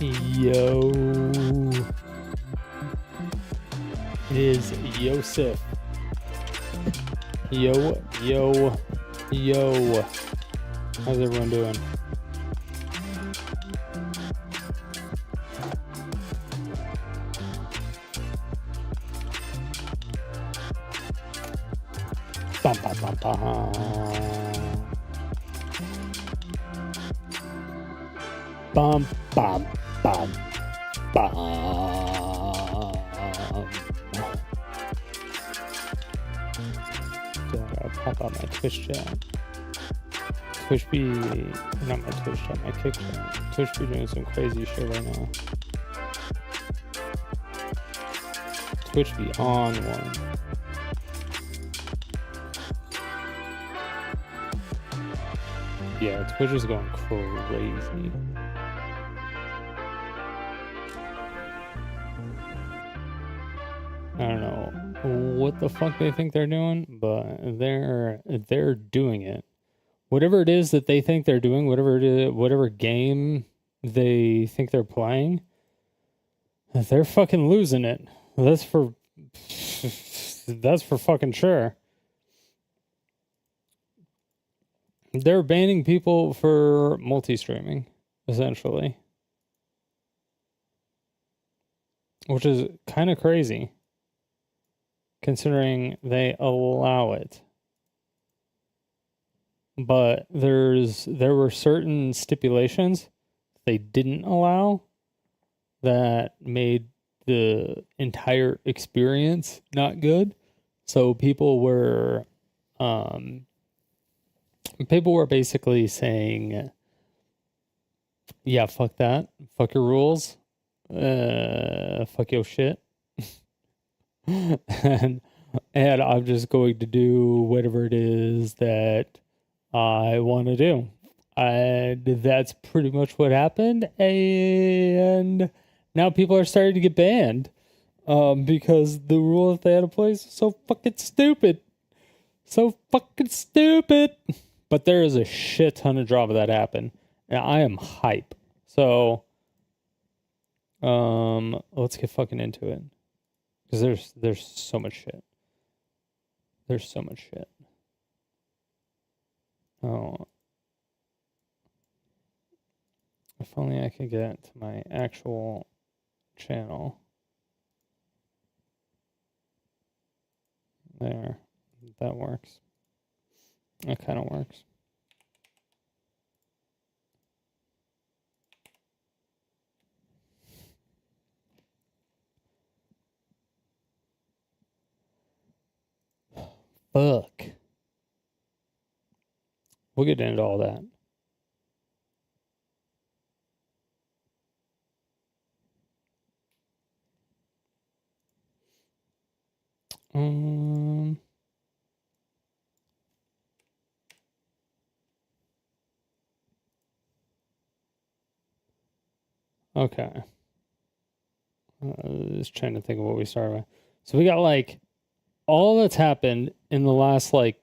Yo, it is Yosef. Yo. How's everyone doing? Bum, bum, bum, bum. Bum, bum, bum, bum. Pop out my Twitch chat. Twitch be, not my Twitch chat, my Kick chat. Twitch be doing some crazy shit right now. Twitch be on one. Yeah, Twitch is going crazy. I don't know what the fuck they think they're doing, but they're doing it. Whatever it is that they think they're doing, whatever it is, whatever game they think they're playing, they're fucking losing it. That's for fucking sure. They're banning people for multi-streaming, essentially. Which is kind of crazy, considering they allow it. But there were certain stipulations they didn't allow that made the entire experience not good. So people were basically saying, yeah, fuck that. Fuck your rules. Fuck your shit. and I'm just going to do whatever it is that I want to do. And that's pretty much what happened. And now people are starting to get banned because the rule that they had in place is so fucking stupid. So fucking stupid. But there is a shit ton of drama that happened. And I am hype. So let's get fucking into it. Because there's so much shit. There's so much shit. Oh. If only I could get to my actual channel. There. That works. That kind of works. Fuck. We'll get into all that. Okay. Just trying to think of what we started with. So we got like all that's happened in the last like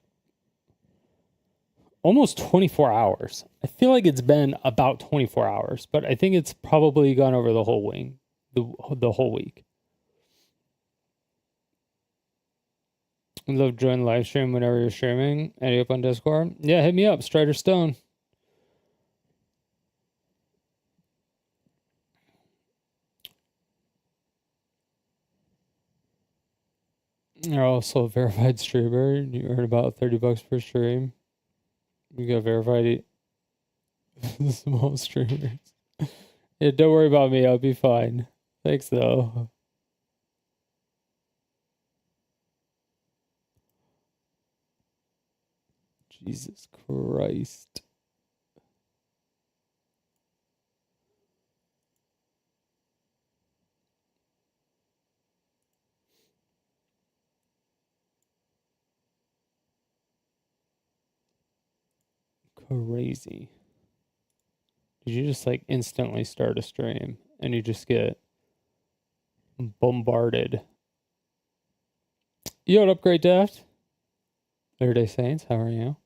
almost 24 hours. I feel like it's been about 24 hours, but I think it's probably gone over the whole week. The whole week. I'd love to join live stream whenever you're streaming. Any up on Discord? Yeah, hit me up, Strider Stone. You're also a verified streamer. You earn about $30 per stream. You got verified small streamers. Yeah, don't worry about me. I'll be fine. Thanks, though. Jesus Christ. Crazy. Did you just like instantly start a stream and you just get bombarded? Yo, what up, Great Daft? Everyday Saints, how are you?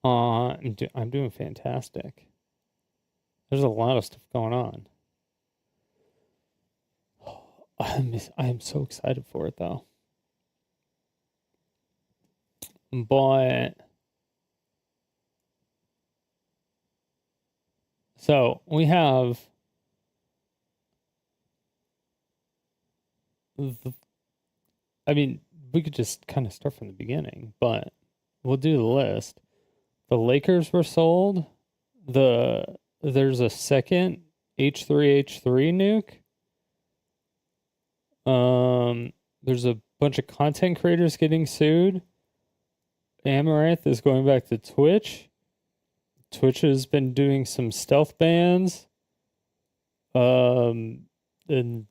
I'm doing fantastic. There's a lot of stuff going on. I'm so excited for it though. But so we have we could just kind of start from the beginning, but we'll do the list. The Lakers were sold. There's a second H3H3 nuke. There's a bunch of content creators getting sued. Amouranth is going back to Twitch. Twitch has been doing some stealth bans. And then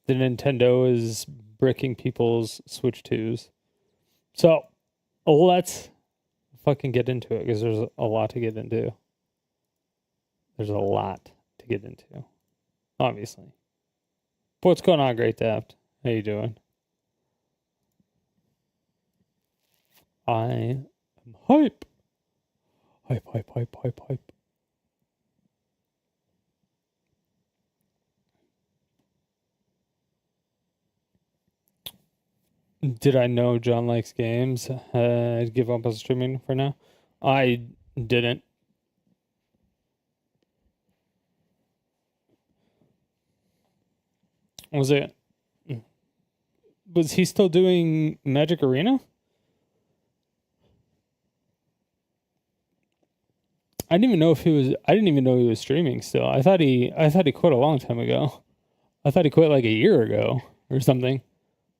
the Nintendo is bricking people's Switch 2s. So let's fucking get into it because there's a lot to get into. There's a lot to get into, obviously. What's going on, Great Daft? How you doing? I am hype. Hype. Did I know John likes games? I'd give up on streaming for now. I didn't. Was he still doing Magic Arena? I didn't even know he was streaming still. I thought he quit a long time ago. I thought he quit like a year ago or something.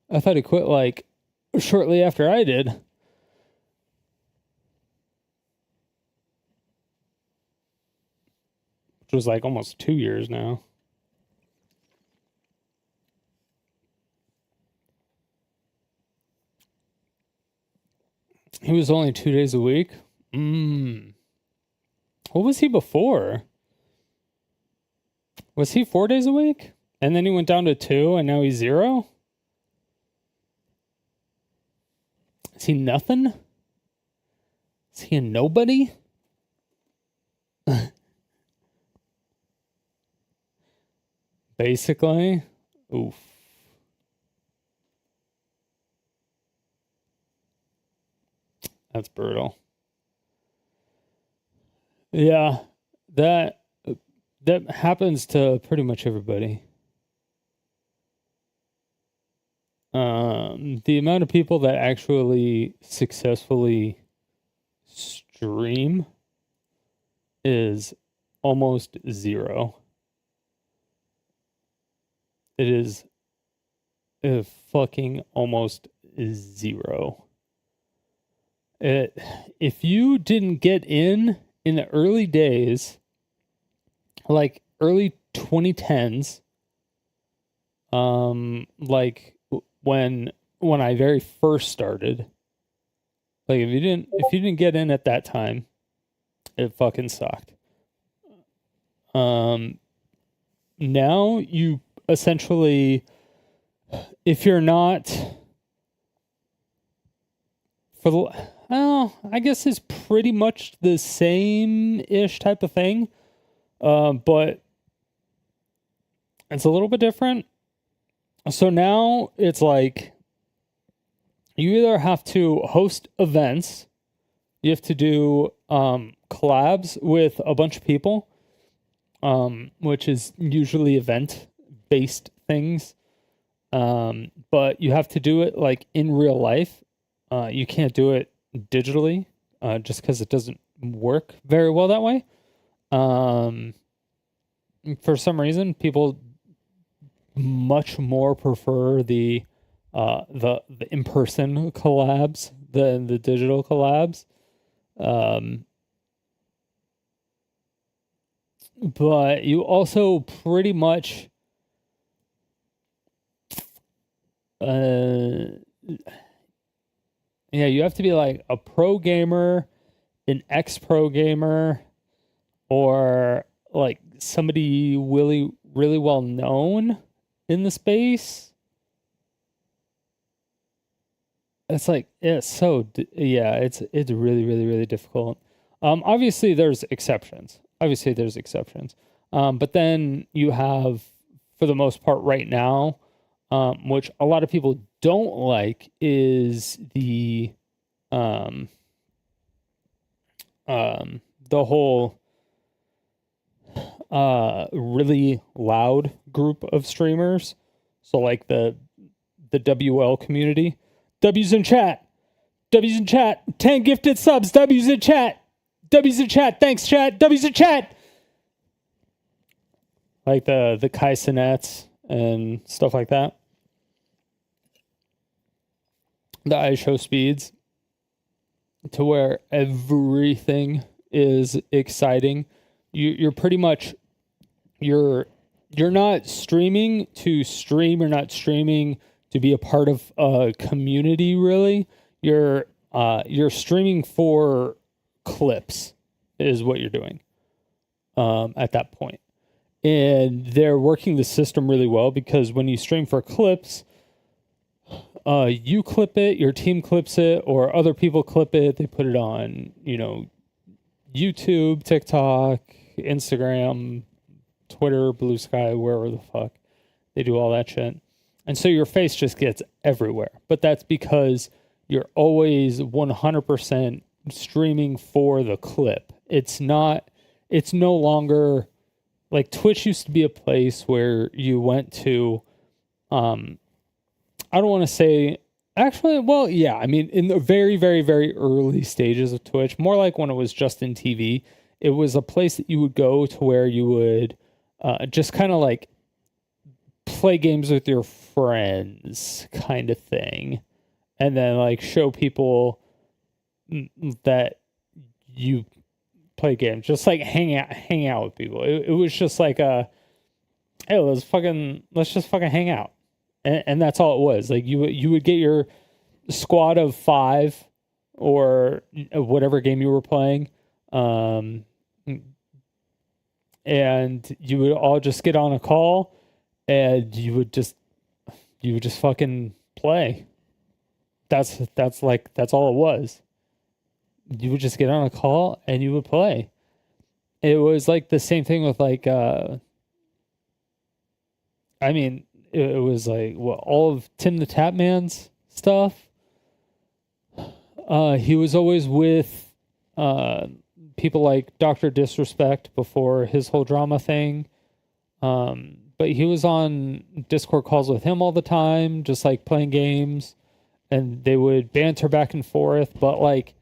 I thought he quit like shortly after I did. Which was like almost 2 years now. He was only 2 days a week? What was he before? Was he 4 days a week? And then he went down to 2 and now he's 0? Is he nothing? Is he a nobody? Basically. Oof. That's brutal. Yeah, that happens to pretty much everybody. The amount of people that actually successfully stream is almost zero. It is fucking almost zero. If you didn't get in the early days, like early 2010s, like when I very first started, like if you didn't get in at that time, it fucking sucked. Now you essentially, if you're not for the, well, I guess it's pretty much the same-ish type of thing, but it's a little bit different. So now it's like you either have to host events, you have to do collabs with a bunch of people, which is usually event-based things. But you have to do it like in real life. You can't do it digitally, just because it doesn't work very well that way. For some reason, people much more prefer the in-person collabs than the digital collabs. But you also pretty much you have to be like a pro gamer, an ex-pro gamer, or like somebody really, really well known in the space. It's like, it's really, really, really difficult. Obviously there's exceptions. But then you have, for the most part right now, which a lot of people don't like, is the whole really loud group of streamers. So like the WL community. W's in chat. 10 gifted subs. W's in chat. Thanks, chat. W's in chat. Like the Kai Sinets and stuff like that. The ISO speeds, to where everything is exciting. You're pretty much, you're not streaming to stream. You're not streaming to be a part of a community, really. You're streaming for clips is what you're doing at that point. And they're working the system really well, because when you stream for clips, you clip it, your team clips it, or other people clip it. They put it on, YouTube, TikTok, Instagram, Twitter, Blue Sky, wherever the fuck. They do all that shit. And so your face just gets everywhere. But that's because you're always 100% streaming for the clip. It's no longer, like, Twitch used to be a place where you went to, I don't want to say, actually, well, yeah, I mean, in the very, very, very early stages of Twitch, more like when it was Justin TV, it was a place that you would go to where you would just kind of like play games with your friends kind of thing, and then like show people that you play games, just like hang out with people. It was just like hey, let's just fucking hang out. And that's all it was. Like you would get your squad of 5 or whatever game you were playing, and you would all just get on a call, and you would just fucking play. That's all it was. You would just get on a call and you would play. It was like the same thing with like I mean, it was like all of Tim the Tapman's stuff. He was always with people like Dr. Disrespect before his whole drama thing. But he was on Discord calls with him all the time, just like playing games, and they would banter back and forth. But like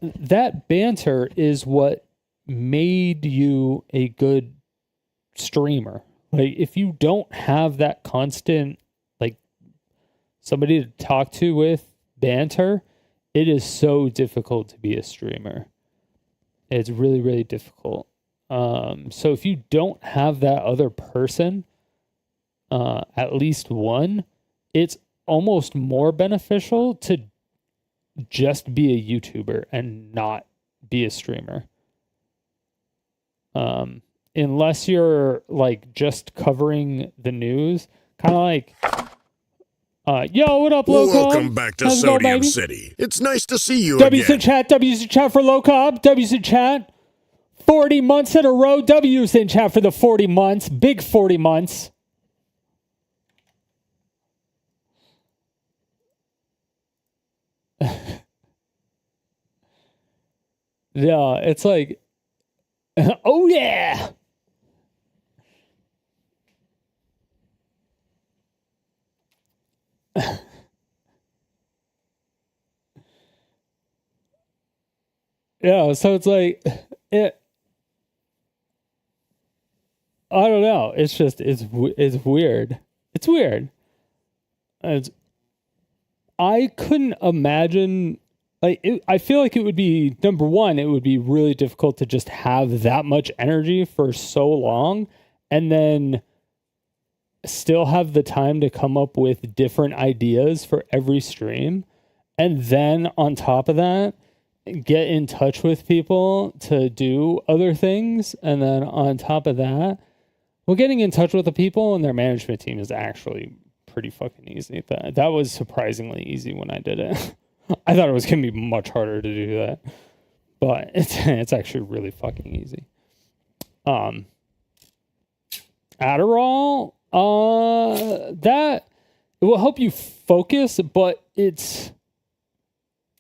that banter is what made you a good streamer. Like, if you don't have that constant, like, somebody to talk to with banter, it is so difficult to be a streamer. It's really, really difficult. So if you don't have that other person, at least one, it's almost more beneficial to just be a YouTuber and not be a streamer. Unless you're like just covering the news, kind of like, yo, what up, Low Cob? Welcome back to Sodium City. It's nice to see you W's again. W's in chat for Low Cob. W's in chat. 40 months in a row. W's in chat for the 40 months. Big 40 months. Yeah, it's like, oh yeah. Yeah, so it's like it. I don't know. It's just it's weird. It's weird. It's, I couldn't imagine. Like I feel like it would be number one. It would be really difficult to just have that much energy for so long, and then still have the time to come up with different ideas for every stream, and then on top of that, get in touch with people to do other things, and then on top of that, well, getting in touch with the people and their management team is actually pretty fucking easy. That was surprisingly easy when I did it. I thought it was gonna be much harder to do that, but it's actually really fucking easy. Adderall, that it will help you focus, but it's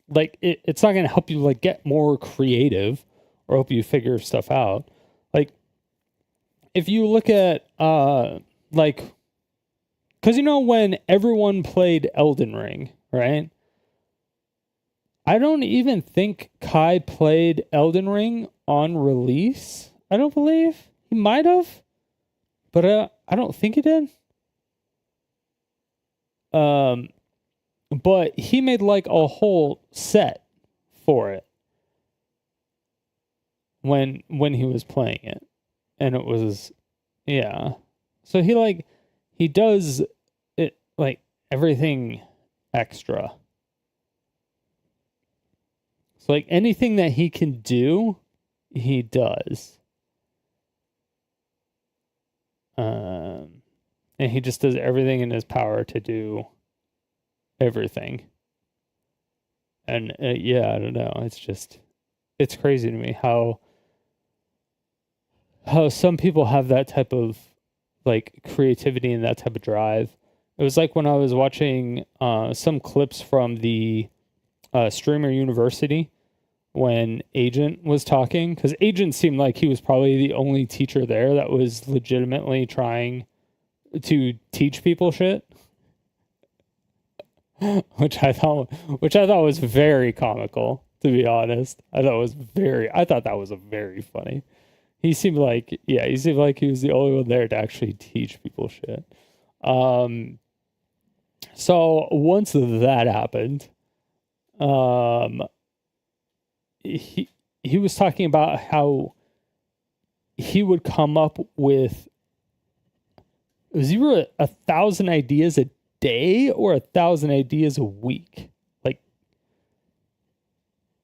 like it's not gonna help you like get more creative or help you figure stuff out. Like if you look at like, because you know when everyone played Elden Ring, right? I don't even think Kai played Elden Ring on release. I don't believe he might have, but I don't think he did. But he made like a whole set for it when he was playing it, and it was, yeah. So he does it like everything extra. So like anything that he can do, he does. And he just does everything in his power to do everything. And yeah, I don't know. It's crazy to me how some people have that type of like creativity and that type of drive. It was like when I was watching some clips from the Streamer University when Agent was talking, because Agent seemed like he was probably the only teacher there that was legitimately trying to teach people shit, which I thought was very comical, to be honest. I thought that was a very funny. He seemed like he was the only one there to actually teach people shit. So once that happened, he was talking about how he would come up with, it was either 1,000 ideas a day or 1,000 ideas a week. Like,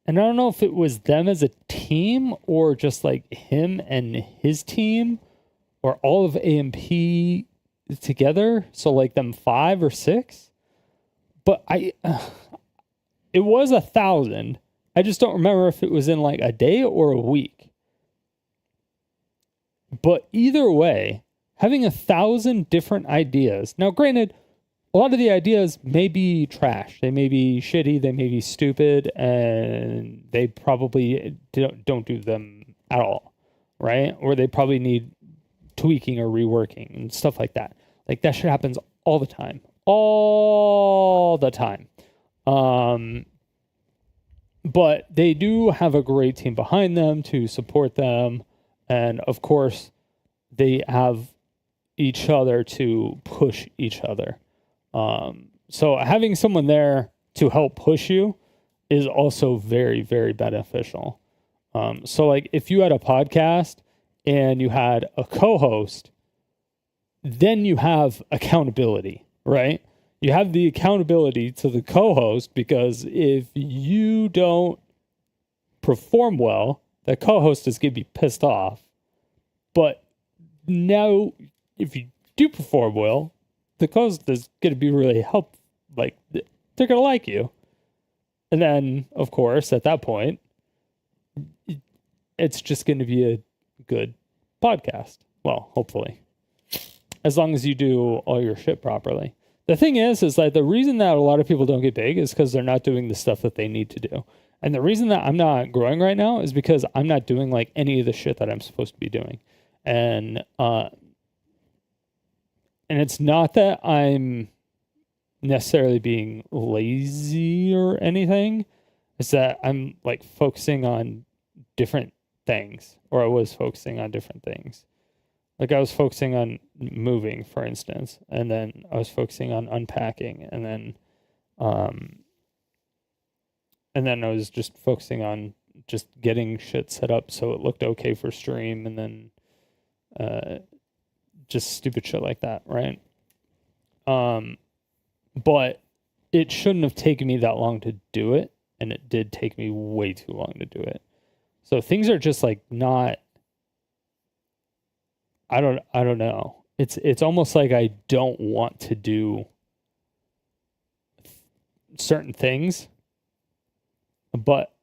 and I don't know if it was them as a team or just like him and his team or all of AMP together. So like them 5 or 6, but it was 1,000. I just don't remember if it was in like a day or a week. But either way, having 1,000 different ideas. Now, granted, a lot of the ideas may be trash. They may be shitty. They may be stupid, and they probably don't do them at all, right? Or they probably need tweaking or reworking and stuff like that. Like that shit happens all the time. All the time. But they do have a great team behind them to support them. And of course, they have each other to push each other. So having someone there to help push you is also very, very beneficial. So like if you had a podcast and you had a co-host, then you have accountability, right? You have the accountability to the co-host, because if you don't perform well, the co-host is going to be pissed off. But now, if you do perform well, the co-host is going to be really helpful. Like, they're going to like you. And then, of course, at that point, it's just going to be a good podcast. Well, hopefully. As long as you do all your shit properly. The thing is like the reason that a lot of people don't get big is because they're not doing the stuff that they need to do. And the reason that I'm not growing right now is because I'm not doing like any of the shit that I'm supposed to be doing. And it's not that I'm necessarily being lazy or anything. It's that I'm like focusing on different things, or I was focusing on different things. Like I was focusing on moving, for instance, and then I was focusing on unpacking, and then I was just focusing on just getting shit set up so it looked okay for stream, and then just stupid shit like that, right? But it shouldn't have taken me that long to do it, and it did take me way too long to do it. So things are just like not, I don't know. It's almost like I don't want to do certain things, but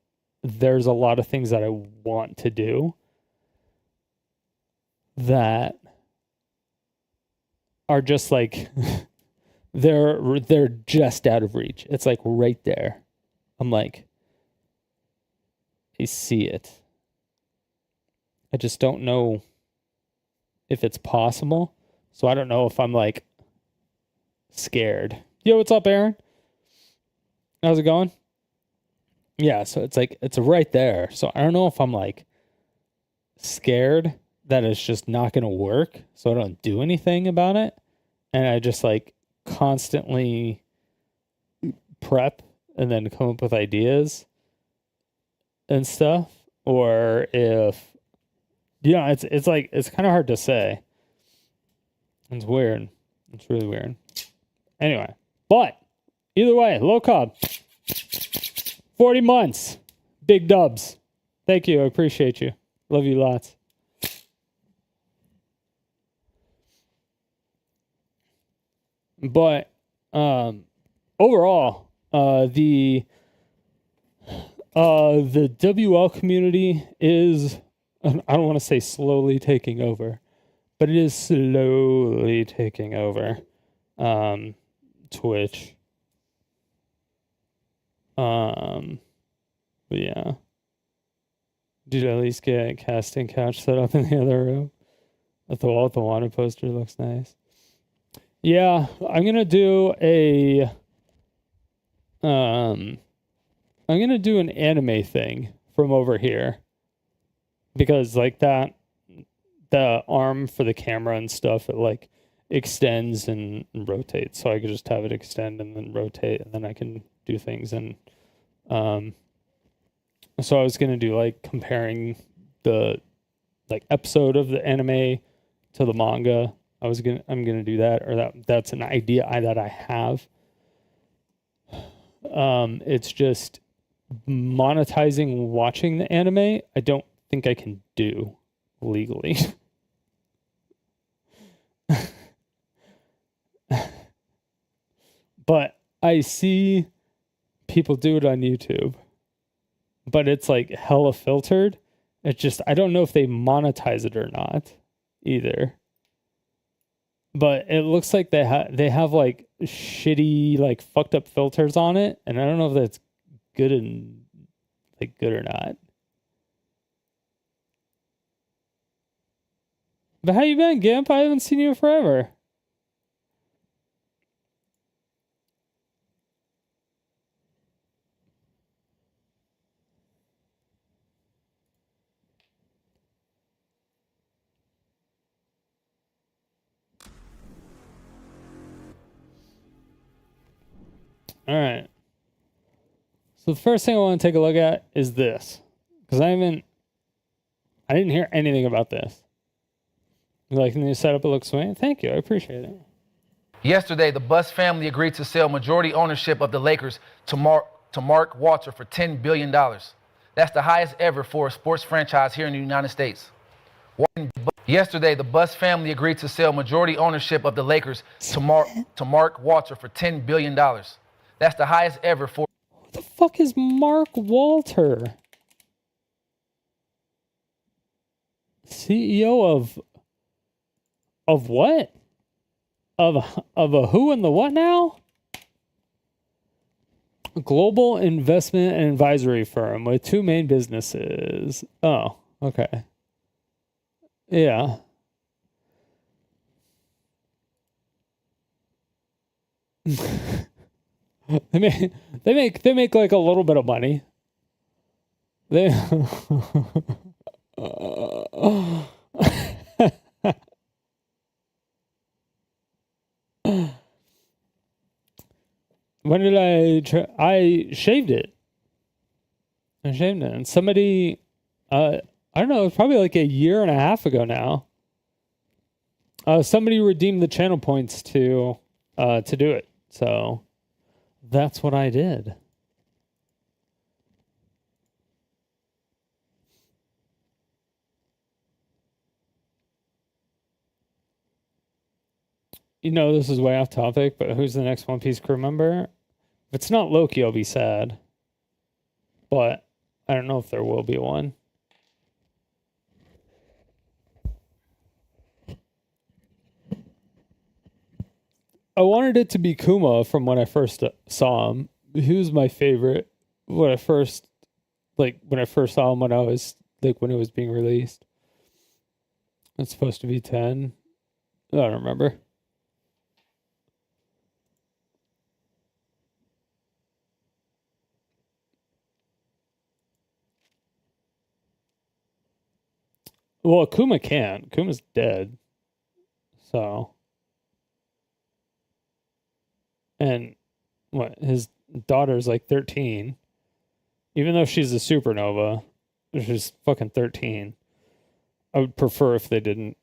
there's a lot of things that I want to do that are just like they're just out of reach. It's like right there. I'm like, I see it. I just don't know if it's possible. So I don't know if I'm like scared. Yo, what's up, Aaron? How's it going? Yeah, so it's like it's right there. So I don't know if I'm like scared that it's just not going to work, so I don't do anything about it, and I just like constantly prep and then come up with ideas and stuff, or if it's like it's kind of hard to say. It's weird. It's really weird. Anyway, but either way, low cob, 40 months, big dubs. Thank you. I appreciate you. Love you lots. But overall, the WL community is, I don't want to say slowly taking over, but it is slowly taking over Twitch. But yeah. Did at least get a casting couch set up in the other room? At the wall with the wanted poster looks nice. Yeah, I'm gonna do an anime thing from over here, because like that, the arm for the camera and stuff, it like extends and rotates, so I could just have it extend and then rotate, and then I can do things. And so I was gonna do like comparing the like episode of the anime to the manga. I'm gonna do that, or that's an idea that I have. It's just monetizing watching the anime. I don't think I can do legally. But I see people do it on YouTube, but it's like hella filtered. It's just, I don't know if they monetize it or not either. But it looks like they have like shitty, like fucked up filters on it, and I don't know if that's good or not. But how you been, Gimp? I haven't seen you in forever. All right. So the first thing I want to take a look at is this, because I didn't hear anything about this. Like, the new setup, it looks sweet. Thank you, I appreciate it. Yesterday, the Buss family agreed to sell majority ownership of the Lakers to Mark Walter for $10 billion. That's the highest ever for a sports franchise here in the United States. Yesterday, the Buss family agreed to sell majority ownership of the Lakers to Mark Walter for $10 billion. That's the highest ever for... Who the fuck is Mark Walter? CEO of what? Of a who and the what now? Global investment and advisory firm with 2 main businesses. Oh, okay. Yeah. They make like a little bit of money. They When did I shaved it. I shaved it. And somebody I don't know, it's probably like a year and a half ago now. Somebody redeemed the channel points to do it. So that's what I did. You know, this is way off topic, but who's the next One Piece crew member? If it's not Loki, I'll be sad. But I don't know if there will be one. I wanted it to be Kuma from when I first saw him. He was my favorite when I first saw him when it was being released. It's supposed to be 10. I don't remember. Well, Kuma can't. Kuma's dead. So. And his daughter's like 13. Even though she's a supernova, she's fucking 13. I would prefer if they didn't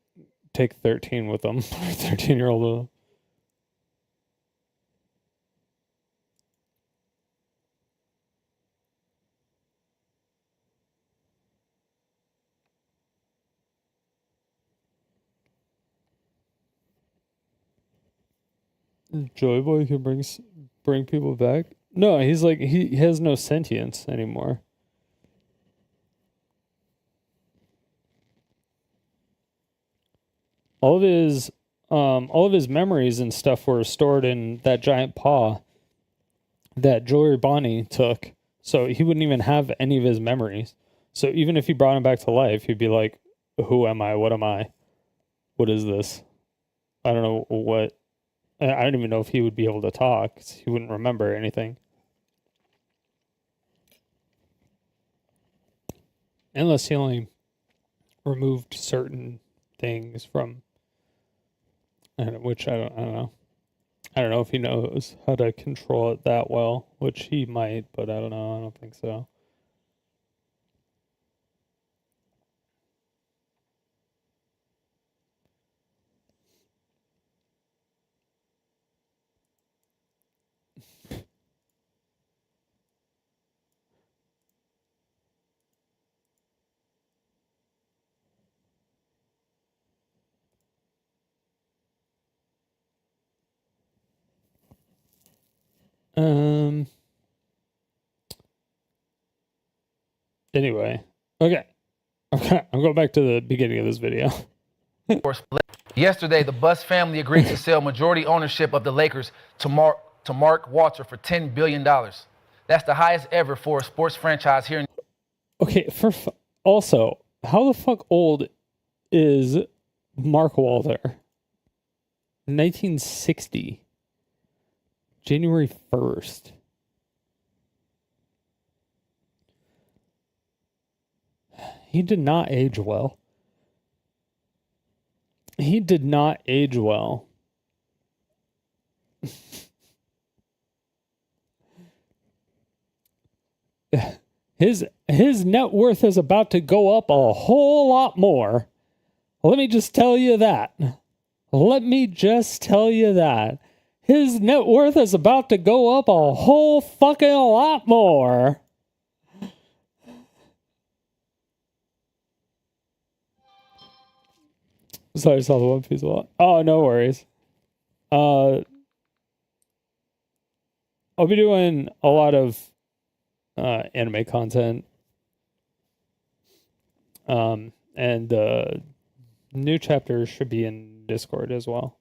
take 13 with them. 13-year-old. Joy Boy can bring people back. No, he's like he has no sentience anymore. All of his memories and stuff were stored in that giant paw that Joy Bonnie took. So he wouldn't even have any of his memories. So even if you brought him back to life, he'd be like, "Who am I? What am I? What is this? I don't know what." I don't even know if he would be able to talk. 'Cause he wouldn't remember anything. Unless he only removed certain things from, which I don't know. I don't know if he knows how to control it that well, which he might, but I don't know. I don't think so. Anyway, okay. I'm going back to the beginning of this video. Yesterday, the Buss family agreed to sell majority ownership of the Lakers to Mark Walter for $10 billion. That's the highest ever for a sports franchise here in. Okay, also, how the fuck old is Mark Walter? 1960. January 1st. He did not age well. He did not age well. His net worth is about to go up a whole lot more. Let me just tell you that. His net worth is about to go up a whole fucking lot more. Sorry, I saw the One Piece a lot. Oh, no worries. I'll be doing a lot of anime content. And new chapters should be in Discord as well.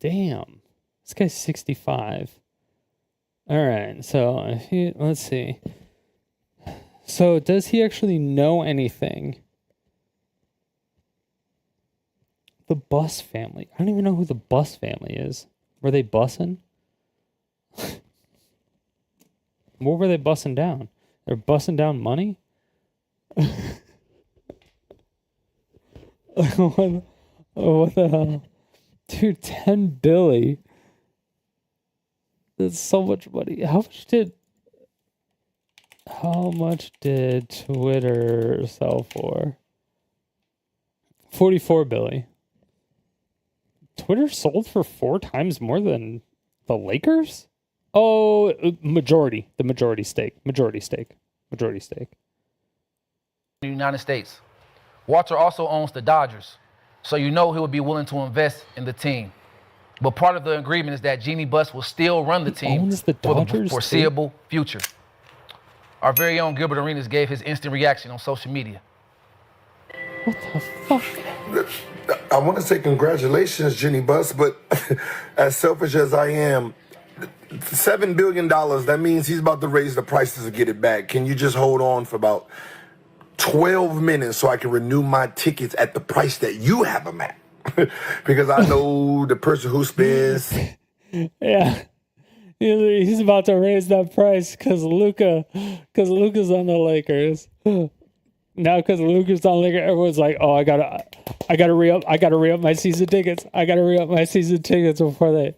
Damn. This guy's 65. All right. So let's see. So does he actually know anything? The Bus family. I don't even know who the Bus family is. Were they bussing? What were they bussing down? They're bussing down money? what the hell? Dude, 10 billion. That's so much money. How much did Twitter sell for? 44 billion. Twitter sold for 4 times more than the Lakers? Oh, majority stake. In the United States. Walter also owns the Dodgers, so you know he would be willing to invest in the team. But part of the agreement is that Jeannie Buss will still run the team for the foreseeable future. Our very own Gilbert Arenas gave his instant reaction on social media. What the fuck? I want to say congratulations, Jeannie Buss, but as selfish as I am, $7 billion, that means he's about to raise the prices to get it back. Can you just hold on for about 12 minutes so I can renew my tickets at the price that you have them at? Because I know the person who spends. Yeah. He's about to raise that price because Luka's on the Lakers. Now because Luka's on the Lakers, everyone's like, oh, I gotta re-up my season tickets. I gotta re-up my season tickets before they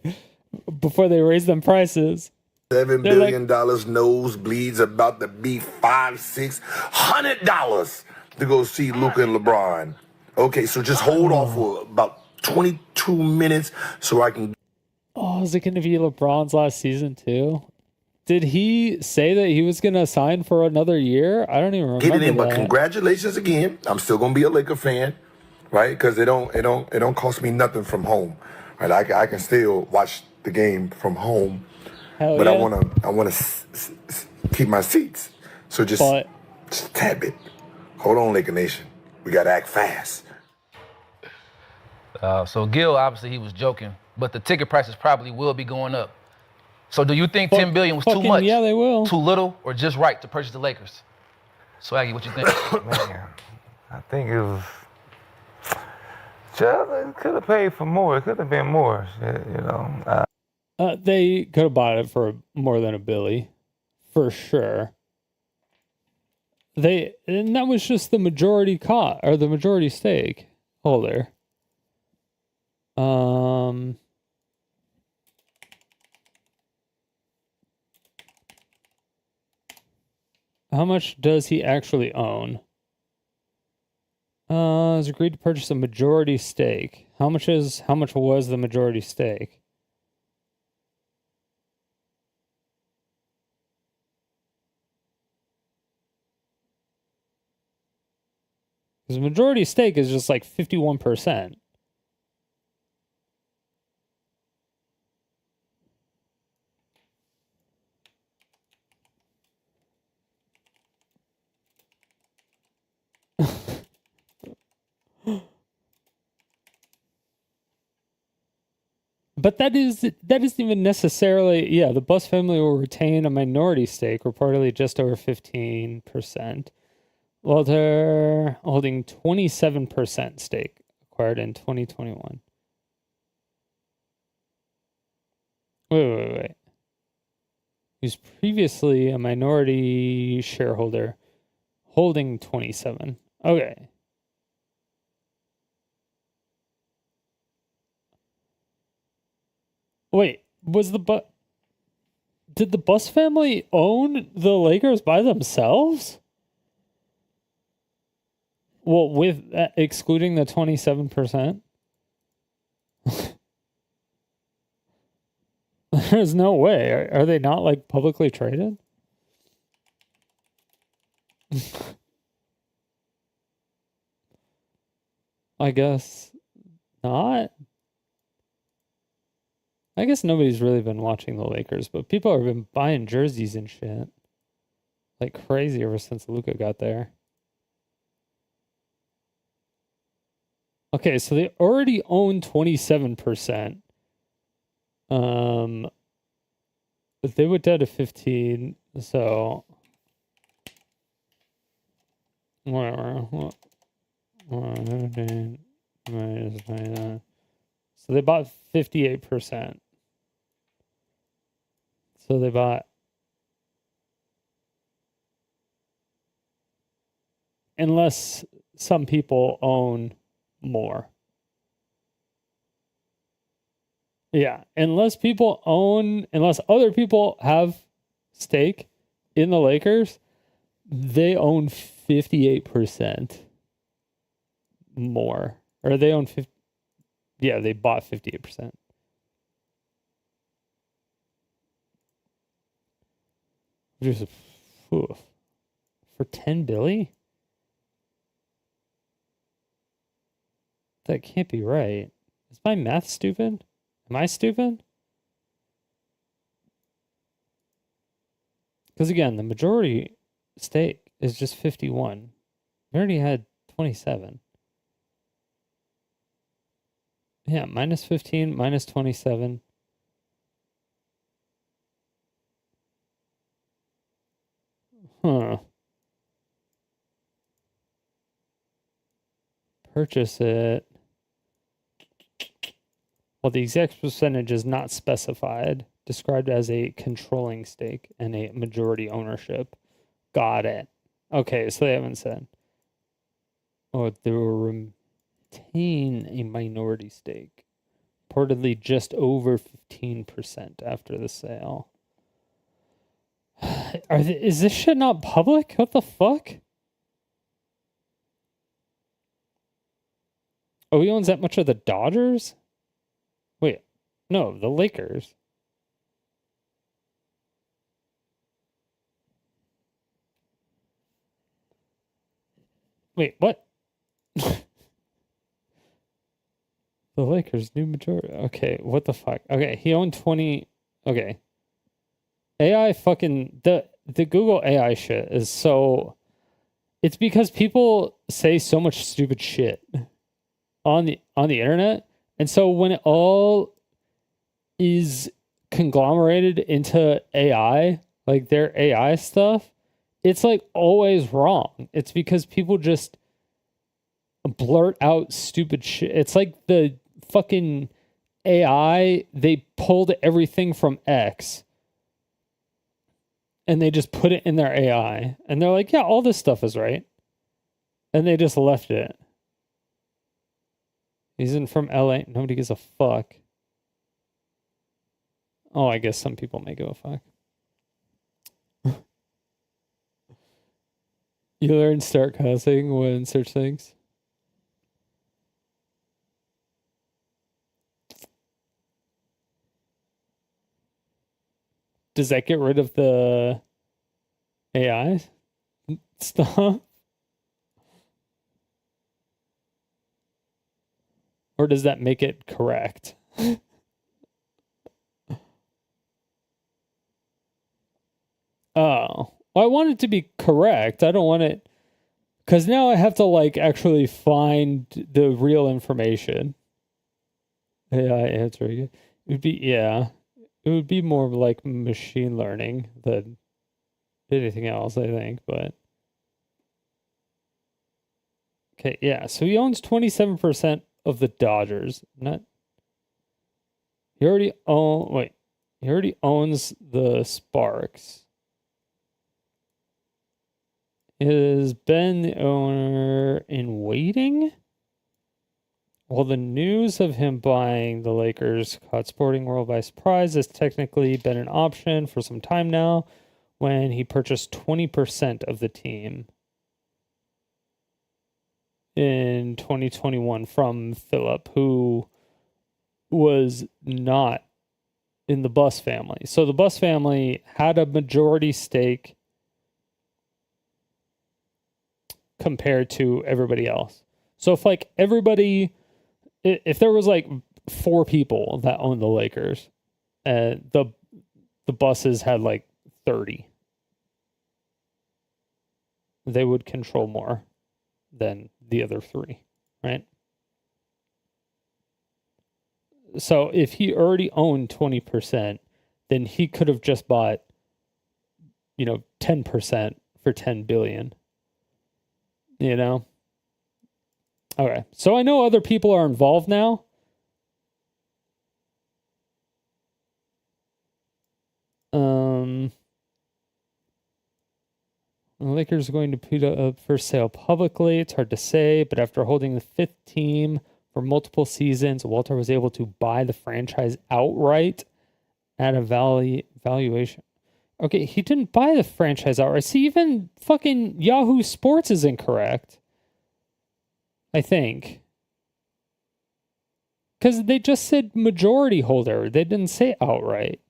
raise them prices. $7 billion nosebleeds about to be $500-$600 to go see Luka and LeBron. Okay, so just hold off for about 22 minutes so I can. Oh, is it going to be LeBron's last season too? Did he say that he was going to sign for another year? I don't even remember. Get it in, but congratulations again. I'm still going to be a Laker fan, right? Because it don't cost me nothing from home, right? I can still watch the game from home, but yeah. I want to keep my seats. So just a tad bit. Hold on, Laker Nation. We got to act fast. So Gil, obviously he was joking, but the ticket prices probably will be going up. So do you think 10 billion was too much? Yeah, they will. Too little, or just right to purchase the Lakers? Swaggy, what you think? Man, I think it was just, it could have paid for more. It could have been more, you know. They could have bought it for more than $1 billion, for sure. And that was just the majority or the majority stake holder. How much does he actually own? Has agreed to purchase a majority stake. How much was the majority stake? Because majority stake is just like 51%. But that isn't even necessarily, the Buss family will retain a minority stake, reportedly just over 15%. Walter holding 27% stake, acquired in 2021. Wait. He was previously a minority shareholder, holding 27. Okay. Wait, did the Buss family own the Lakers by themselves? Well, with excluding the 27%? There's no way. Are they not like publicly traded? I guess not. I guess nobody's really been watching the Lakers, but people have been buying jerseys and shit like crazy ever since Luka got there. Okay, so they already own 27%. But they went down to 15, so whatever. So they bought 58%. So they bought, unless some people own more. Yeah, unless other people have stake in the Lakers, they own 58% more. Or they own 50, yeah, they bought 58%. Just for 10 billion? That can't be right. Is my math stupid? Am I stupid? Because again, the majority stake is just 51. We already had 27. Yeah, minus 15, minus 27. Huh. Purchase it. Well, the exact percentage is not specified, described as a controlling stake and a majority ownership. Got it. Okay, so they haven't said. Oh, they will retain a minority stake. Reportedly just over 15% after the sale. Is this shit not public? What the fuck? Oh, he owns that much of the Dodgers? Wait, no, the Lakers. Wait, what? The Lakers, new majority. Okay, what the fuck? Okay, he owned 20. Okay. AI fucking the Google AI shit is so, it's because people say so much stupid shit on the internet, and so when it all is conglomerated into AI, like their AI stuff, it's like always wrong. It's because people just blurt out stupid shit. It's like the fucking AI, they pulled everything from X and they just put it in their AI. And they're like, yeah, all this stuff is right. And they just left it. He's in from LA. Nobody gives a fuck. Oh, I guess some people may give a fuck. You learn start cussing when search things. Does that get rid of the AI stuff? Or does that make it correct? Oh, well, I want it to be correct. I don't want it, because now I have to like actually find the real information. AI answering it. It would be, yeah, it would be more like machine learning than anything else, I think. But okay, yeah. So he owns 27% of the Dodgers. Not. He already Wait. He already owns the Sparks. Has been the owner in waiting? Well, the news of him buying the Lakers caught Sporting World by surprise. Has technically been an option for some time now when he purchased 20% of the team in 2021 from Philip, who was not in the Buss family. So the Buss family had a majority stake compared to everybody else. So if like everybody, if there was like 4 people that owned the Lakers, and the Busses had like 30, they would control more than the other 3, right? So if he already owned 20%, then he could have just bought, 10% for 10 billion. Okay. So I know other people are involved now. The Lakers are going to put up for sale publicly. It's hard to say, but after holding the fifth team for multiple seasons, Walter was able to buy the franchise outright at a valuation. Okay, he didn't buy the franchise outright. See, even fucking Yahoo Sports is incorrect. I think. Because they just said majority holder. They didn't say outright.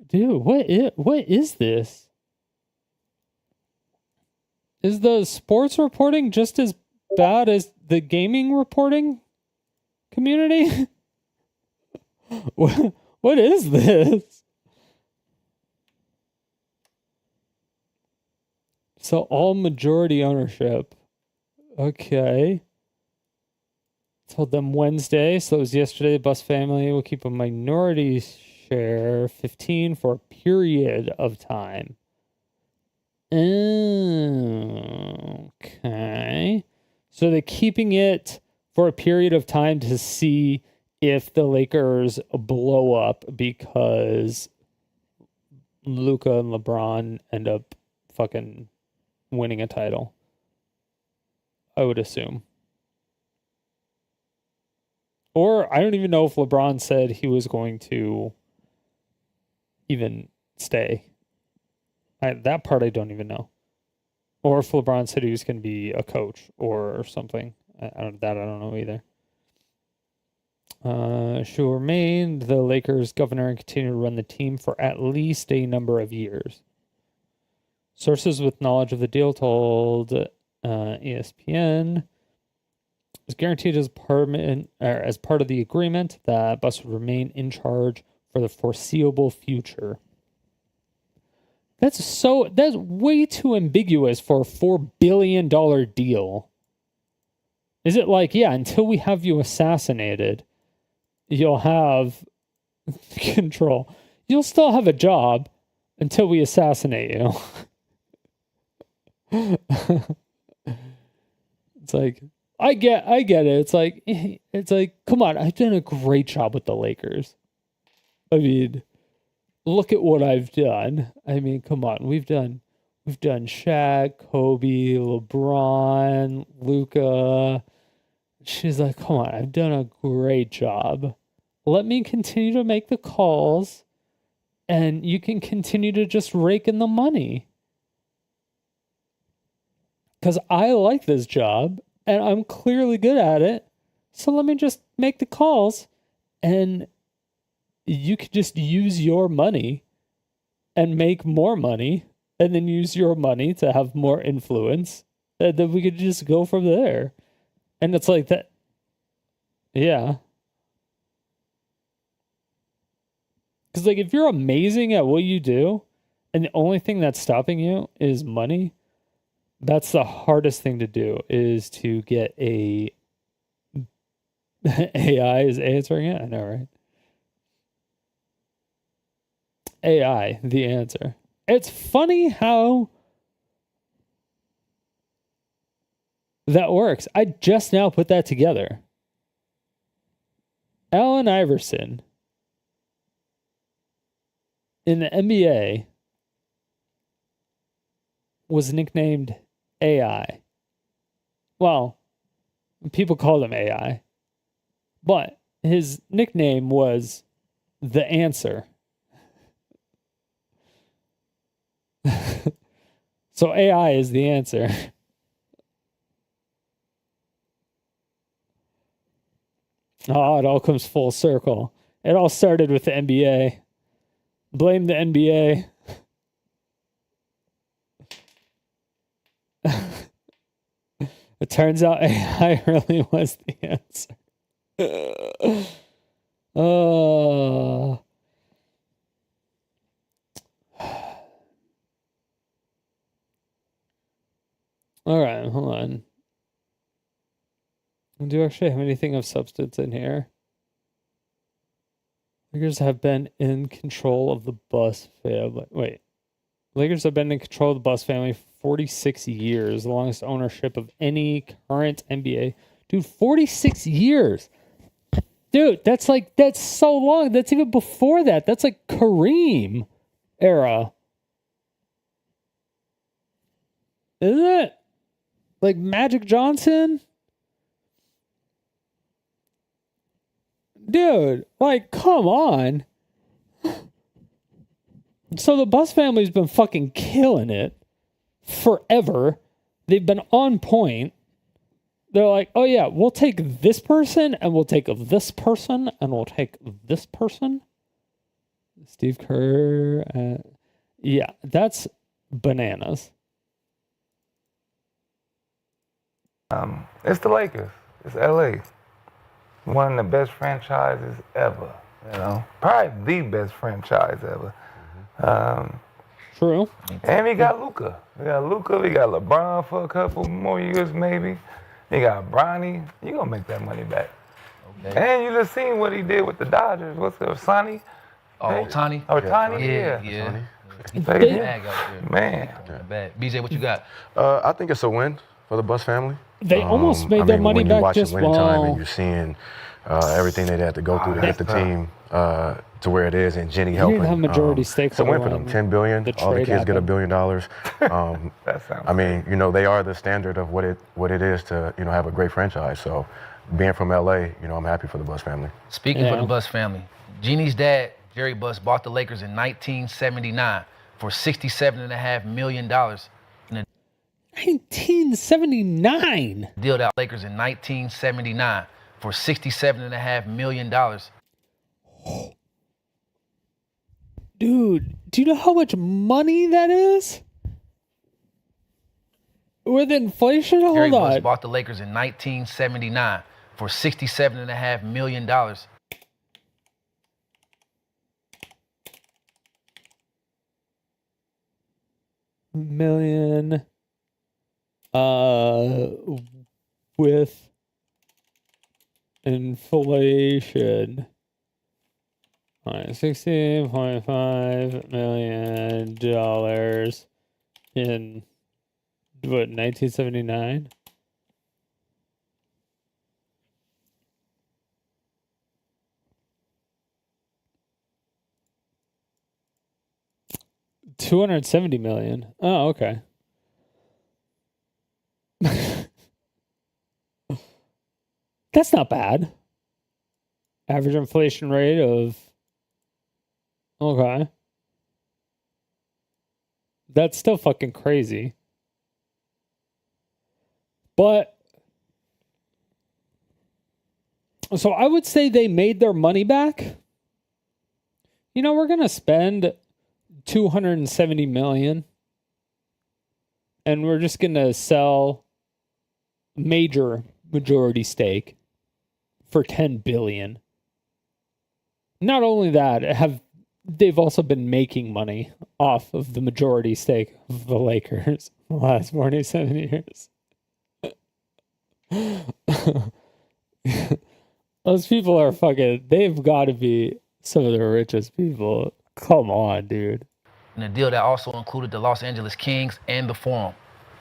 Dude, what is this? Is the sports reporting just as bad as the gaming reporting community? What is this? So all majority ownership. Okay. Told them Wednesday, so it was yesterday. The Bus family will keep a minority share, 15 for a period of time. Okay. So they're keeping it for a period of time to see if the Lakers blow up because Luka and LeBron end up fucking winning a title. I would assume. Or I don't even know if LeBron said he was going to even stay. That part I don't even know. Or if LeBron said he was going to be a coach or something. I don't know either. She will remain the Lakers governor and continue to run the team for at least a number of years. Sources with knowledge of the deal told ESPN was guaranteed as part of the agreement that Buss would remain in charge for the foreseeable future. That's way too ambiguous for a $4 billion deal. Is it like, yeah, until we have you assassinated, you'll have control. You'll still have a job until we assassinate you. It's like, I get it. It's like, come on, I've done a great job with the Lakers. I mean, look at what I've done. I mean, come on, we've done Shaq, Kobe, LeBron, Luka. She's like, come on, I've done a great job. Let me continue to make the calls, and you can continue to just rake in the money. Because I like this job, and I'm clearly good at it. So let me just make the calls, and you could just use your money and make more money, and then use your money to have more influence, and then we could just go from there. And it's like that. Yeah. Because, like, if you're amazing at what you do, and the only thing that's stopping you is money, that's the hardest thing to do, is to get a AI is answering it. I know, right? AI, the answer. It's funny how that works. I just now put that together. Allen Iverson in the NBA was nicknamed AI. Well, people called him AI, but his nickname was the answer. So AI is the answer. Oh, it all comes full circle. It all started with the NBA. Blame the NBA. It turns out AI really was the answer. Oh. All right, hold on. Do you actually have anything of substance in here? Lakers have been in control of the Bus family. Wait. Lakers have been in control of the Bus family for 46 years, the longest ownership of any current NBA. Dude, 46 years. Dude, that's so long. That's even before that. That's like Kareem era. Isn't it? Like Magic Johnson? Dude, like, come on. So the Bus family's been fucking killing it forever. They've been on point. They're like, oh yeah, we'll take this person, and we'll take this person, and we'll take this person. Steve Kerr. Yeah, that's bananas. It's the Lakers. It's LA. One of the best franchises ever. You know, probably the best franchise ever. True. And we got Luka. We got LeBron for a couple more years maybe. You got Bronny. You gonna make that money back. Okay. And you just seen what he did with the Dodgers. What's it, Sonny? Ohtani? Ohtani, Yeah. He Bag out there. Man. Bad. BJ, what you got? I think it's a win for the Bus family. They almost made their money when you back watch just winning time well. and you're seeing everything they had to go through to get the team to where it is, and Jenny helping. didn't have majority stake It's a win for when them. $10 billion. the All the trade kids get $1 happened. billion. That sounds I mean, you know, they are the standard of what it is to, you know, have a great franchise. So, being from LA, you know, I'm happy for the Bus family. Speaking for the Bus family, Jeannie's dad, Jerry Buss, bought the Lakers in 1979 for $67.5 million. In a 1979. deal that Lakers in 1979 for $67.5 million. Dude, do you know how much money that is? With inflation? Jerry Hold Buss on. bought the Lakers in 1979 for $67.5 million. Million. With inflation. $16.5 million in what, 1979? $270 million. Oh, okay. That's not bad. Average inflation rate of... Okay. That's still fucking crazy. But... So I would say they made their money back. You know, we're going to spend $270 million. And we're just going to sell major majority stake for $10 billion. Not only that, they've also been making money off of the majority stake of the Lakers the last 47 years. Those people are fucking, they've got to be some of the richest people. Come on, dude. In a deal that also included the Los Angeles Kings and the Forum.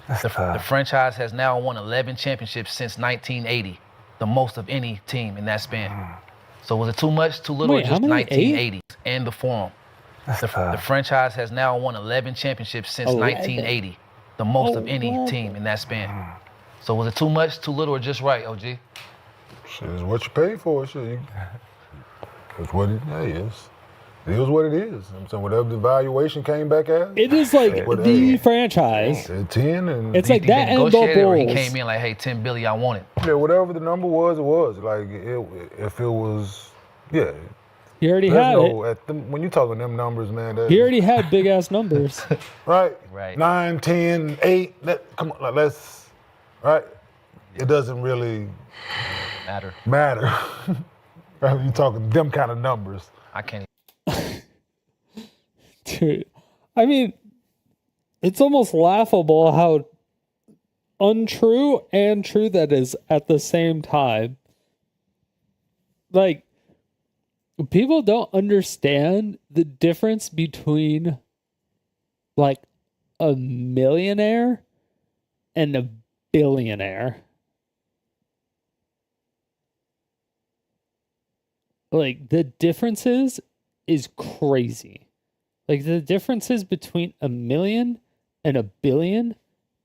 The franchise has now won 11 championships since 1980, the most of any team in that span. So was it too much, too little, Wait, or just how many? 1980s and the Forum? The franchise has now won 11 championships since 1980, the most of any team in that span. So was it too much, too little, or just right, OG? Shit, it's what you pay for. Shit, it's what it is. It is what it is. I'm saying whatever the valuation came back as. It is like the franchise. 10 and It's like that and the negotiated, or he Bulls. came in like, hey, $10 billion, I want it. yeah, whatever the number was, it was. Like if it was, yeah. He already There's had no, it. when you talking them numbers, man. He already had big ass numbers. Right. 9, 9, 10, 8. Come on, let's. Right. It doesn't really matter. Right, you talking them kind of numbers. I can't. Dude, I mean, it's almost laughable how untrue and true that is at the same time. Like, people don't understand the difference between like a millionaire and a billionaire. Like, the differences is crazy. Like, the differences between a million and a billion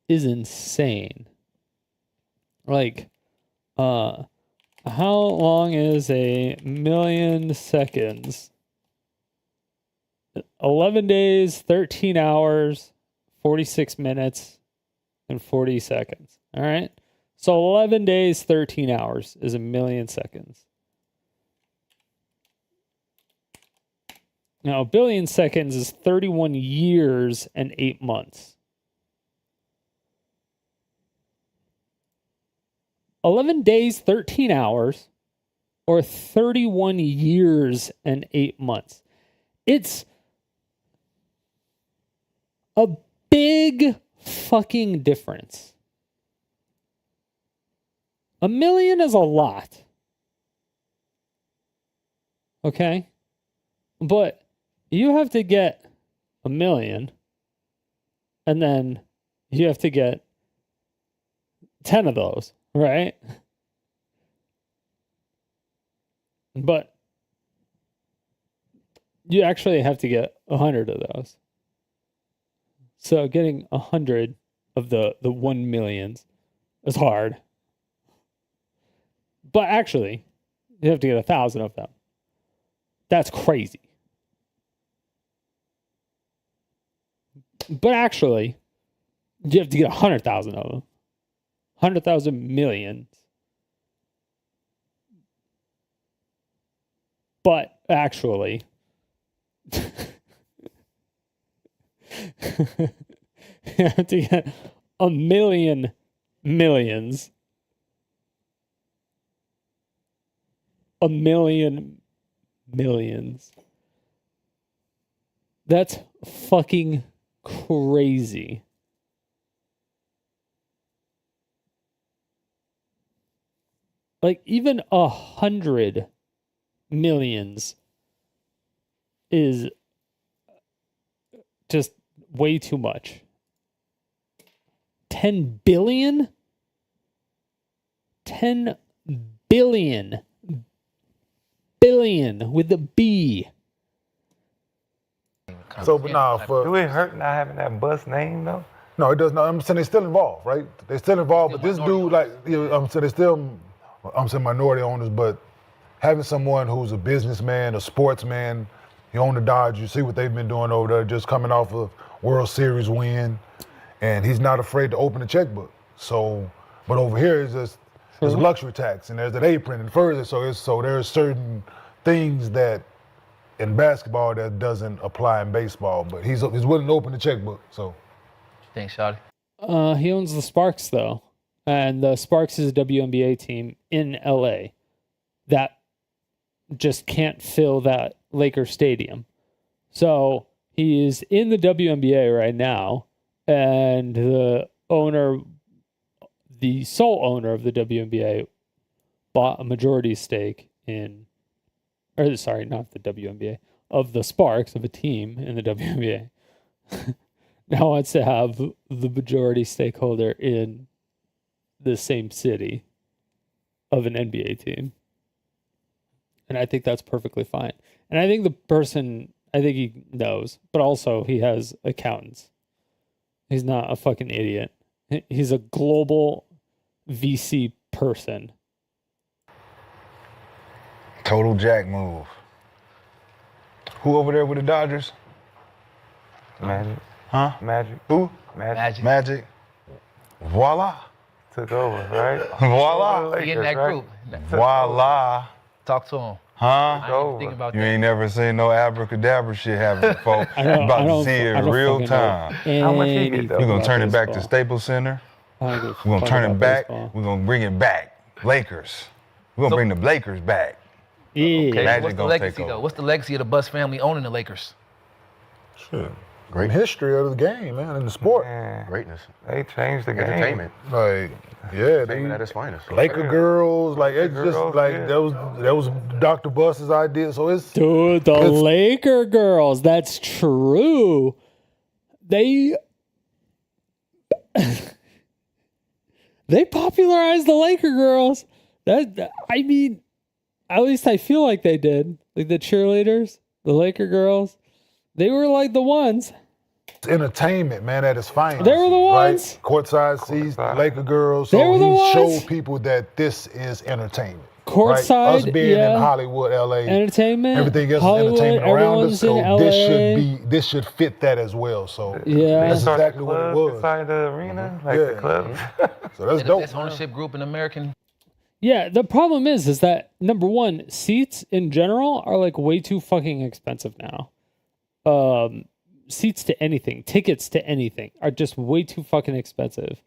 is insane. Like, how long is a million seconds? 11 days, 13 hours, 46 minutes, and 40 seconds. All right? So 11 days, 13 hours is a million seconds. Now, a billion seconds is 31 years and 8 months. 11 days, 13 hours, or 31 years and 8 months. It's a big fucking difference. A million is a lot. Okay? But you have to get a million, and then you have to get 10 of those, right? But you actually have to get 100 of those. So getting 100 of the 1 millions is hard. But actually, you have to get 1,000 of them. That's crazy. But actually, you have to get 100,000 of them. 100,000 millions. But actually, you have to get a million millions. A million millions. That's fucking crazy. Like, even 100 millions is just way too much. 10 billion? 10 billion. Billion with a B. So, but nah, Do it hurt not having that bus name though? no, it does not. I'm saying they're still involved, right? They're still involved, but this dude, like, you know, I'm saying they're still, I'm saying minority owners, but having someone who's a businessman, a sportsman, he owned the Dodgers, you see what they've been doing over there, just coming off a World Series win, and he's not afraid to open the checkbook. So, but over here is just, there's a luxury tax, and there's an apron, and further, so there's certain things that in basketball that doesn't apply in baseball, but he's willing to open the checkbook, so. Thanks, Shawty. He owns the Sparks, though. And the Sparks is a WNBA team in LA that just can't fill that Lakers stadium. So he is in the WNBA right now, and the sole owner of the WNBA bought a majority stake not the WNBA, of the Sparks, of a team in the WNBA. Now wants to have the majority stakeholder in the same city of an NBA team. And I think that's perfectly fine. And I think he knows, but also he has accountants. He's not a fucking idiot. He's a global VC person. Total jack move. Who over there with the Dodgers? Magic. Huh? Magic. Who? Magic. Voila. Took over, right? Voila. He in that group. Voila. Talk to him. Huh? I didn't even think about You that. ain't never seen no abracadabra shit happen before. I don't- You about I don't- to see it I in don't real fucking time. know How much he get, anything though? We're gonna about turn it back to baseball. Staples Center. I don't give a We're gonna fuck turn about it back. baseball. We're gonna bring it back. Lakers. We're gonna bring the Lakers back. Yeah. Okay, Magic what's the gonna legacy take though? over. What's the legacy of the Buss family owning the Lakers? Shit. Great history of the game, man, in the sport. Man, greatness, they changed the game. entertainment, Like, yeah, entertainment at its finest. Laker girls, like it's just girls, like yeah. that was Dr. Buss's idea. So it's Dude, the Laker girls. That's true. They popularized the Laker girls. I mean, at least I feel like they did. Like the cheerleaders, the Laker girls. They were like the ones. entertainment, man, at its finest. They were the ones. Right? Courtside seats, Laker girls. They So were the he ones. showed people that this is entertainment. Courtside, right? Us being yeah. in Hollywood, LA, Entertainment. everything else Hollywood, is entertainment around everyone's us. So in LA. this should fit that as well. So Yeah. that's Start the exactly what it club was. inside the arena, like Yeah. the club. So that's They're the dope. best ownership group in American. Yeah, the problem is that number one, seats in general are like way too fucking expensive now. Seats to anything, tickets to anything are just way too fucking expensive.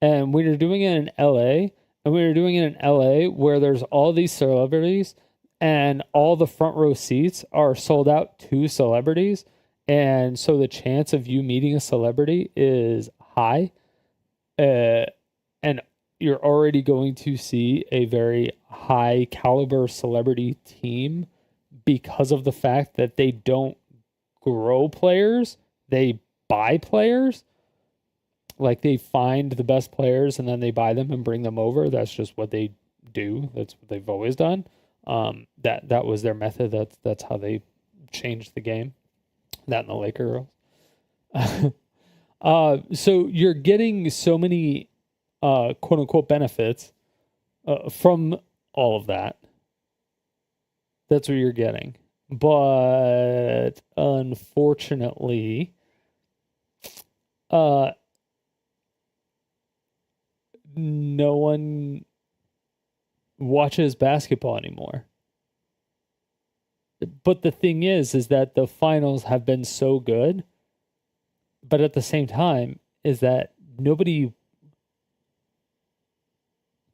And when you're doing it in LA, where there's all these celebrities and all the front row seats are sold out to celebrities, and so the chance of you meeting a celebrity is high, and you're already going to see a very high caliber celebrity team because of the fact that they don't grow players, they buy players. Like they find the best players and then they buy them and bring them over. That's just what they do. That's what they've always done. That was their method. That's how they changed the game. That and the Laker girls. So you're getting so many quote unquote benefits from all of that. That's what you're getting. But unfortunately, no one watches basketball anymore. But the thing is that the finals have been so good, but at the same time is that nobody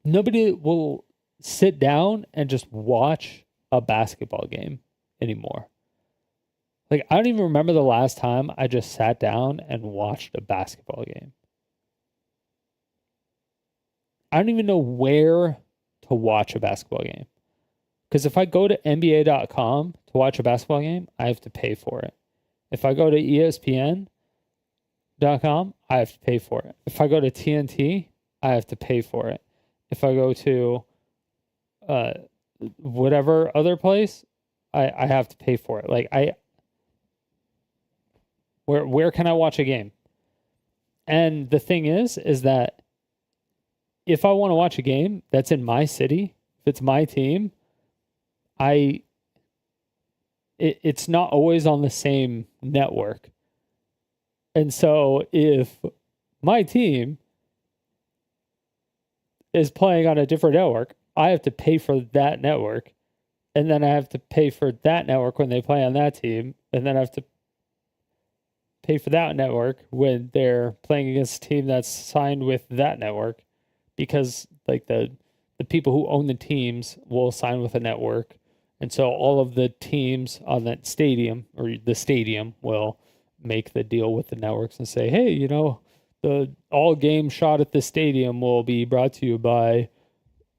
will sit down and just watch a basketball game anymore. Like, I don't even remember the last time I just sat down and watched a basketball game. I don't even know where to watch a basketball game. Because if I go to NBA.com to watch a basketball game, I have to pay for it. If I go to ESPN.com, I have to pay for it. If I go to TNT, I have to pay for it. If I go to whatever other place, I have to pay for it. Like where can I watch a game? And the thing is that if I want to watch a game that's in my city, if it's my team, it's not always on the same network. And so if my team is playing on a different network, I have to pay for that network. And then I have to pay for that network when they play on that team. And then I have to pay for that network when they're playing against a team that's signed with that network. Because like the people who own the teams will sign with a network. And so all of the teams on that stadium or the stadium will make the deal with the networks and say, hey, the all game shot at the stadium will be brought to you by,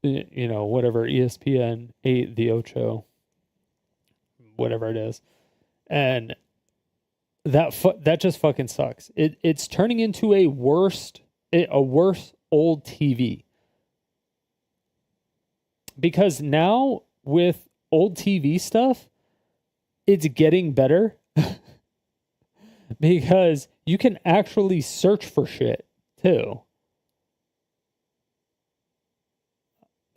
whatever, ESPN 8, the Ocho, whatever it is. And that just fucking sucks. It's turning into a worse old TV. Because now with old TV stuff, it's getting better because you can actually search for shit too.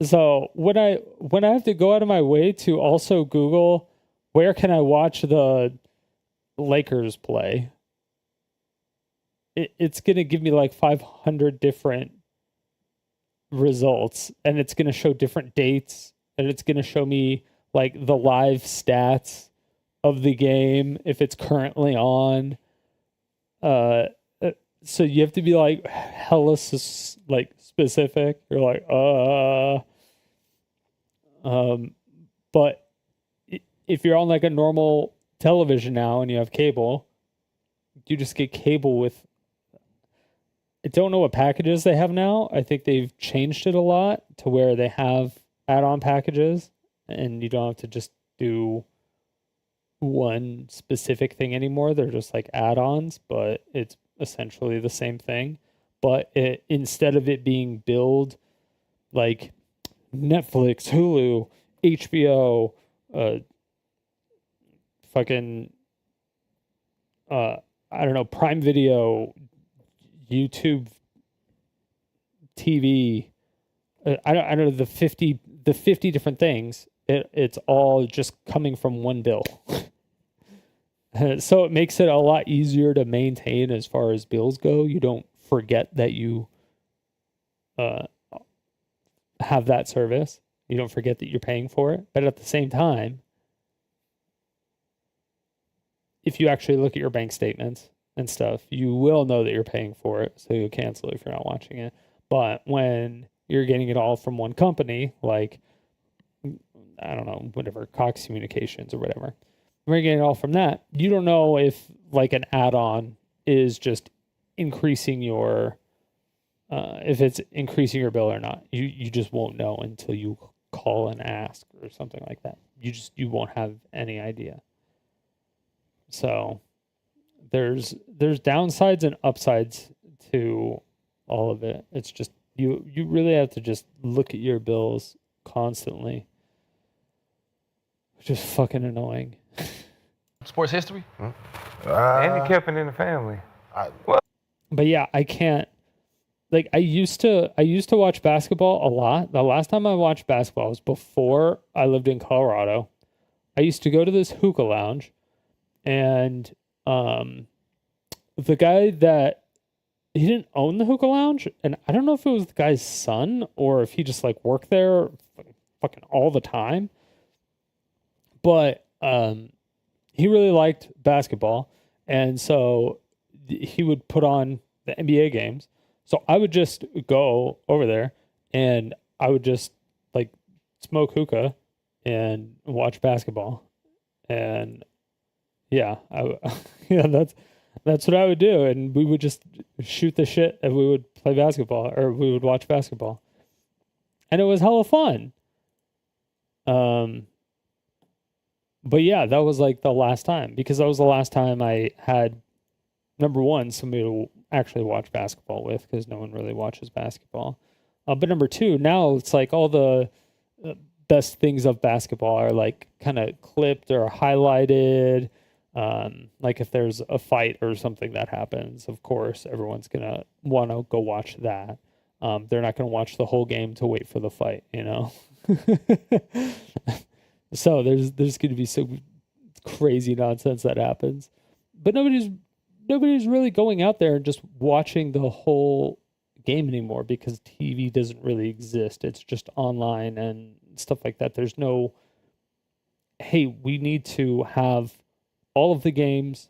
So when I have to go out of my way to also Google where can I watch the Lakers play, it's going to give me like 500 different results, and it's going to show different dates, and it's going to show me like the live stats of the game if it's currently on. So you have to be like hella specific. You're like, but if you're on like a normal television now and you have cable, you just get cable with. I don't know what packages they have now. I think they've changed it a lot to where they have add-on packages, and you don't have to just do one specific thing anymore. They're just like add-ons, but it's essentially the same thing. But instead of it being billed like Netflix, Hulu, HBO, fucking I don't know, Prime Video, YouTube TV, I don't know, the 50 different things. It's all just coming from one bill. So it makes it a lot easier to maintain as far as bills go. You don't forget that you have that service. You don't forget that you're paying for it. But at the same time, if you actually look at your bank statements and stuff, you will know that you're paying for it. So you'll cancel it if you're not watching it. But when you're getting it all from one company, like, I don't know, whatever, Cox Communications or whatever, when you're getting it all from that, you don't know if like an add-on is just increasing your, if it's increasing your bill or not. You just won't know until you call and ask or something like that. You won't have any idea. So there's downsides and upsides to all of it. It's just you really have to just look at your bills constantly, which is fucking annoying. Sports history? Handicapping in the family. But yeah, I can't. Like I used to watch basketball a lot. The last time I watched basketball was before I lived in Colorado. I used to go to this hookah lounge, and the guy that he didn't own the hookah lounge, and I don't know if it was the guy's son or if he just like worked there fucking all the time. But he really liked basketball, and so he would put on the NBA games. So I would just go over there and I would just like smoke hookah and watch basketball. And yeah, yeah, that's what I would do. And we would just shoot the shit and we would play basketball, or we would watch basketball. And it was hella fun. But yeah, that was like the last time, because that was the last time I had, number one, somebody to actually watch basketball with, because no one really watches basketball. But number two, now it's like all the best things of basketball are like kind of clipped or highlighted. Like if there's a fight or something that happens, of course, everyone's going to want to go watch that. They're not going to watch the whole game to wait for the fight, you know? So there's going to be some crazy nonsense that happens, but nobody's really going out there and just watching the whole game anymore, because TV doesn't really exist. It's just online and stuff like that. There's no, hey, we need to have all of the games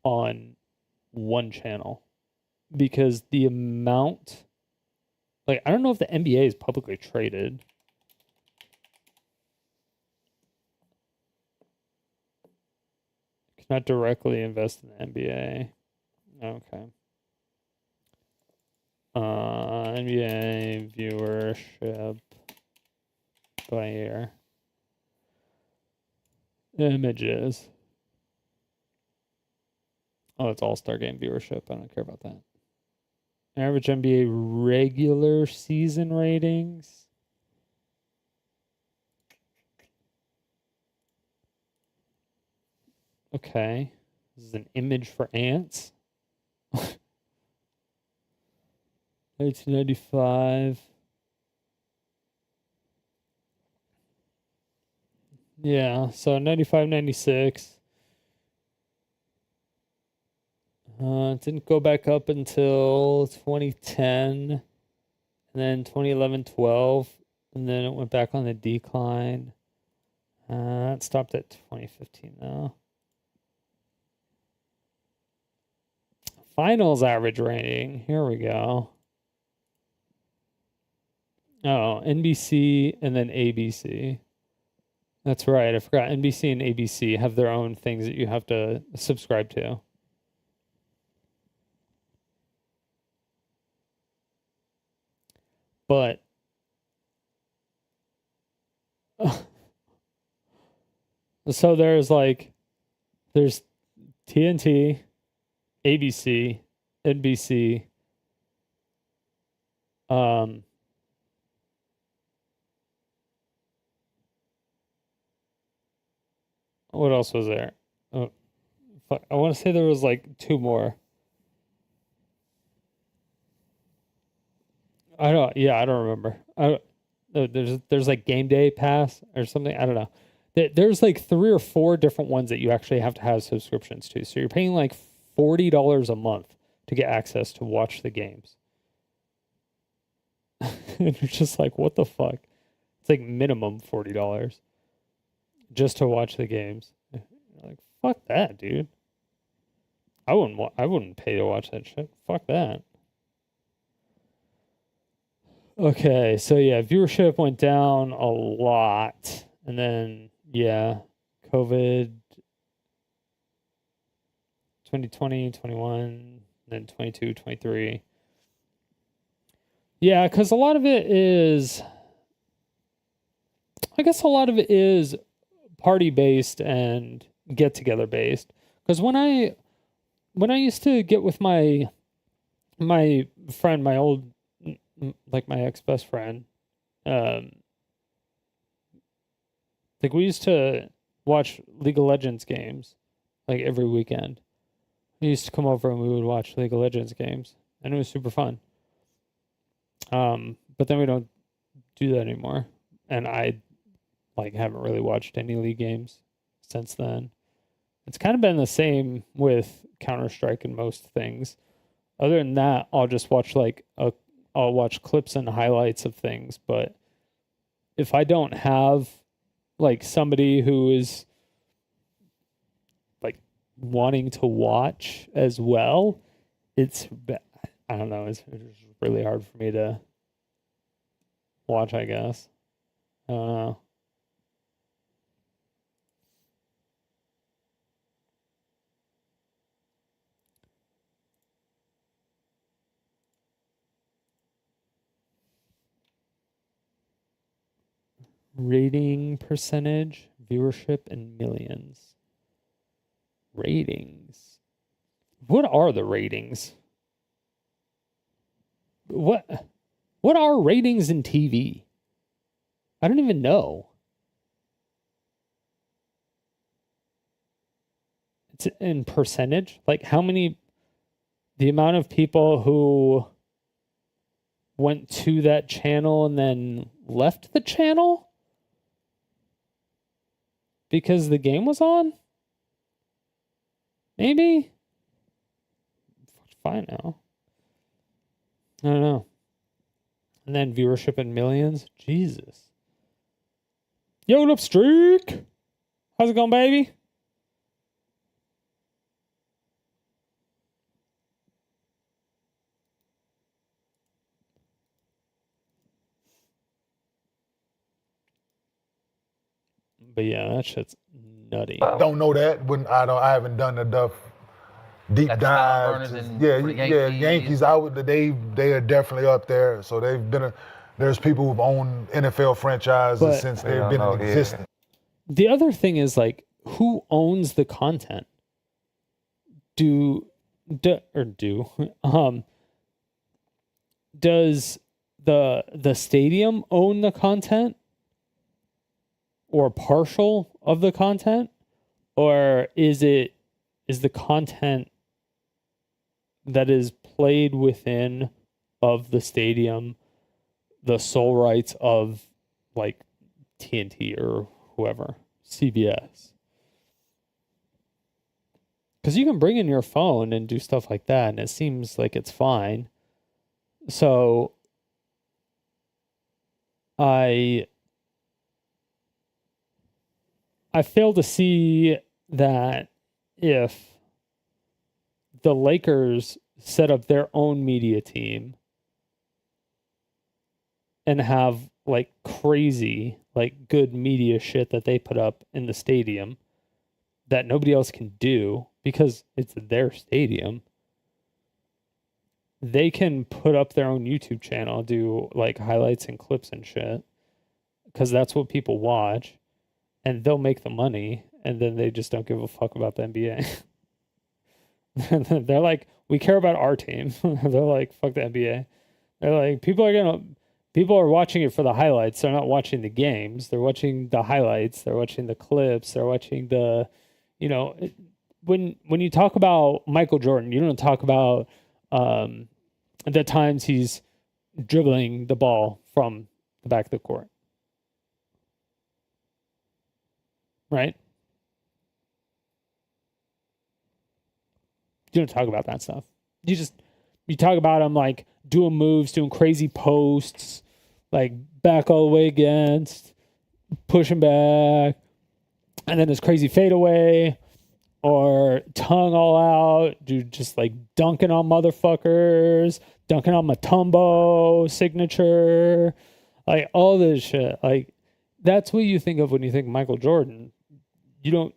on one channel, because the amount, like, I don't know if the NBA is publicly traded. Not directly invest in the NBA. Okay. NBA viewership by year. Images. Oh, it's All-Star Game viewership. I don't care about that. Average NBA regular season ratings. Okay. This is an image for ants. 1995. Yeah, so 95, 96. It didn't go back up until 2010. And then 2011, 12. And then it went back on the decline. It stopped at 2015 now. Finals average rating. Here we go. Oh, NBC and then ABC. That's right. I forgot. NBC and ABC have their own things that you have to subscribe to. But so there's TNT, ABC, NBC, what else was there? Oh, fuck, I want to say there was like two more. I don't remember. There's like Game Day Pass or something. I don't know. There's like 3 or 4 different ones that you actually have to have subscriptions to. So you're paying like $40 a month to get access to watch the games. And you're just like, what the fuck? It's like minimum $40 just to watch the games. Like, fuck that, dude. I wouldn't pay to watch that shit. Fuck that. Okay, so yeah, viewership went down a lot. And then, yeah, COVID 2020, 21, then 22, 23. Yeah, because a lot of it is party based and get together based. Because when I used to get with my friend, my old, like my ex-best friend, like we used to watch League of Legends games like every weekend. He used to come over and we would watch League of Legends games, and it was super fun. But then we don't do that anymore, and I haven't really watched any League games since then. It's kind of been the same with Counter-Strike and most things. Other than that, I'll just watch I'll watch clips and highlights of things, but if I don't have somebody who is wanting to watch as well, I don't know, it's really hard for me to watch, I guess. I don't know. Rating percentage, viewership in millions. Ratings. What are the ratings? What are ratings in TV? I don't even know. It's in percentage? Like the amount of people who went to that channel and then left the channel because the game was on? Maybe? Fine now. I don't know. And then viewership in millions? Jesus. Yo, what up, Streak? How's it going, baby? But yeah, that shit's nutty. Don't know that. I haven't done enough deep Like dives. Burners and Yeah, for the yeah. Yankees. Yankees, they are definitely up there. So there's people who've owned NFL franchises since they've been in existence. The other thing is who owns the content? Does the stadium own the content? Or partial of the content? Or is the content that is played within of the stadium the sole rights of TNT or whoever, CBS? Because you can bring in your phone and do stuff like that, and it seems like it's fine. So I fail to see that if the Lakers set up their own media team and have crazy, good media shit that they put up in the stadium that nobody else can do because it's their stadium. they can put up their own YouTube channel, do like highlights and clips and shit, because that's what people watch, and they'll make the money, and then they just don't give a fuck about the NBA. They're like, we care about our team. They're like, fuck the NBA. They're like, people are watching it for the highlights. They're not watching the games. They're watching the highlights. They're watching the clips. They're watching the, when you talk about Michael Jordan, you don't talk about the times he's dribbling the ball from the back of the court. Right? You don't talk about that stuff. You talk about him like doing moves, doing crazy posts, like back all the way against, pushing back, and then his crazy fadeaway, or tongue all out, dude, just like dunking on motherfuckers, dunking on Mutombo signature, like all this shit. Like that's what you think of when you think Michael Jordan. You don't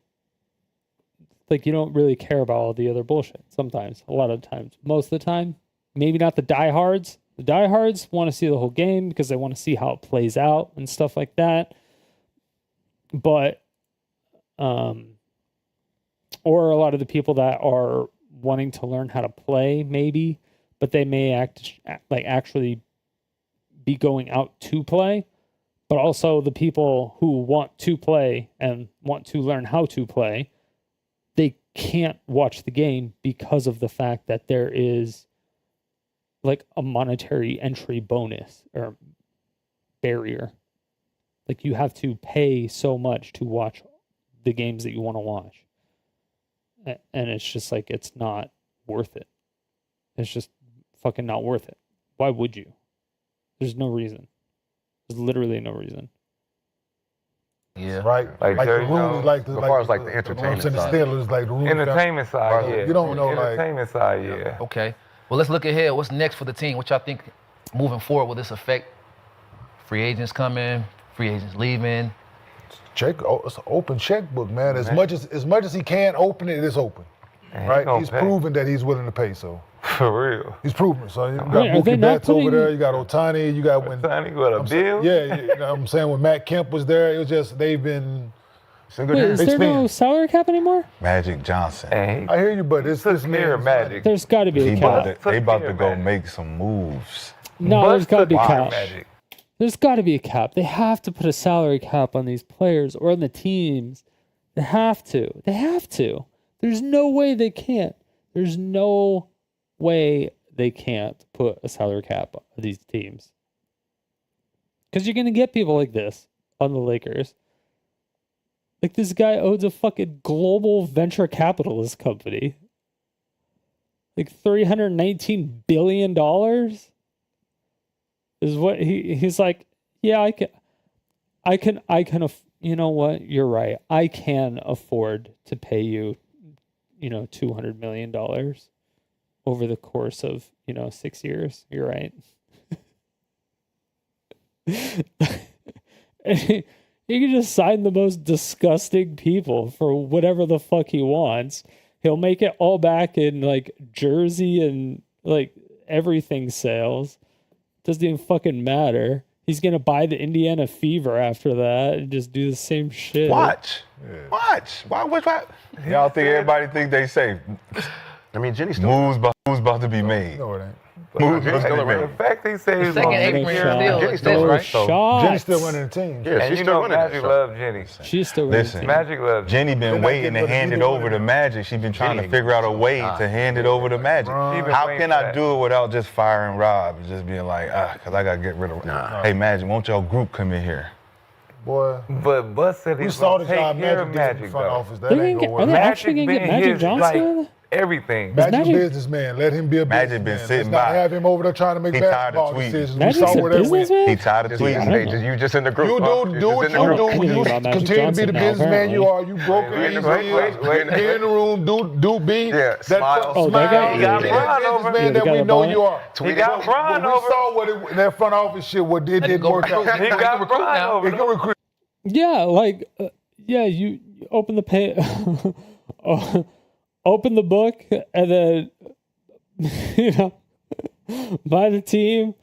really care about all the other bullshit. Sometimes, a lot of times, most of the time, maybe not the diehards. The diehards want to see the whole game because they want to see how it plays out and stuff like that. But, or a lot of the people that are wanting to learn how to play, maybe, but they may actually be going out to play. But also the people who want to play and want to learn how to play, they can't watch the game because of the fact that there is like a monetary entry bonus or barrier. Like you have to pay so much to watch the games that you want to watch. And it's just like, it's not worth it. It's just fucking not worth it. Why would you? There's no reason. There's literally no reason. Yeah. Right? Like the room is like the, as far as like the entertainment side. The Steelers, like the room. Entertainment side, yeah. You don't know, like. Entertainment side, yeah. Okay. Well, let's look ahead. What's next for the team? What y'all think moving forward will this affect? Free agents coming, free agents leaving. It's an open checkbook, man. As much as he can open it, it's open. Man, right? He's proven that he's willing to pay, so. For real. He's proven. So you got Mookie Betts over there, you got Otani, you got Otani got a bill? Yeah, you know what I'm saying? When Matt Kemp was there, it was just, they've been. Wait, is there no salary cap anymore? Magic Johnson. Hey, I hear you, but it's this man. Magic. There's got to be a cap. They about to go make some moves. No, there's got to be a cap. Magic. There's got to be a cap. They have to put a salary cap on these players or on the teams. They have to. They have to. There's no way they can't. There's no way they can't put a salary cap on these teams. Because you're going to get people like this on the Lakers. Like this guy owns a fucking global venture capitalist company. Like $319 billion is what he's like, yeah, I can, you know what? You're right. I can afford to pay you, $200 million over the course of, 6 years. You're right. He can just sign the most disgusting people for whatever the fuck he wants. He'll make it all back in like jersey and like everything sales. Doesn't even fucking matter. He's gonna buy the Indiana Fever after that and just do the same shit. Watch. Why? Y'all think everybody think they safe? I mean, Jenny's still moves about to be made. No, it ain't. Moves about to be The made. fact he said he's Second going to eighth still exists, right? Jenny's still running the team. Yeah, And she's you still know running Magic that. love Jenny. She's still running. Listen, Magic love Jenny They're been not waiting getting to rid of hand it either over one to of them. Magic. She's been trying to Jenny figure out a ain't way so to hand it over to Magic. She been How waiting can for I that. do it without just firing Rob and just being like, because I got to get rid of Nah. Hey, Magic, won't y'all group come in here? Boy, But Bus said we he's saw going the to job take care of Magic did in the Magic, front though. office. That They're ain't gonna gonna are they work. actually gonna get been Magic his, Johnson? like, everything. Magic Magic- businessman. Let him be a Magic businessman. been sitting Let's not by. have him over there trying to make He tired of basketball tweeting. decisions. Magic's we saw a where that went. businessman? He tired of Yeah, tweeting. you just in the group. You huh? do You do just what in the you group. do. I didn't know You about Magic continue to be the Johnson now, businessman you apparently. are. You broke Wait, it. wait. Be in the room. Do be. Yeah, smile. Oh, that guy- He got Be Bron the over. businessman Yeah, the that guy we that know bought you are. He got Bron But we over. saw what in that front office shit. What it didn't work out. He got Bron now. over. He can recruit. Yeah, like you open the pay, open the book, and then Buy the team.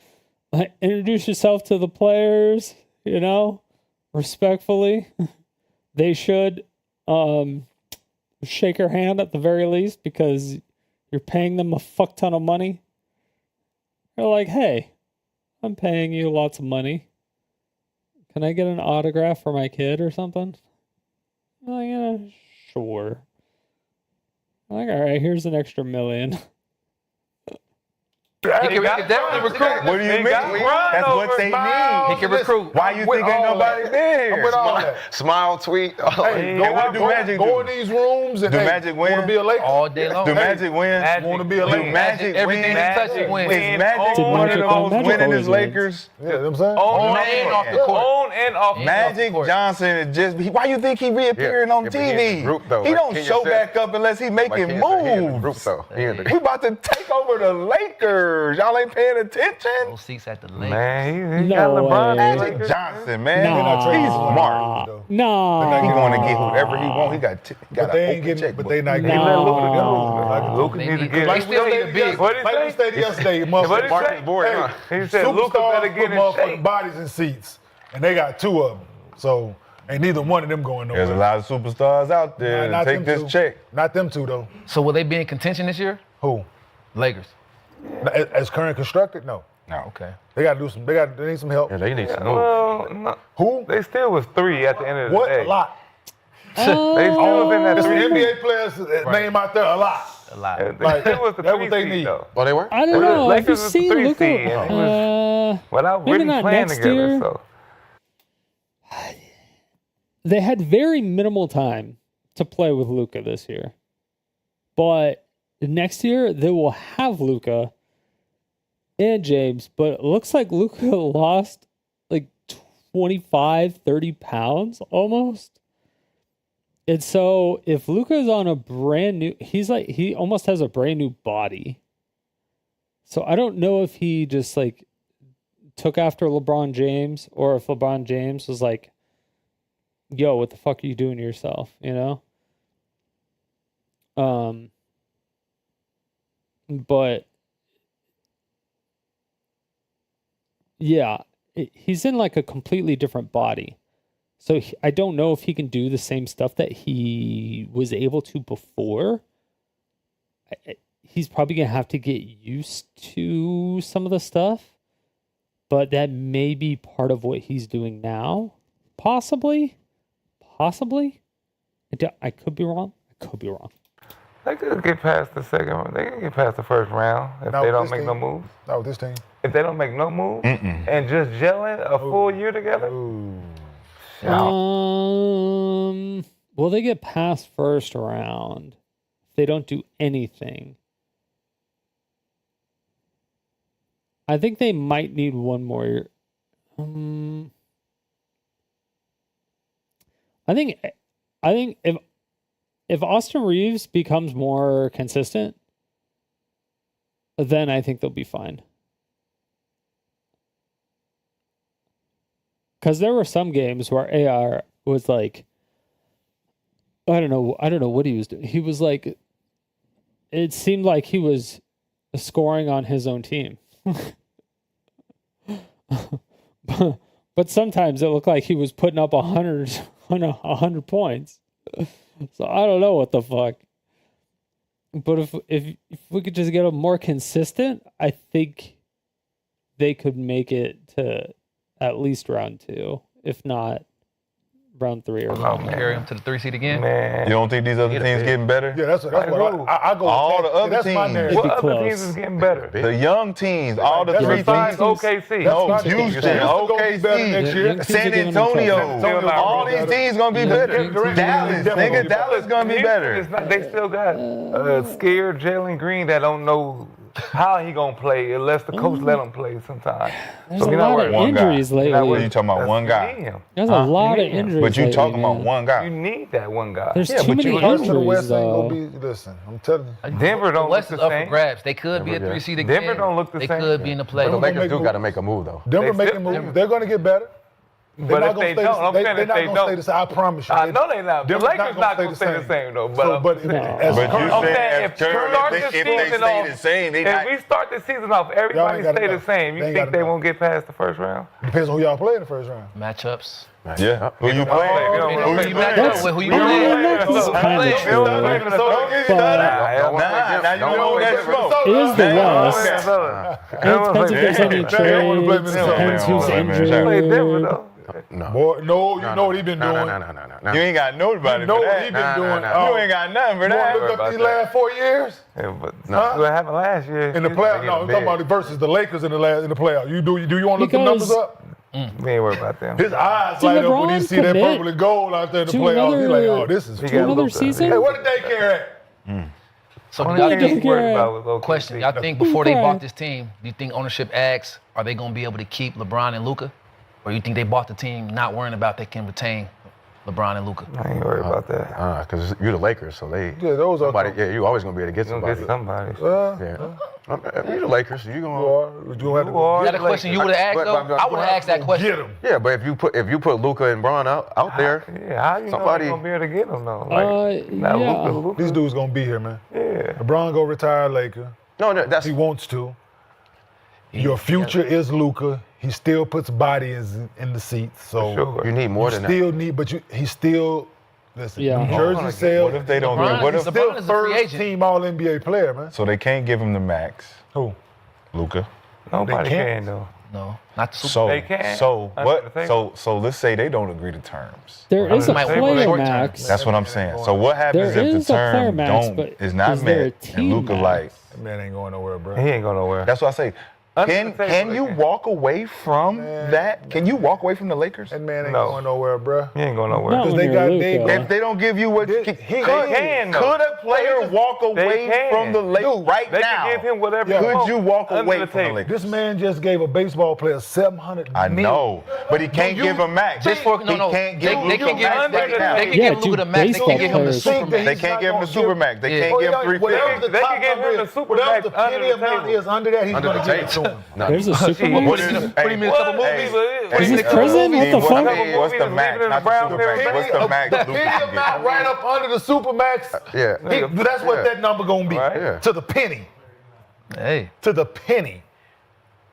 Introduce yourself to the players, respectfully. They should shake your hand at the very least because you're paying them a fuck ton of money. They're like, hey, I'm paying you lots of money. Can I get an autograph for my kid or something? I'm like, yeah, sure. I'm like, all right, here's an extra $1 million. He can definitely recruit. What do you mean? That's what they need. He can recruit. Why you think ain't nobody been here? with all that. Smile, tweet. Hey, go in these rooms and do Magic win? Want to be a Laker? All day long. Do Magic win? Want to be a Laker? Do Magic everything win? he touches wins. Is Magic one of the most winningest Lakers? Yeah, you know what I'm saying? On and off the court. On and off. Magic Johnson is just. Why you think he reappearing on but he in the TV? group, though. He Like don't Kenya show said. back up unless he making He in the group, moves. though. He in the We about to take over the Lakers. Y'all ain't paying attention. Those seats at the Lakers. Man, he No got LeBron. way. Magic Johnson, man. Nah. He's smart. No. He going to get whoever he want. He got But an they ain't open getting. checkbook. But they not Nah. getting. Let Luka Nah. go. Luka They need to need- get. they still need to be. What did he Like we say? stated yesterday, What did he motherfucker. say? board, Hey, huh? He said Luka superstars better put get in motherfucking shape. bodies in seats, and they got 2 of them. So ain't neither one of them going nowhere. There's a lot of superstars out there Not to take them this two. check. Not them 2 though. So will they be in contention this year? Who? Lakers. As current constructed, no. No. Okay. They got to do some. They need some help. Yeah, they need to move. Well, no, Who? they still was 3 at the end of the What? day. A lot. They still was in that There's some 3 NBA players name out there a lot. A lot. They Like, still was the that's 3 what they seed, need. though. Oh, they were? I don't know. If you Lakers was the see 3 Luka, seed, and he without maybe really not playing next together. year. So they had very minimal time to play with Luka this year. But next year, they will have Luka and James, but it looks like Luka lost like 25, 30 pounds almost. And so if Luka is on a brand new, he almost has a brand new body. So I don't know if he just like took after LeBron James or if LeBron James was like, yo, what the fuck are you doing to yourself? But yeah, he's in like a completely different body. So I don't know if he can do the same stuff that he was able to before. He's probably going to have to get used to some of the stuff, but that may be part of what he's doing now. Possibly. I could be wrong. they could get past the second round. They can get past the first round if Not they with don't this make no team. moves. Not with this team. If they don't make no moves and just gelling a full year together, Will they get past first round if they don't do anything? I think they might need one more year. I think if Austin Reeves becomes more consistent, then I think they'll be fine. Because there were some games where AR was like, I don't know what he was doing. He was like, it seemed like he was scoring on his own team. But sometimes it looked like he was putting up 100 points. So I don't know what the fuck. But if we could just get him more consistent, I think they could make it to at least round 2, if not round 3 or something. Carry him to the 3 seed again. man. You don't think these other teams getting better? Yeah, that's what I go. All with the other that's my teams. narrative. What be other close. teams is getting better? The young teams, all the That's 3 Besides teams. OKC. No, That's my team. Houston, Houston gonna be better next year. Young teams are San giving them Antonio. trouble. All these teams gonna be better. Dallas, nigga, Dallas gonna be better. They still got scared Jalen Green that don't know how he gonna play unless the coach let him play sometime. There's So a you're not lot worried. of One guy. injuries You're not lately. worried. You talking about one You guy. need him. There's a lot of need him. injuries. But you lately, talking about man. one You guy. need that one guy. There's Yeah, too but many you- The rest of the injuries, West ain't though. gonna be. Listen, I'm telling you. Denver don't West look is the up for same. grabs. They could be a 3 seed again. Denver don't look the They same. could be in the The playoffs. Lakers make do moves. got to make a move, though. Denver They making still- moves. They're gonna get better. But if they don't, I'm saying if they not gonna stay don't. the same. I promise you. I know they not. The They're Lakers not gonna stay the same though. But But No. as But you I'm saying saying if if we start the if they season stay off, the same, they if not. we start the season off, everybody gotta stay go. the same. They You ain't think gotta they go. won't get past the first round? Depends on who y'all play in the first round. Matchups. Yeah. Who you playing? Who you match up with? Who you That's playing? kind of true. Now you know that smoke. It is the West. It It depends if there's any trades. Depends who's injured. No. Boy, no, you know what he been doing. No. You ain't got nobody You know for what that. he been doing. You ain't got nothing for You want to that. look up these last 4 years What happened last year? in the playoffs? No, I'm talking about versus the Lakers in the playoffs. You do you want to look the numbers Because- up? We ain't worried about them. His eyes Did light up when he LeBron see that commit purple and gold out there in the to playoffs. He's like, another- oh, this is He To got another Luka. season? Hey, where the daycare at? So do Only y'all thing think, he's worried about was OKC. question, y'all think before they Okay. bought this team, do you think ownership asks, are they going to be able to keep LeBron and Luka? Or you think they bought the team not worrying about they can retain LeBron and Luka? I ain't worried about that. Because you're the Lakers, so they. Yeah, those are. Somebody, yeah, you always gonna be able to get You gonna somebody. get somebody. Yeah. You're the Lakers, so you You gonna. are. You have to You are. Is that a question you would have asked, But- though? but- I would have asked that question. get him. Yeah, but if you put Luka and Bron out there, Yeah, how you Somebody- know you gonna be able to get them though? Like, not yeah. Luka. These dudes gonna be here, man. Yeah. LeBron go retire Laker. no, that's He wants to. Your future is Luka. He still puts bodies in the seats, so Sure. you need more you than still need. But he still listen. Yeah. Jersey sales. What if they don't LeBron get? What is if a- Still LeBron is a free first agent. team All NBA player, man. so they can't give him the max? Who? Luka. Nobody They can't. can though. No, not the Super So They can. so Under what? the So let's say they don't agree to terms. There is a Might wait for player short term. max. That's what I'm saying. So what happens There if the is a player term max, but is not is there a met team and Luka max? like? That man ain't going nowhere, bro. He ain't going nowhere. That's what I say. Under Can the table, can they you can. walk away from that? Can you walk away from the Lakers? That man ain't No. going nowhere, bro. He ain't going nowhere. No, Because when they you're got Luka. Luka. If they don't give you what They- could, he can, though. could a player walk away can. from the Lakers Dude, right They now? can give him whatever Yeah. he Could wants you walk under away the from the table. Lakers? This man just gave a baseball player $700 I million. know, but he can't you give a max. Just for He no. can't They give can Luka give a max under right the now. they can Yeah, give Luka the dude, max. They baseball can give him the players super think that max. They he's can't not give him the gonna super give- max. They Yeah. can't Oh, give yeah, him 350. whatever the They top can give number him the is, super whatever max the under penny the amount table. is under that, he's Under going the to give it to table. him. There's a super What What max. is, Put him in a couple movies. Is this prison? What the fuck? What's the max? Not the super max. What's the max The Luka penny can amount get? right up under the super max, yeah. that's what Yeah. that number going to be. Right. Yeah. To the penny. Hey, To the penny.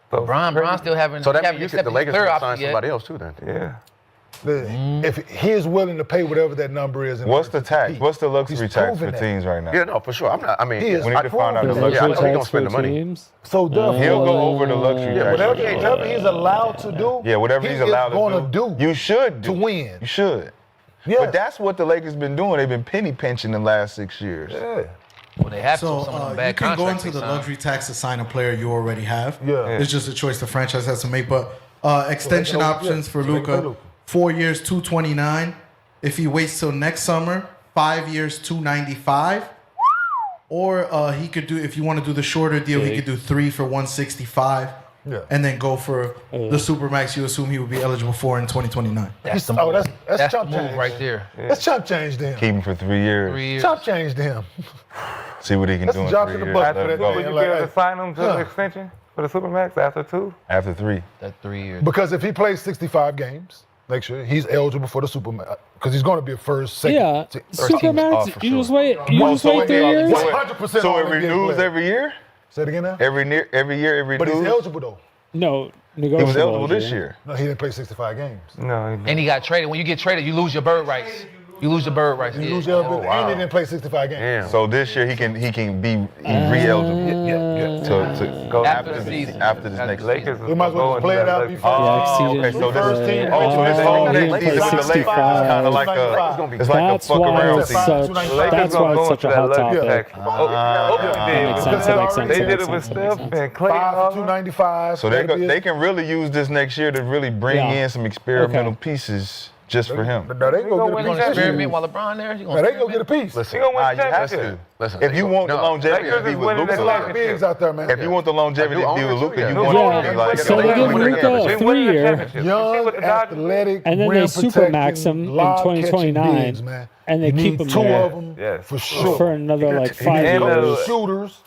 Bron still haven't. So that haven't means you accepted the Lakers clear can option sign yet. somebody else too then. Yeah. If he is willing to pay whatever that number is. in What's order the to tax? compete, What's the luxury he's tax for proven that. teams right now? Yeah, no, for sure. I'm not. I mean, He is We need to find out the proven luxury. Yeah, I know he Tax gonna spend the for money. teams. So therefore, He'll go over the luxury tax. whatever he's allowed to do. Yeah, whatever he's allowed going to do. You should do. to win. You should. Yeah. But that's what the Lakers been doing. They've been penny pinching the last 6 years. Yeah. Well, they have So some of them you bad can go contracts into they the signed. luxury tax to sign a player you already have. Yeah. It's just a choice the franchise has to make. But extension Yeah. options for So they can pay Luka: Luka. 4 years, 229. If he waits till next summer, 5 years, 295. Or he could do, if you want to do the shorter deal, he could do 3 for 165. Yeah. And then go for the supermax you assume he would be eligible for in 2029. That's the Oh, move. that's the chump move change. right there. That's chump change to him. Keep him for 3 years. 3 years. Chump change to him. See what he can That's do a in drop 3 to the years. bucket Let for him that go. Would you Like, be able to sign him to huh. the extension for the Supermax after 2? After 3. That 3 years. Because if he plays 65 games next year, he's eligible for the Supermax. Because he's going to be a first, second. Yeah, supermax. for You sure. just wait. You just wait 3 years. 100% So it all-NBA renews player. every year? Say it again now? Every year it renews? But he's eligible though. No, He negotiable. was eligible this year. No, he didn't play 65 games. No. And he got traded. When you get traded, you lose your bird rights. You lose your bird rights. He Yeah. lose eligibility, and he didn't play 65 games. Damn. So this year he can be re-eligible to go After after the season. after this next Lakers season. We might as well just play it out before. Yeah, Oh, exceeded okay. So First this team. oh, so this whole he next didn't play season for the Lakers is 65. kind of like it's like a That's fuck why around it's season. such. That's why it's such a hot topic. That makes sense, that makes sense, They that did makes it with sense, that makes Steph sense. and Clay. 5 for 295. So they can really use this next year to really bring Yeah. in some experimental Okay. pieces just for him. No, they gonna go win get You a gonna piece. experiment while LeBron there? You No, they go get a experiment? piece. Listen, He gonna win Nah, you have championship. to. listen. If you want the longevity Lakers to be is with winning Luka, that There's a lot of bigs out there, man. if you want the longevity to be with Luka, you want Yeah. to be like So they give Luka a 3 year, Young, athletic, and then they rim supermax him in protecting, lob catching 2029, bigs, man. and they You keep need him 2 there of them Yes. for sure. for another like 5 And, years. Shooters.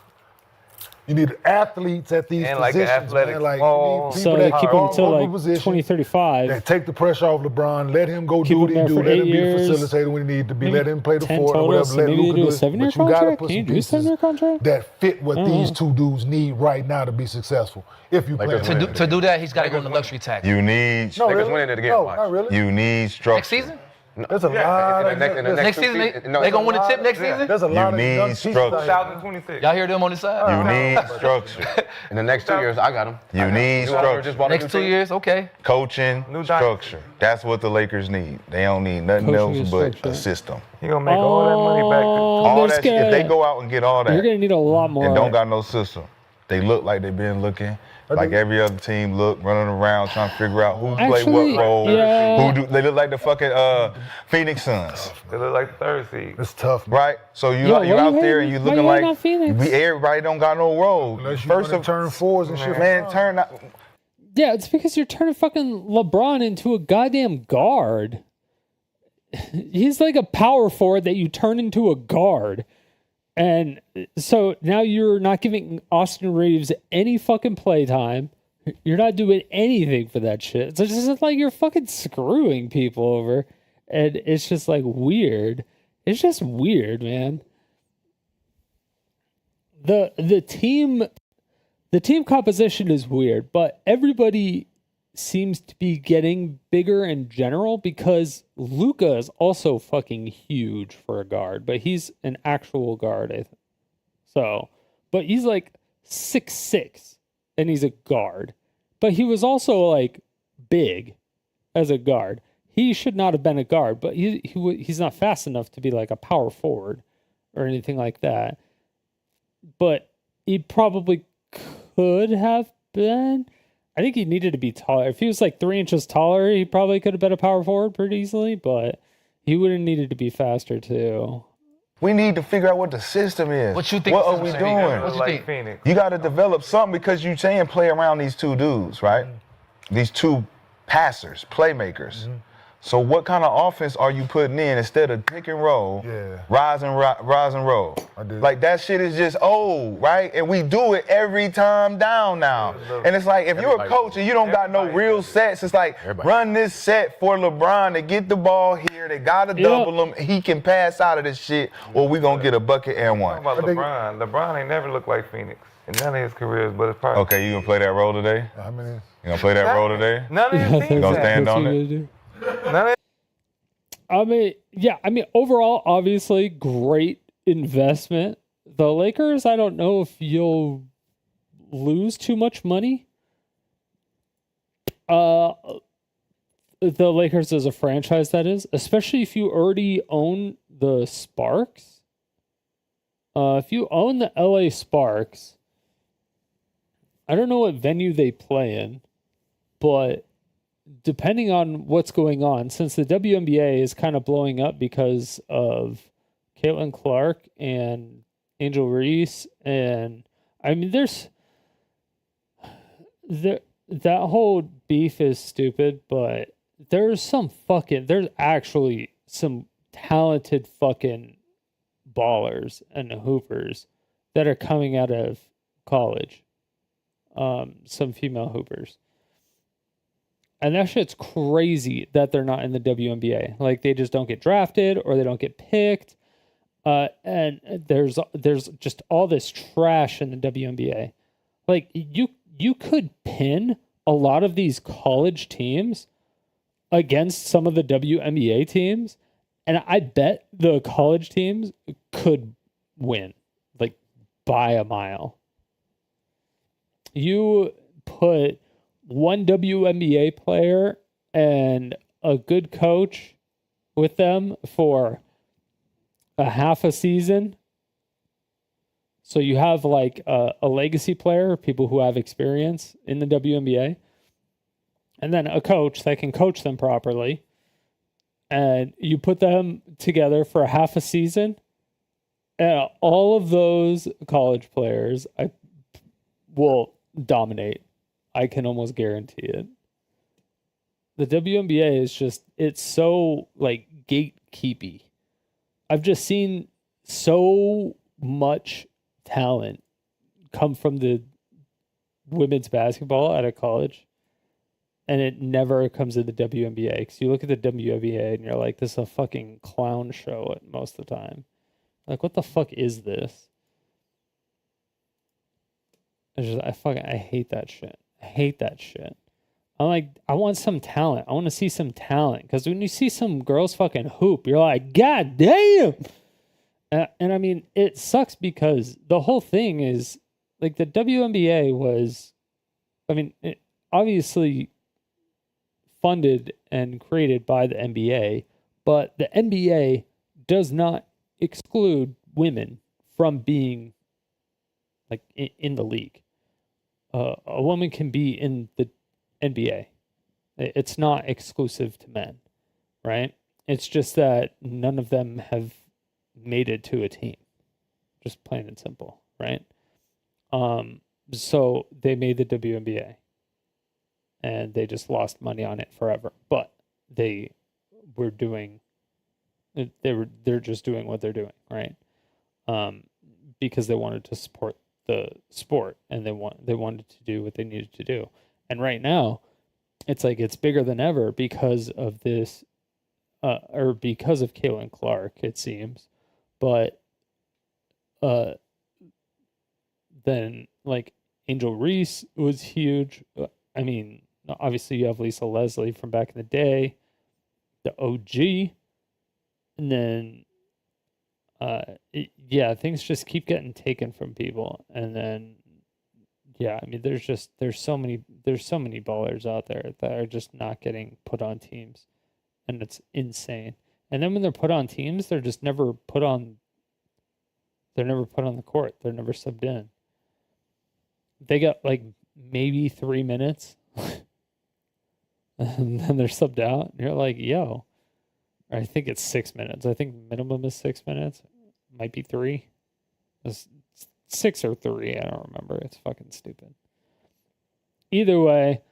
You need athletes at these And like positions, athletic man. Like, small. you need So people they that keep him are until multiple like positions, 2035. that take the pressure off LeBron. Let him go Keep do him what he there do. for Let 8 him be a years. facilitator when he need to be. Maybe Let him play the 10 four or total, whatever. so Let maybe they Luka do do a it. 7-year But you gotta contract? put Can you some do a pieces 7-year contract? that fit what these two dudes need right now to be successful. If you play Lakers To do that, he's got to go in the luxury tax. You need no, Lakers really? winning it again, No, watch. not really. you need structure. Next season? There's a lot of in the Next two season, seasons- they no, going to win the tip next Yeah. season? There's a lot of need young pieces structure. out here. 2026. Y'all hear them on the side? You need structure. In the next 2 years, I got him. You need structure. Next 2 years, okay. Coaching, New structure. That's what the Lakers need. They don't need nothing Coaching else and but structure. a system. He gonna make all that money back. All this that shit, if they guy- go out and get all that You're going to need a lot more. and don't got no system, they look like they've been looking like every other team look, running around trying to figure out who play Actually, what role. yeah. They look like the fucking Phoenix Suns, They look like the third seed. It's tough, man. right? So you Yo, you why out you there hating- and you why looking you hating like on Phoenix? everybody don't got no role. Unless you First wanna of turn fours and shit. man, turn out. Yeah, it's because you're turning fucking LeBron into a goddamn guard. He's like a power forward that you turn into a guard. And so now you're not giving Austin Reeves any fucking playtime. You're not doing anything for that shit. It's just like you're fucking screwing people over. And it's just like weird. It's just weird, man. The team composition is weird, but everybody seems to be getting bigger in general because Luka is also fucking huge for a guard, but he's an actual guard, I think. So, but he's like 6'6", and he's a guard. But he was also like big as a guard. He should not have been a guard, but he's not fast enough to be like a power forward or anything like that. But he probably could have been. I think he needed to be taller. If he was like 3 inches taller, he probably could have been a power forward pretty easily, but he would have needed to be faster too. We need to figure out what the system is. What you think What the are we system is? doing? What you like think? Phoenix. You got to develop something because you saying play around these two dudes, right? These two passers, playmakers. So what kind of offense are you putting in instead of pick and roll, Yeah. rise and roll? I did. Like that shit is just old, right? And we do it every time down now. And it's like if you're a Everybody coach and you don't got no real sets, it's like Everybody. run this set for LeBron to get the ball here. They gotta double him. He can pass out of this shit, or we gonna get a bucket and one. What about LeBron? LeBron ain't never looked like Phoenix in none of his careers, but it's probably Okay, you gonna play that role today? How many? You gonna play that role today? none of his You teams. gonna have. stand on That's what it? you gotta do. None of I mean, overall, obviously, great investment. The Lakers, I don't know if you'll lose too much money. The Lakers as a franchise, that is, especially if you already own the Sparks. If you own the LA Sparks, I don't know what venue they play in, but depending on what's going on, since the WNBA is kind of blowing up because of Caitlin Clark and Angel Reese, and I mean, that whole beef is stupid, but there's actually some talented fucking ballers and hoopers that are coming out of college. Some female hoopers. And that shit's crazy that they're not in the WNBA. Like, they just don't get drafted or they don't get picked. And there's just all this trash in the WNBA. Like, you could pin a lot of these college teams against some of the WNBA teams, and I bet the college teams could win, like, by a mile. You put one WNBA player and a good coach with them for a half a season. So you have like a legacy player, people who have experience in the WNBA, and then a coach that can coach them properly. And you put them together for a half a season, and all of those college players will dominate. I can almost guarantee it. The WNBA is just, it's so like gatekeepy. I've just seen so much talent come from the women's basketball out of college, and it never comes to the WNBA. Because you look at the WNBA and you're like, this is a fucking clown show at most of the time. Like, what the fuck is this? I hate that shit. I hate that shit. I'm like, I want some talent. I want to see some talent. Because when you see some girls fucking hoop, you're like, God damn. And I mean, it sucks because the whole thing is, like, the WNBA was, I mean, obviously funded and created by the NBA, but the NBA does not exclude women from being, like, in the league. A woman can be in the NBA. It's not exclusive to men, right? It's just that none of them have made it to a team. Just plain and simple, right? So they made the WNBA and they just lost money on it forever. But they're just doing what they're doing, right? Because they wanted to support the sport and they wanted to do what they needed to do. And right now, it's like it's bigger than ever because of this, or because of Caitlin Clark, it seems. But then, like, Angel Reese was huge. I mean, obviously you have Lisa Leslie from back in the day, the OG, and then things just keep getting taken from people, and then I mean, there's so many ballers out there that are just not getting put on teams, and it's insane. And then when they're put on teams, they're just never put on. They're never put on the court. They're never subbed in. They got like maybe 3 minutes, and then they're subbed out. And you're like, yo, I think it's 6 minutes. I think minimum is 6 minutes. Might be 3. It's 6 or 3. I don't remember. It's fucking stupid. Either way,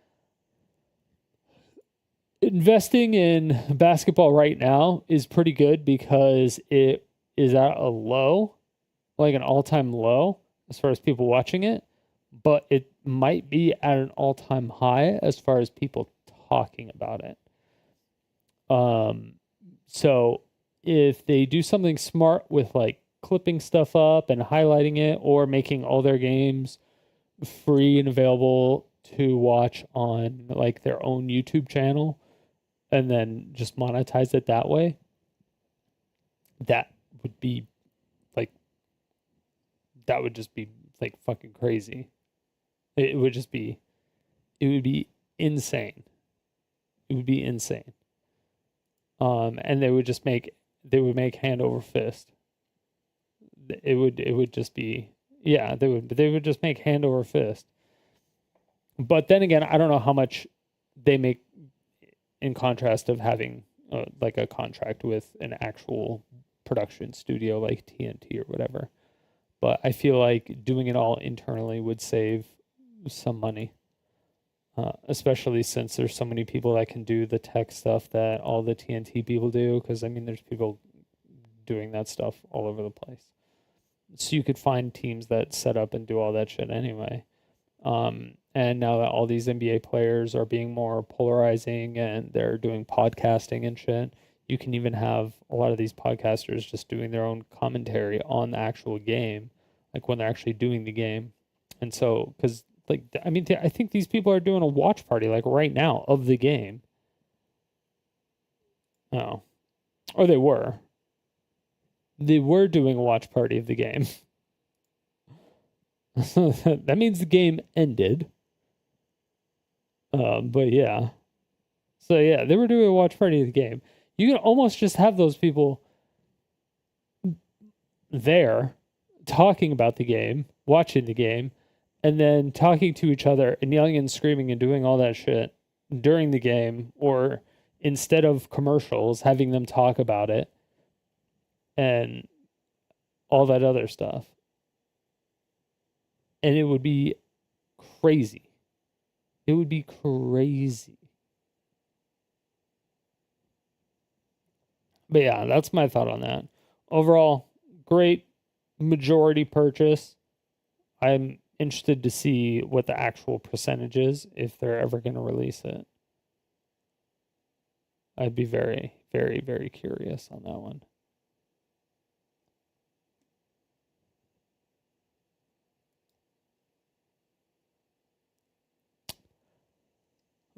investing in basketball right now is pretty good because it is at a low, like an all-time low as far as people watching it, but it might be at an all-time high as far as people talking about it. So if they do something smart with like clipping stuff up and highlighting it, or making all their games free and available to watch on like their own YouTube channel, and then just monetize it that way, that would be like, that would just be like fucking crazy. It would be insane. It would be insane. And they would make hand over fist. It would just be, they would just make hand over fist. But then again, I don't know how much they make in contrast of having like a contract with an actual production studio like TNT or whatever. But I feel like doing it all internally would save some money, especially since there's so many people that can do the tech stuff that all the TNT people do. Because I mean, there's people doing that stuff all over the place. So you could find teams that set up and do all that shit anyway. And now that all these NBA players are being more polarizing and they're doing podcasting and shit, you can even have a lot of these podcasters just doing their own commentary on the actual game, like when they're actually doing the game. And so, because like, I mean, I think these people are doing a watch party like right now of the game. Oh, or they were. They were doing a watch party of the game. That means the game ended. But yeah. So yeah, they were doing a watch party of the game. You can almost just have those people there talking about the game, watching the game, and then talking to each other and yelling and screaming and doing all that shit during the game, or instead of commercials, having them talk about it and all that other stuff. And it would be crazy. It would be crazy. But yeah, that's my thought on that. Overall, great majority purchase. I'm interested to see what the actual percentage is if they're ever going to release it. I'd be very, very, very curious on that one.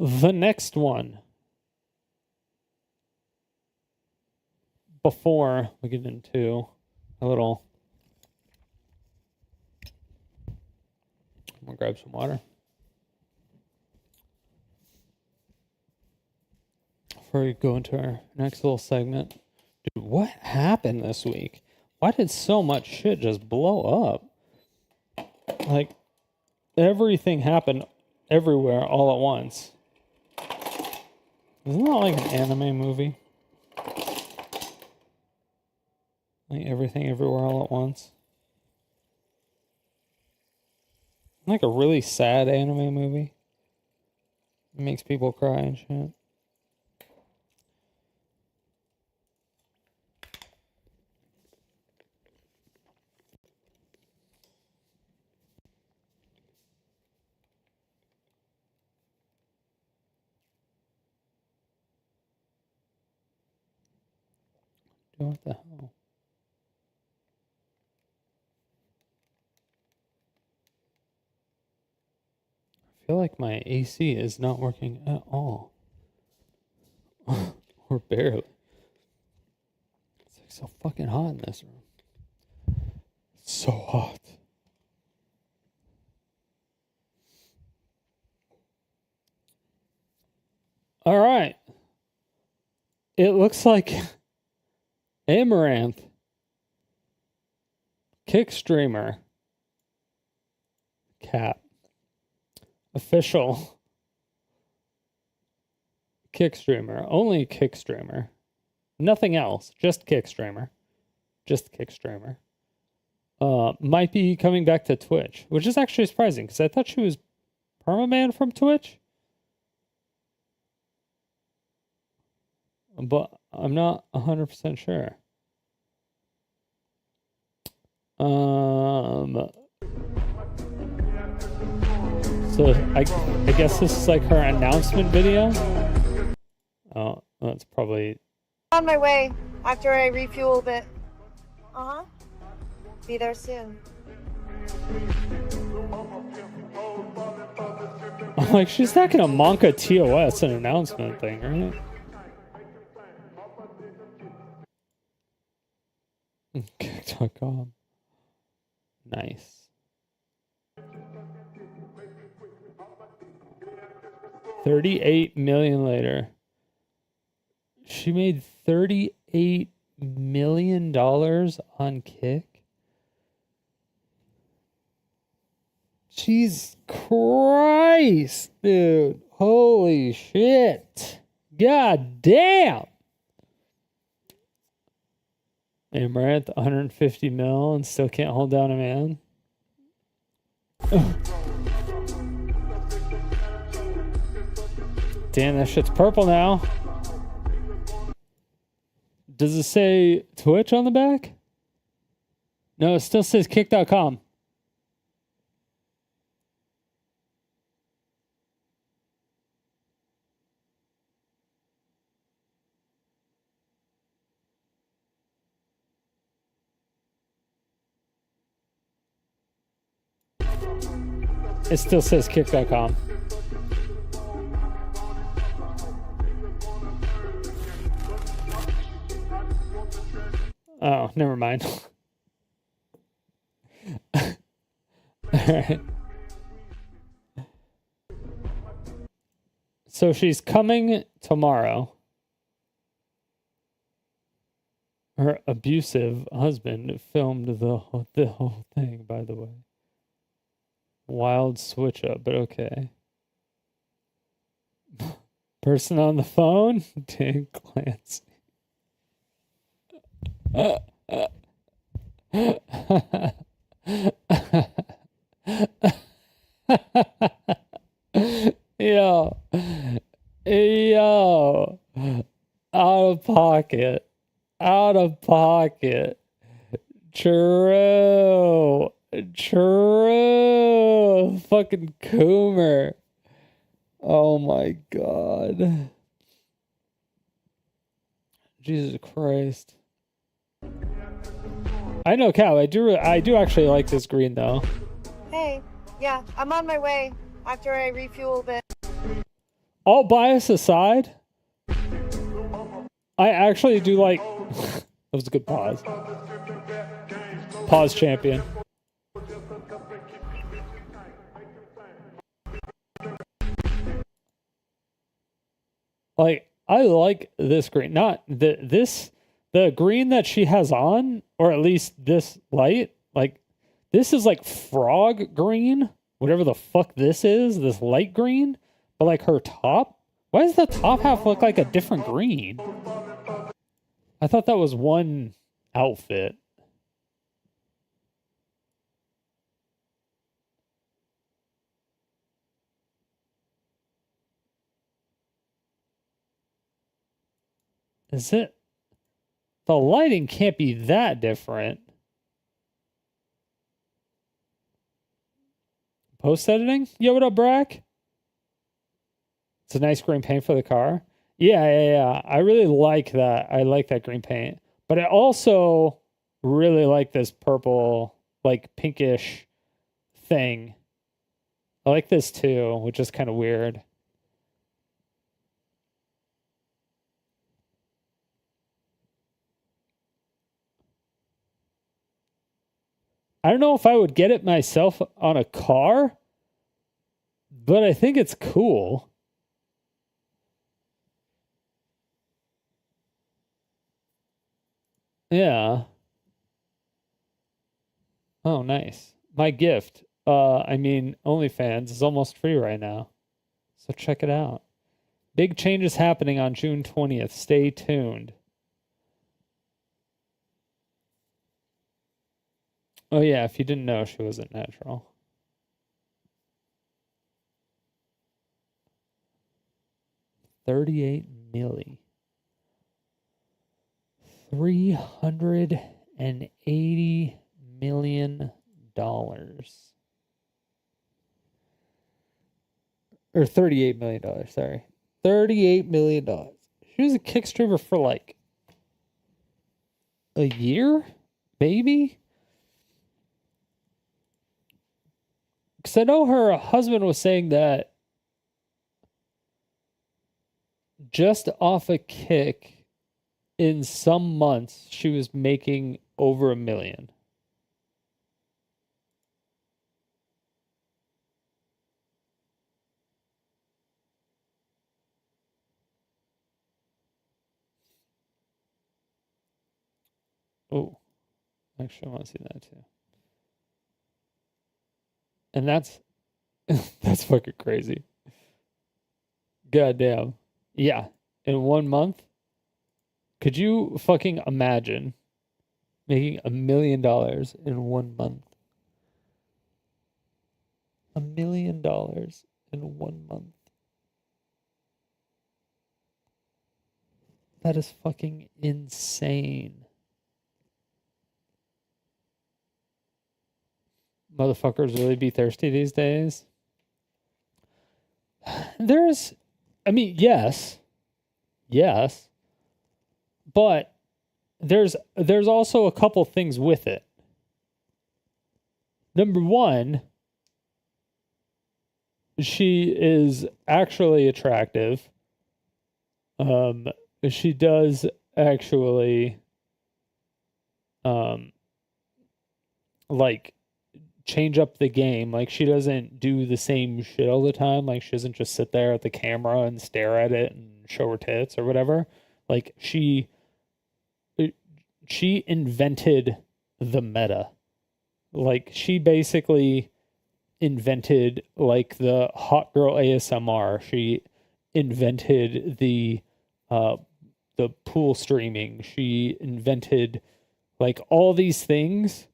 The next one, before we get into a little, I'm gonna grab some water. Before we go into our next little segment, dude, what happened this week? Why did so much shit just blow up? Like, everything happened everywhere all at once. Isn't that like an anime movie? Like everything everywhere all at once? Like a really sad anime movie. It makes people cry and shit. What the hell? I feel like my AC is not working at all. Or barely. It's like so fucking hot in this room. It's so hot. All right. It looks like Amouranth, kick streamer, cap, official kick streamer, only kick streamer, nothing else, just kick streamer, might be coming back to Twitch, which is actually surprising because I thought she was permaban from Twitch. But I'm not 100% sure. So I guess this is like her announcement video. Oh, that's probably On my way after I refuel a bit. Be there soon. like she's not gonna Monka TOS an announcement thing, right? Kick.com. Nice. 38 million later. She made $38 million on Kick. Jesus Christ, dude. Holy shit. God damn. Amouranth, 150 mil and still can't hold down a man. Damn, that shit's purple now. Does it say Twitch on the back? No, it still says kick.com. It still says kick.com. Oh, never mind. All right. So she's coming tomorrow. Her abusive husband filmed the whole thing, by the way. Wild switch up, but okay. Person on the phone? Dan Clancy. Yo. Out of pocket. True. True. Fucking Coomer. Oh my god. Jesus Christ. I know, Cal. I do actually like this green though. Hey, yeah, I'm on my way after I refuel a bit. All bias aside, I actually do like. That was a good pause. Pause, champion. Like, I like this green. Not the green that she has on, or at least this light. Like, this is like frog green, whatever the fuck this is, this light green. But like her top, why does the top half look like a different green? I thought that was one outfit. Is it? The lighting can't be that different. Post editing? Yo, what up, Brack? It's a nice green paint for the car. Yeah. I really like that. I like that green paint. But I also really like this purple, like pinkish thing. I like this too, which is kind of weird. I don't know if I would get it myself on a car, but I think it's cool. Yeah. Oh, nice. My gift. OnlyFans is almost free right now. So check it out. Big changes happening on June 20th. Stay tuned. Oh yeah, if you didn't know, she wasn't natural. $38 million. $380 million. Or $38 million, sorry. $38 million. She was a kick streamer for like a year? Maybe? Because I know her husband was saying that just off a kick, in some months, she was making over $1 million. Oh, actually, I want to see that too. And that's that's fucking crazy. Goddamn. Yeah, in 1 month. Could you fucking imagine making $1 million in 1 month? $1 million in 1 month. That is fucking insane. Motherfuckers really be thirsty these days. Yes, but there's also a couple things with it. Number one, she is actually attractive. She does actually like change up the game. Like, she doesn't do the same shit all the time. Like, she doesn't just sit there at the camera and stare at it and show her tits or whatever. Like, she invented the meta. Like, she basically invented like the hot girl ASMR. She invented the pool streaming. She invented like all these things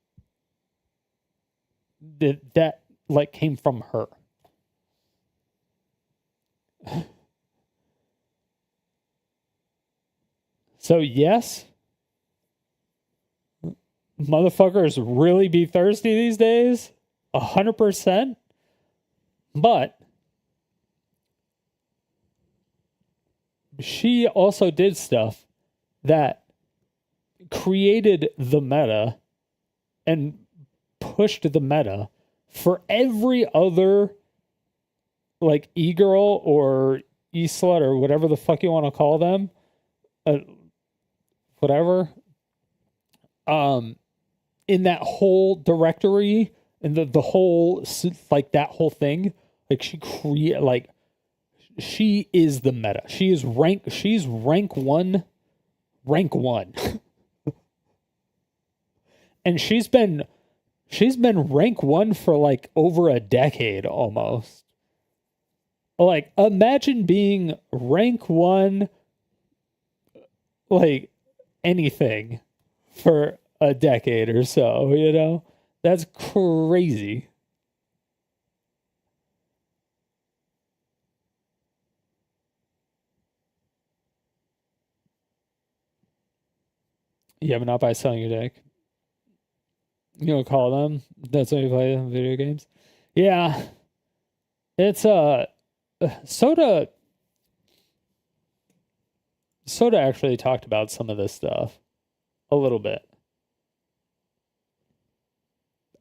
that like came from her. So yes, motherfuckers really be thirsty these days? 100%. But she also did stuff that created the meta and pushed the meta for every other like e-girl or e-slut or whatever the fuck you want to call them, whatever, in that whole directory and the whole, like that whole thing, like she is the meta. She's rank one. And she's been rank one for like over a decade almost. Like, imagine being rank one, like anything for a decade or so, you know? That's crazy. Yeah, but not by selling your dick. You know, call them. That's why you play video games. Yeah. It's Soda actually talked about some of this stuff a little bit.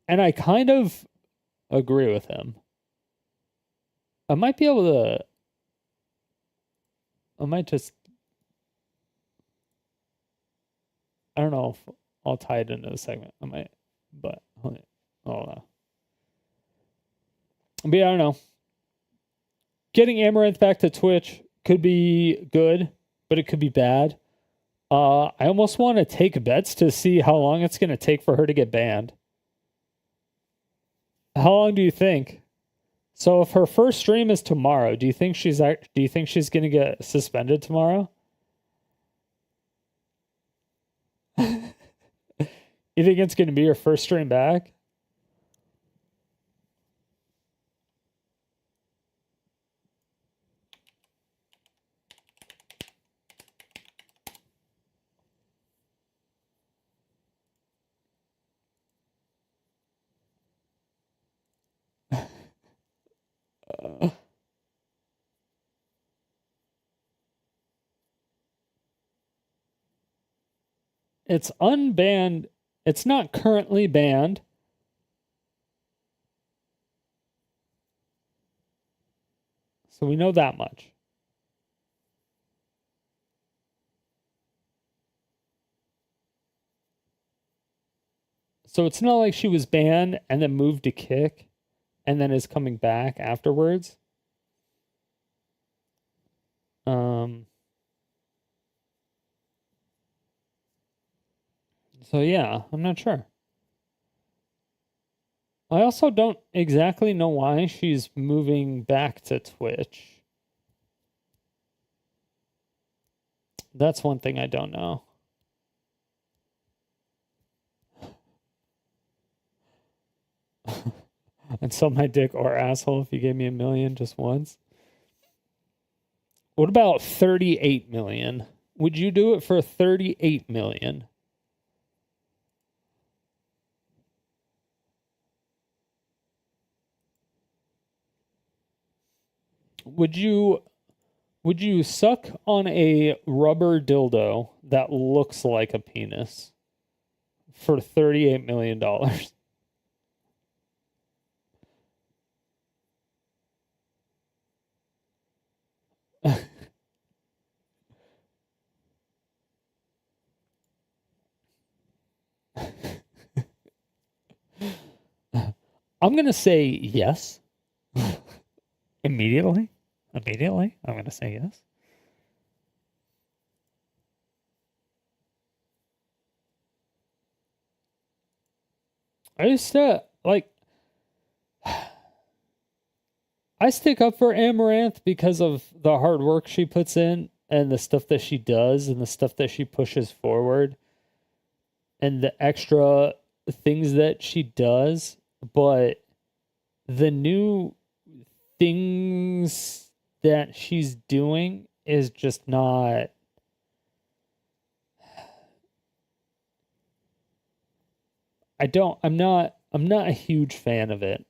And I kind of agree with him. I might just, I don't know if I'll tie it into the segment. I might, but I don't know. But yeah, I don't know. Getting Amouranth back to Twitch could be good, but it could be bad. I almost want to take bets to see how long it's going to take for her to get banned. How long do you think? So if her first stream is tomorrow, do you think she's going to get suspended tomorrow? You think it's going to be her first stream back? It's unbanned. It's not currently banned. So we know that much. So it's not like she was banned and then moved to Kick and then is coming back afterwards. So yeah, I'm not sure. I also don't exactly know why she's moving back to Twitch. That's one thing I don't know. I'd sell my dick or asshole if you gave me $1 million just once. What about 38 million? Would you do it for 38 million? Would you suck on a rubber dildo that looks like a penis for $38 million? I'm going to say yes. Immediately, I'm going to say yes. I just, like, I stick up for Amouranth because of the hard work she puts in and the stuff that she does and the stuff that she pushes forward and the extra things that she does. But the new things that she's doing is just not. I'm not a huge fan of it.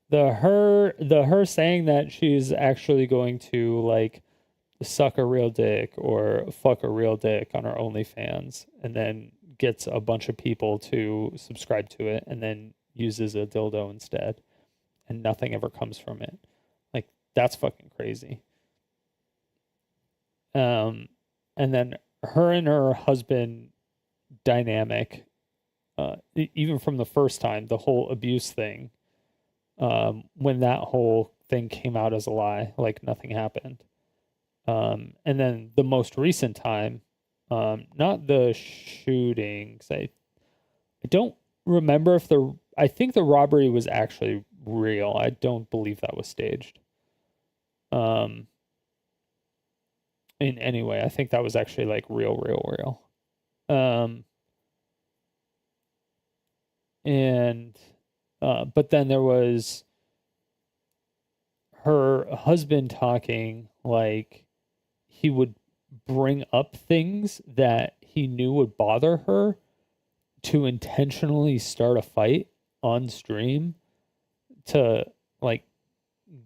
The her saying that she's actually going to like suck a real dick or fuck a real dick on her OnlyFans and then gets a bunch of people to subscribe to it and then uses a dildo instead and nothing ever comes from it. Like, that's fucking crazy. And then her and her husband dynamic, even from the first time, the whole abuse thing, when that whole thing came out as a lie, like nothing happened. And then the most recent time, not the shooting, 'cause I don't remember if I think the robbery was actually real. I don't believe that was staged. In any way, I think that was actually like real. But then there was her husband talking like he would bring up things that he knew would bother her to intentionally start a fight on stream to like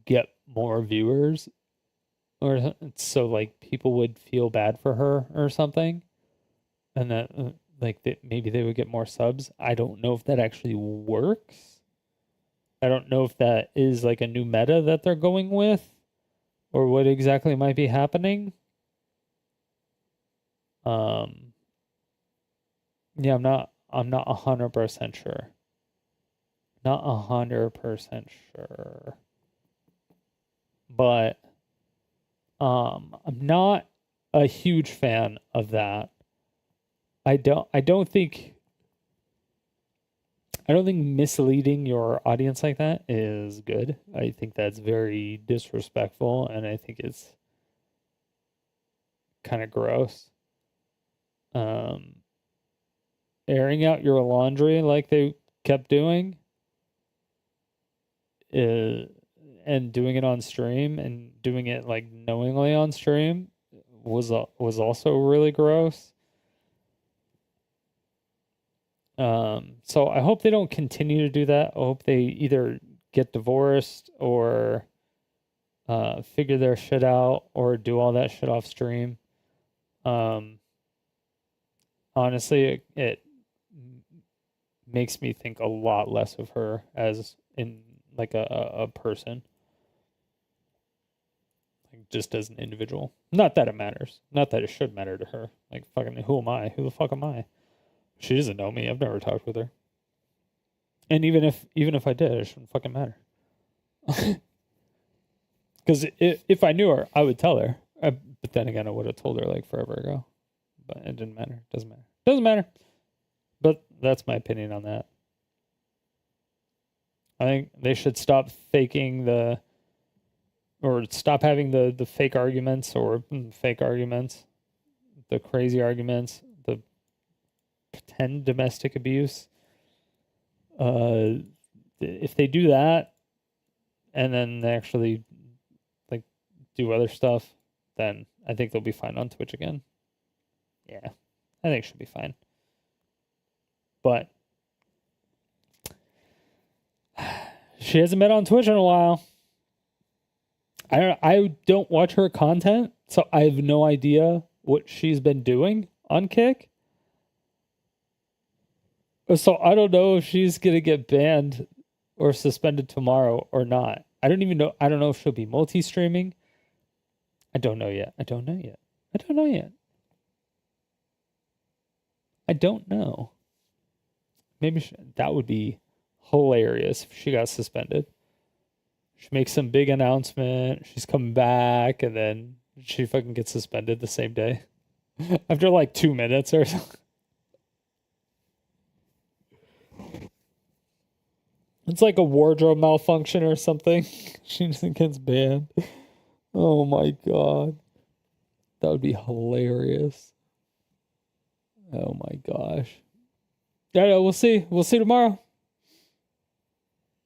get more viewers, or so like people would feel bad for her or something, and that like that maybe they would get more subs. I don't know if that actually works. I don't know if that is like a new meta that they're going with or what exactly might be happening. Yeah, I'm not 100% sure. Not 100% sure. But I'm not a huge fan of that. I don't think misleading your audience like that is good. I think that's very disrespectful and I think it's kind of gross. Airing out your laundry like they kept doing and doing it on stream and doing it like knowingly on stream was also really gross. So I hope they don't continue to do that. I hope they either get divorced or figure their shit out or do all that shit off stream. Honestly, it makes me think a lot less of her as in like a person, like just as an individual. Not that it matters. Not that it should matter to her. Like, fucking, who am I? Who the fuck am I? She doesn't know me. I've never talked with her. And even if I did, it shouldn't fucking matter. Because if I knew her, I would tell her. But then again, I would have told her like forever ago. But it didn't matter. Doesn't matter. Doesn't matter. But that's my opinion on that. I think they should stop faking or stop having the fake arguments or fake arguments, the crazy arguments, the pretend domestic abuse. If they do that and then they actually like do other stuff, then I think they'll be fine on Twitch again. Yeah, I think it should be fine. But she hasn't been on Twitch in a while. I don't watch her content, so I have no idea what she's been doing on Kick. So I don't know if she's gonna get banned or suspended tomorrow or not. I don't even know. I don't know if she'll be multi-streaming. I don't know yet. I don't know. Maybe that would be hilarious if she got suspended. She makes some big announcement. She's coming back, and then she fucking gets suspended the same day after like 2 minutes or something. It's like a wardrobe malfunction or something. She just gets banned. Oh my god. That would be hilarious. Oh my gosh. Yeah, we'll see. We'll see tomorrow.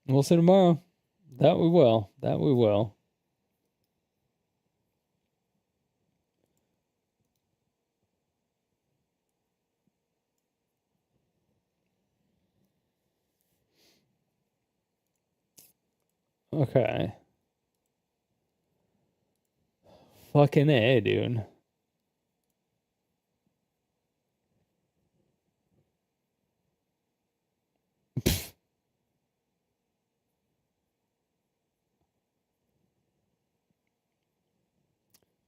That we will. Okay. Fucking A, dude.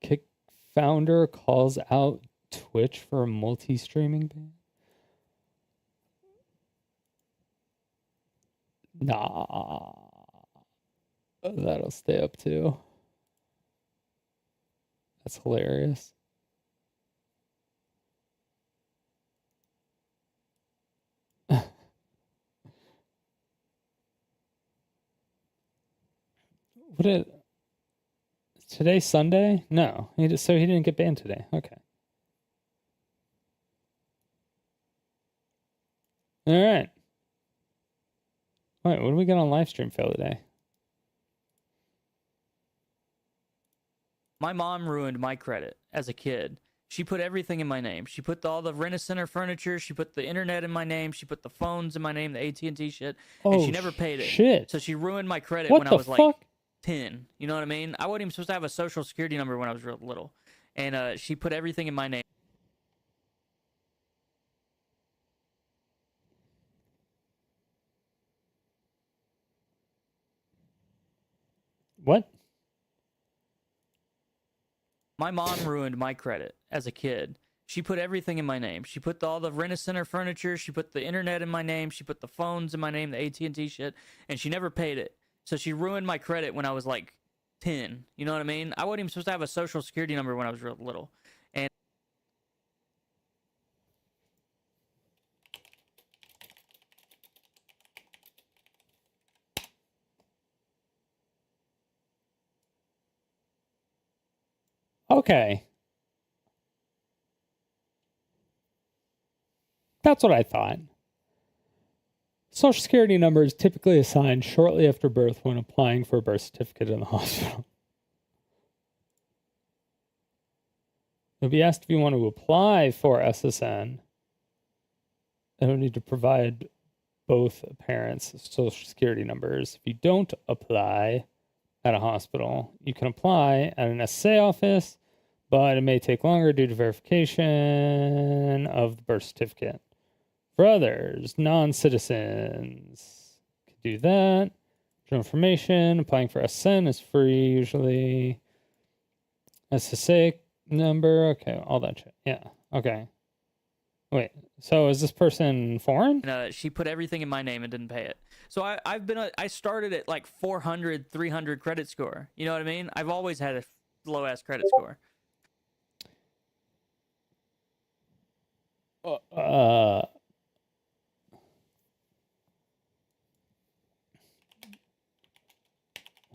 Kick founder calls out Twitch for multi-streaming ban. Nah. That'll stay up too. That's hilarious. What it today's Sunday? No. So he didn't get banned today. Okay. All right. All right, what do we got on live stream fail today? My mom ruined my credit as a kid. She put everything in my name. She put all the Rent-A-Center furniture. She put the internet in my name. She put the phones in my name, the AT&T shit. And she never paid it. Shit. So she ruined my credit What when I the was fuck? like 10. You know what I mean? I wasn't even supposed to have a social security number when I was real little. And she put everything in my name. What? My mom ruined my credit as a kid. She put everything in my name. She put all the Rent-A-Center furniture. She put the internet in my name. She put the phones in my name, the AT&T shit. And she never paid it. So she ruined my credit when I was like 10. You know what I mean? I wasn't even supposed to have a social security number when I was real little. And Okay. That's what I thought. Social security number is typically assigned shortly after birth when applying for a birth certificate in the hospital. You'll be asked if you want to apply for SSN. You'll need to provide both parents' social security numbers. If you don't apply at a hospital, you can apply at an SSA office, but it may take longer due to verification of the birth certificate. For others, non-citizens can do that. General information, applying for SSN is free usually. SSA number, okay, all that shit. Yeah, okay. Wait, so is this person foreign? she put everything in my name and didn't pay it. So I started at like 400, 300 credit score. You know what I mean? I've always had a low-ass credit score.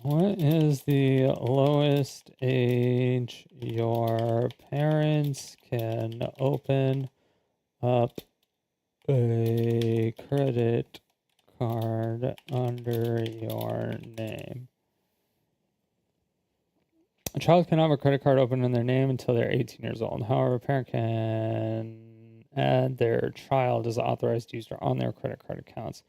What is the lowest age your parents can open up a credit card under your name? A child cannot have a credit card open in their name until they're 18 years old. However, a parent can add their child as an authorized user on their credit card accounts.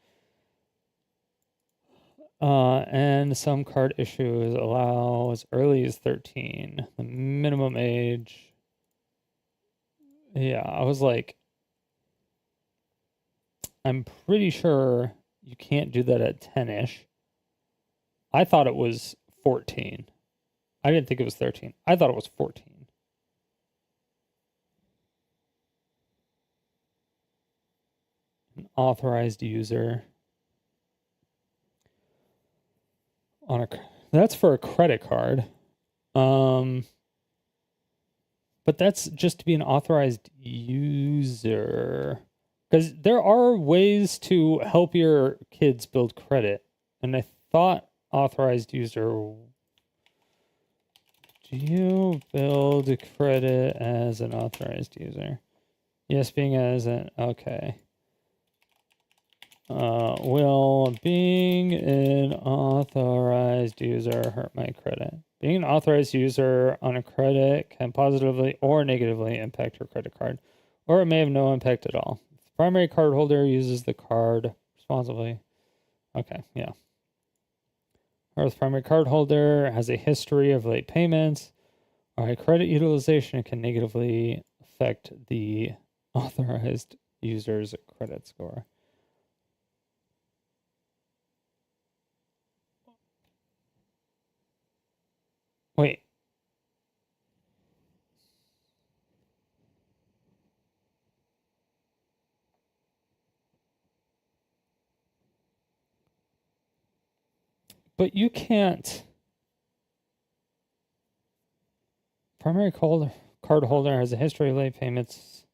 And some card issues allow as early as 13. The minimum age. Yeah, I was like, I'm pretty sure you can't do that at 10-ish. I thought it was 14. I didn't think it was 13. I thought it was 14. An authorized user. That's for a credit card. But that's just to be an authorized user. Because there are ways to help your kids build credit. And I thought authorized user. Do you build credit as an authorized user? Yes, being as an, okay. Will being an authorized user hurt my credit? Being an authorized user on a credit can positively or negatively impact your credit card, or it may have no impact at all. If the primary card holder uses the card responsibly. Okay, yeah. or the primary card holder has a history of late payments or high credit utilization, it can negatively affect the authorized user's credit score. Wait. But you can't. Primary card holder has a history of late payments.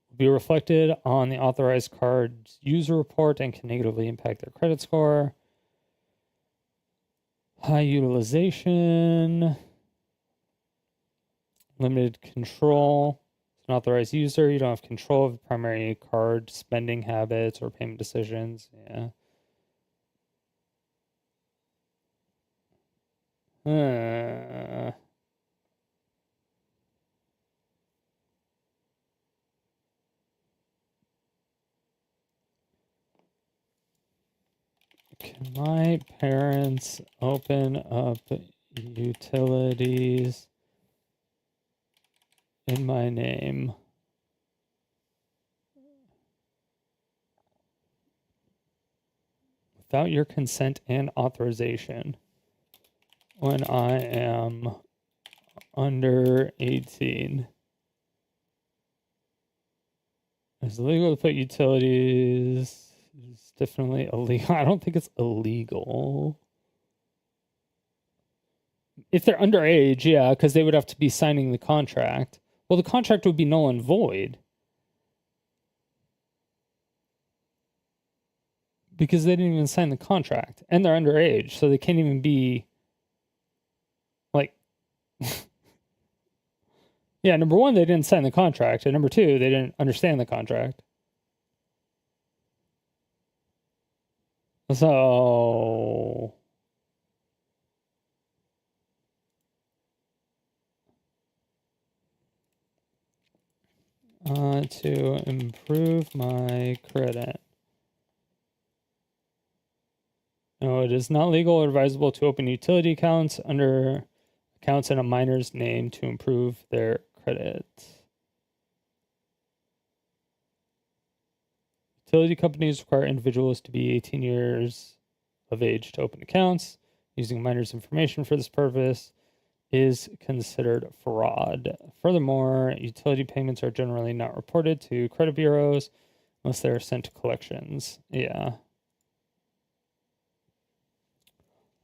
Will be reflected on the authorized card's user report and can negatively impact their credit score. High utilization. Limited control. As an authorized user, you don't have control of the primary card spending habits or payment decisions. Yeah. Can my parents open up utilities in my name? Without your consent and authorization when I am under 18. Is it legal to put utilities? It's definitely illegal. I don't think it's illegal. If they're underage, yeah, because they would have to be signing the contract. Well, the contract would be null and void. Because they didn't even sign the contract. And they're underage, so they can't even be, like... Yeah, number one, they didn't sign the contract. And number two, they didn't understand the contract. So... to improve my credit. No, it is not legal or advisable to open utility accounts under accounts in a minor's name to improve their credit. Utility companies require individuals to be 18 years of age to open accounts. Using minors' information for this purpose is considered fraud. Furthermore, utility payments are generally not reported to credit bureaus unless they are sent to collections. Yeah.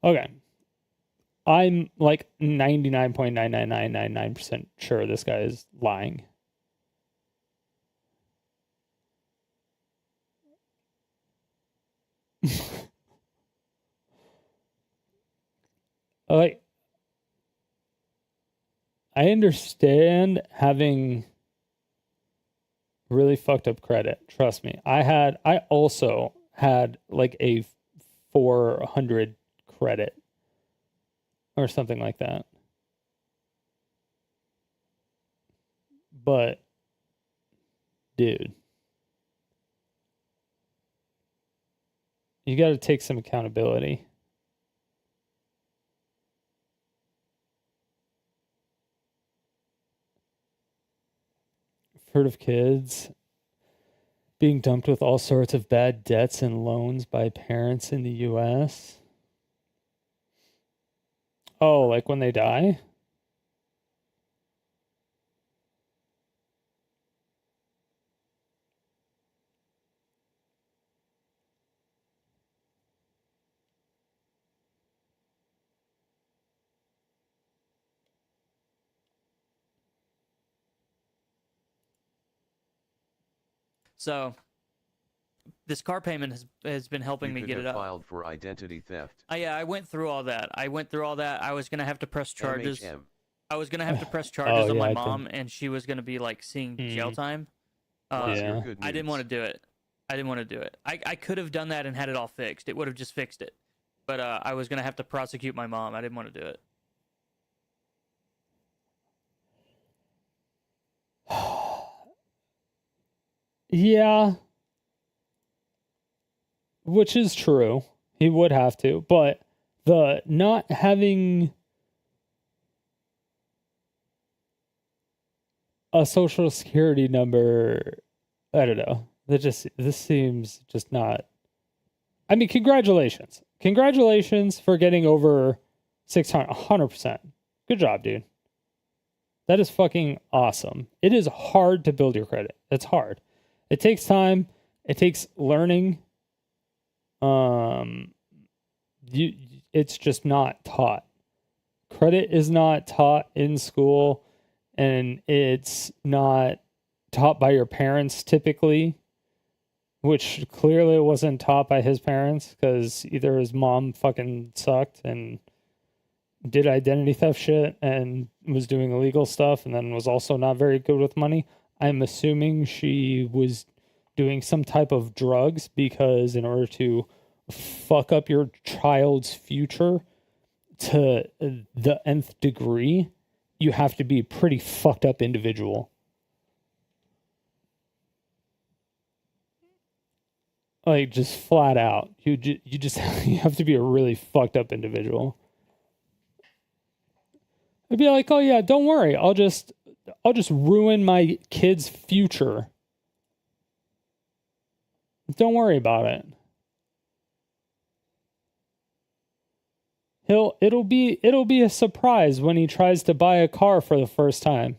Okay. I'm like 99.99999% sure this guy is lying. Like, I understand having really fucked up credit. Trust me. I also had like a 400 credit or something like that. But, dude, you got to take some accountability. I've heard of kids being dumped with all sorts of bad debts and loans by parents in the US. Oh, like when they die? So this car payment has been helping me get it up. Filed for identity theft. Yeah, I went through all that. I was gonna have to press charges. MHM. I was gonna have to press charges on yeah, my I mom, and she was gonna be like seeing jail time. Yeah. I didn't want to do it. I could have done that and had it all fixed. It would have just fixed it. But I was gonna have to prosecute my mom. I didn't want to do it. Yeah. Which is true. He would have to, but the not having a social security number, I don't know. This seems just not. I mean, congratulations. Congratulations for getting over 600, 100%. Good job, dude. That is fucking awesome. It is hard to build your credit. It's hard. It takes time. It takes learning. It's just not taught. Credit is not taught in school, and it's not taught by your parents typically, which clearly wasn't taught by his parents, because either his mom fucking sucked and did identity theft shit and was doing illegal stuff, and then was also not very good with money. I'm assuming she was doing some type of drugs, because in order to fuck up your child's future to the nth degree, you have to be a pretty fucked up individual. Like, just flat out. You just you have to be a really fucked up individual. I'd be like, oh yeah, don't worry. I'll just ruin my kid's future. Don't worry about it. It'll be a surprise when he tries to buy a car for the first time.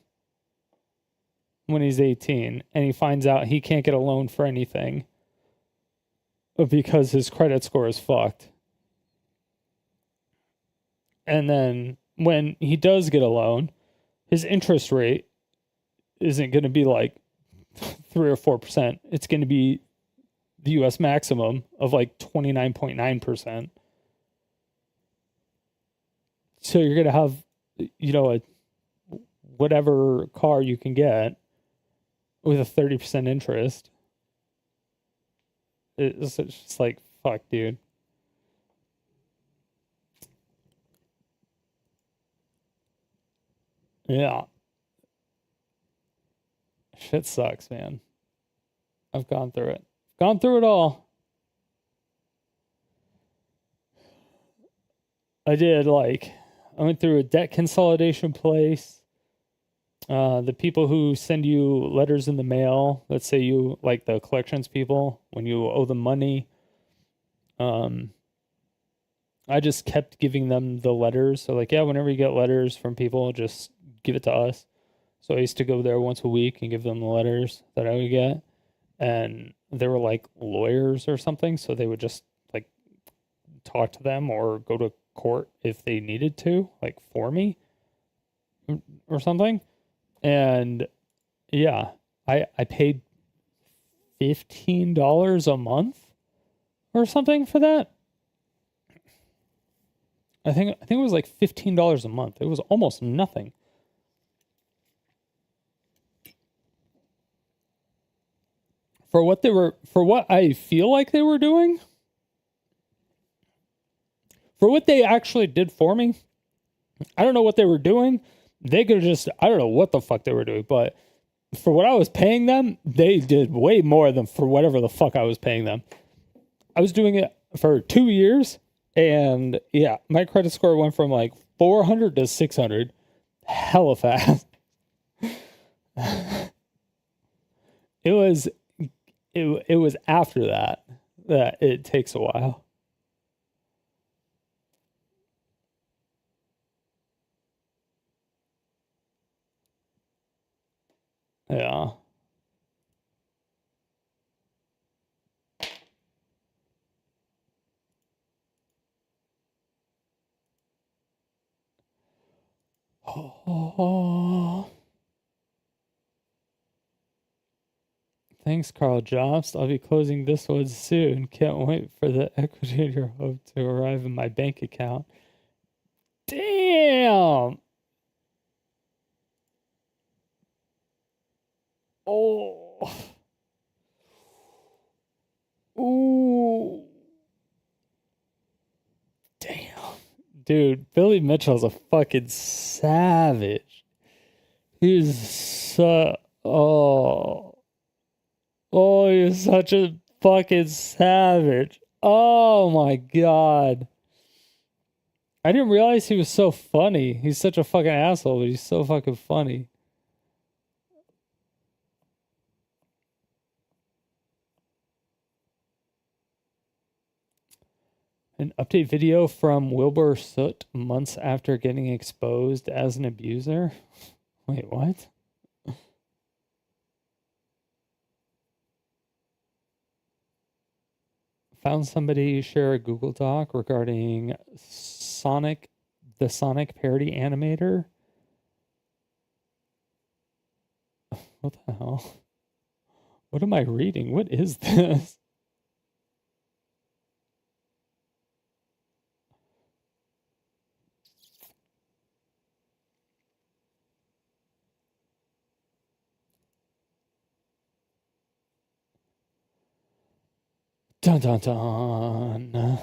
When he's 18 and he finds out he can't get a loan for anything because his credit score is fucked. And then when he does get a loan, his interest rate isn't going to be like 3 or 4%. It's going to be the US maximum of like 29.9%. So you're going to have, a whatever car you can get with a 30% interest. It's just like, fuck, dude. Yeah. Shit sucks, man. I've gone through it. Gone through it all. I went through a debt consolidation place. The people who send you letters in the mail, let's say you, like the collections people, when you owe them money, I just kept giving them the letters. So like, yeah, whenever you get letters from people, just give it to us. So I used to go there once a week and give them the letters that I would get. And they were like lawyers or something. So they would just like talk to them or go to court if they needed to, like for me or something. And yeah, I paid $15 a month or something for that. I think it was like $15 a month. It was almost nothing. For what I feel like they were doing, for what they actually did for me, I don't know what they were doing. They could just, I don't know what the fuck they were doing, but for what I was paying them, they did way more than for whatever the fuck I was paying them. I was doing it for 2 years, and yeah, my credit score went from like 400 to 600 hella fast. It was after that it takes a while. Yeah. Oh. Thanks, Carl Jobst. I'll be closing this one soon. Can't wait for the equity in your hope to arrive in my bank account. Damn. Oh. Ooh. Damn. Dude, Billy Mitchell's a fucking savage. He's so... Oh, you're such a fucking savage. Oh my God. I didn't realize he was so funny. He's such a fucking asshole, but he's so fucking funny. An update video from Wilbur Soot months after getting exposed as an abuser. Wait, what? Found somebody share a Google Doc regarding the Sonic parody animator. What the hell? What am I reading? What is this? Dun dun dun.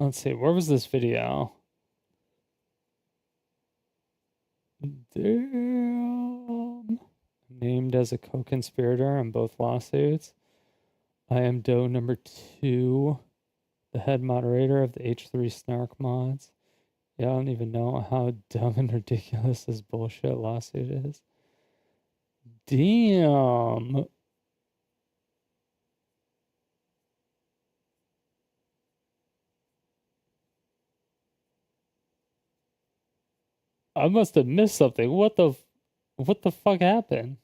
Let's see, where was this video? Damn. Named as a co-conspirator in both lawsuits. I am Doe number 2, the head moderator of the H3 Snark mods. Yeah, I don't even know how dumb and ridiculous this bullshit lawsuit is. Damn. I must have missed something. What the fuck happened?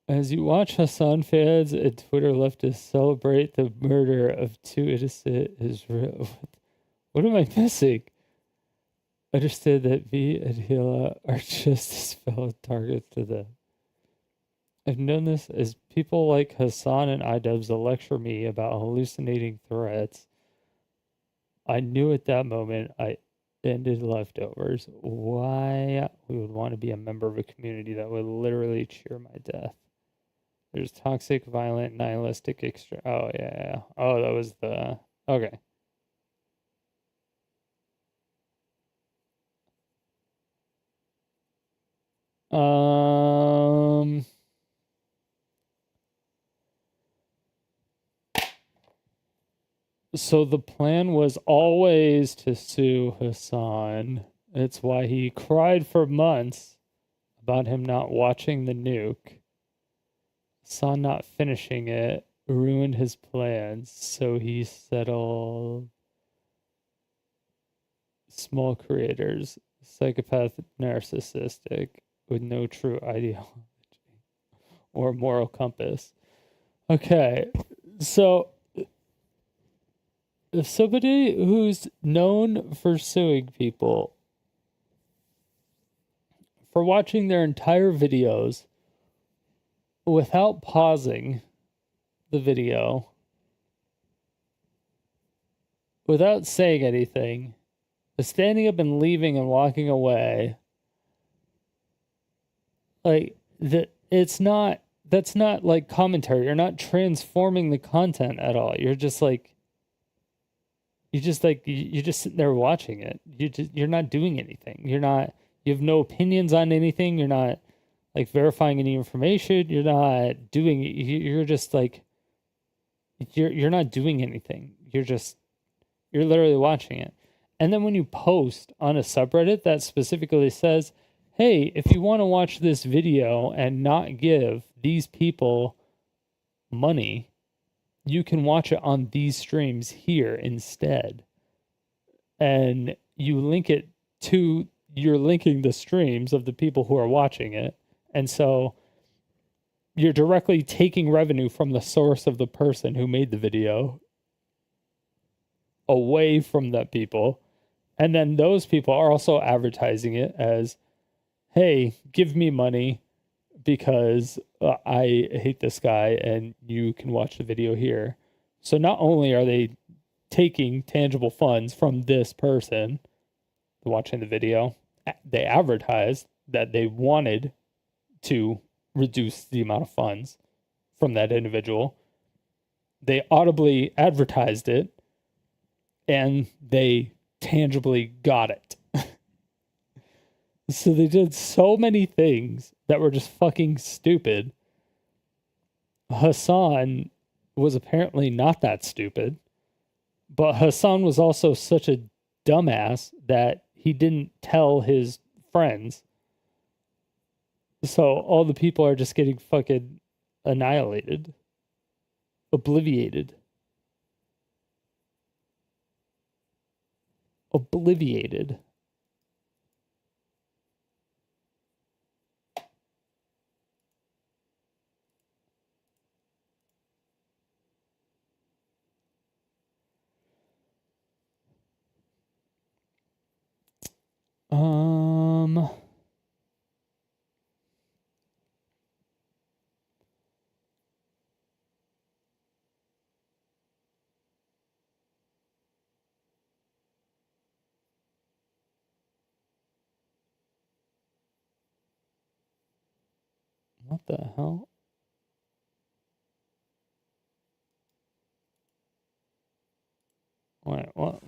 As you watch Hassan fans and Twitter leftists celebrate the murder of 2 innocent Israel. What am I missing? Understand that V and Hila are just as fellow targets to them. I've known this as people like Hassan and iDubbbz lecture me about hallucinating threats. I knew at that moment I ended leftovers. Why we would want to be a member of a community that would literally cheer my death. There's toxic, violent, nihilistic extra. Oh, yeah. Oh, that was the. Okay. So the plan was always to sue Hassan. It's why he cried for months about him not watching the nuke. Hassan not finishing it ruined his plans, so he settled. Small creators, psychopath, narcissistic, with no true ideology or moral compass. Okay, so if somebody who's known for suing people for watching their entire videos without pausing the video, without saying anything, standing up and leaving and walking away, like that's not like commentary. You're not transforming the content at all. You're just sitting there watching it. You're not doing anything. You have no opinions on anything. You're not like verifying any information. You're not doing. You're just like you're not doing anything. You're literally watching it. And then when you post on a subreddit that specifically says, hey, if you want to watch this video and not give these people money, you can watch it on these streams here instead. And you link it to, you're linking the streams of the people who are watching it. And so you're directly taking revenue from the source of the person who made the video away from that people. And then those people are also advertising it as, hey, give me money because I hate this guy and you can watch the video here. So not only are they taking tangible funds from this person watching the video, they advertised that they wanted to reduce the amount of funds from that individual. They audibly advertised it and they tangibly got it. So they did so many things that were just fucking stupid. Hassan was apparently not that stupid, but Hassan was also such a dumbass that he didn't tell his friends. So all the people are just getting fucking annihilated. Obliviated. Obliviated. What the hell? Wait, what?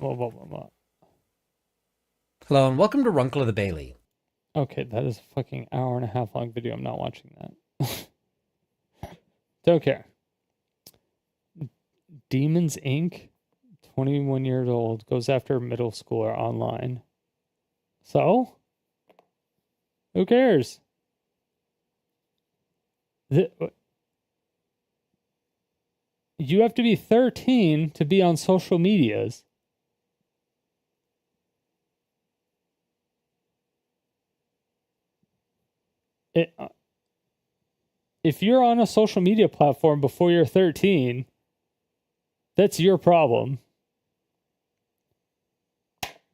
Hello and welcome to Runkle of the Bailey. Okay, that is a fucking hour and a half long video. I'm not watching that. Don't care. Demons Inc., 21 years old, goes after a middle schooler online. So? Who cares? You have to be 13 to be on social medias. If you're on a social media platform before you're 13, that's your problem.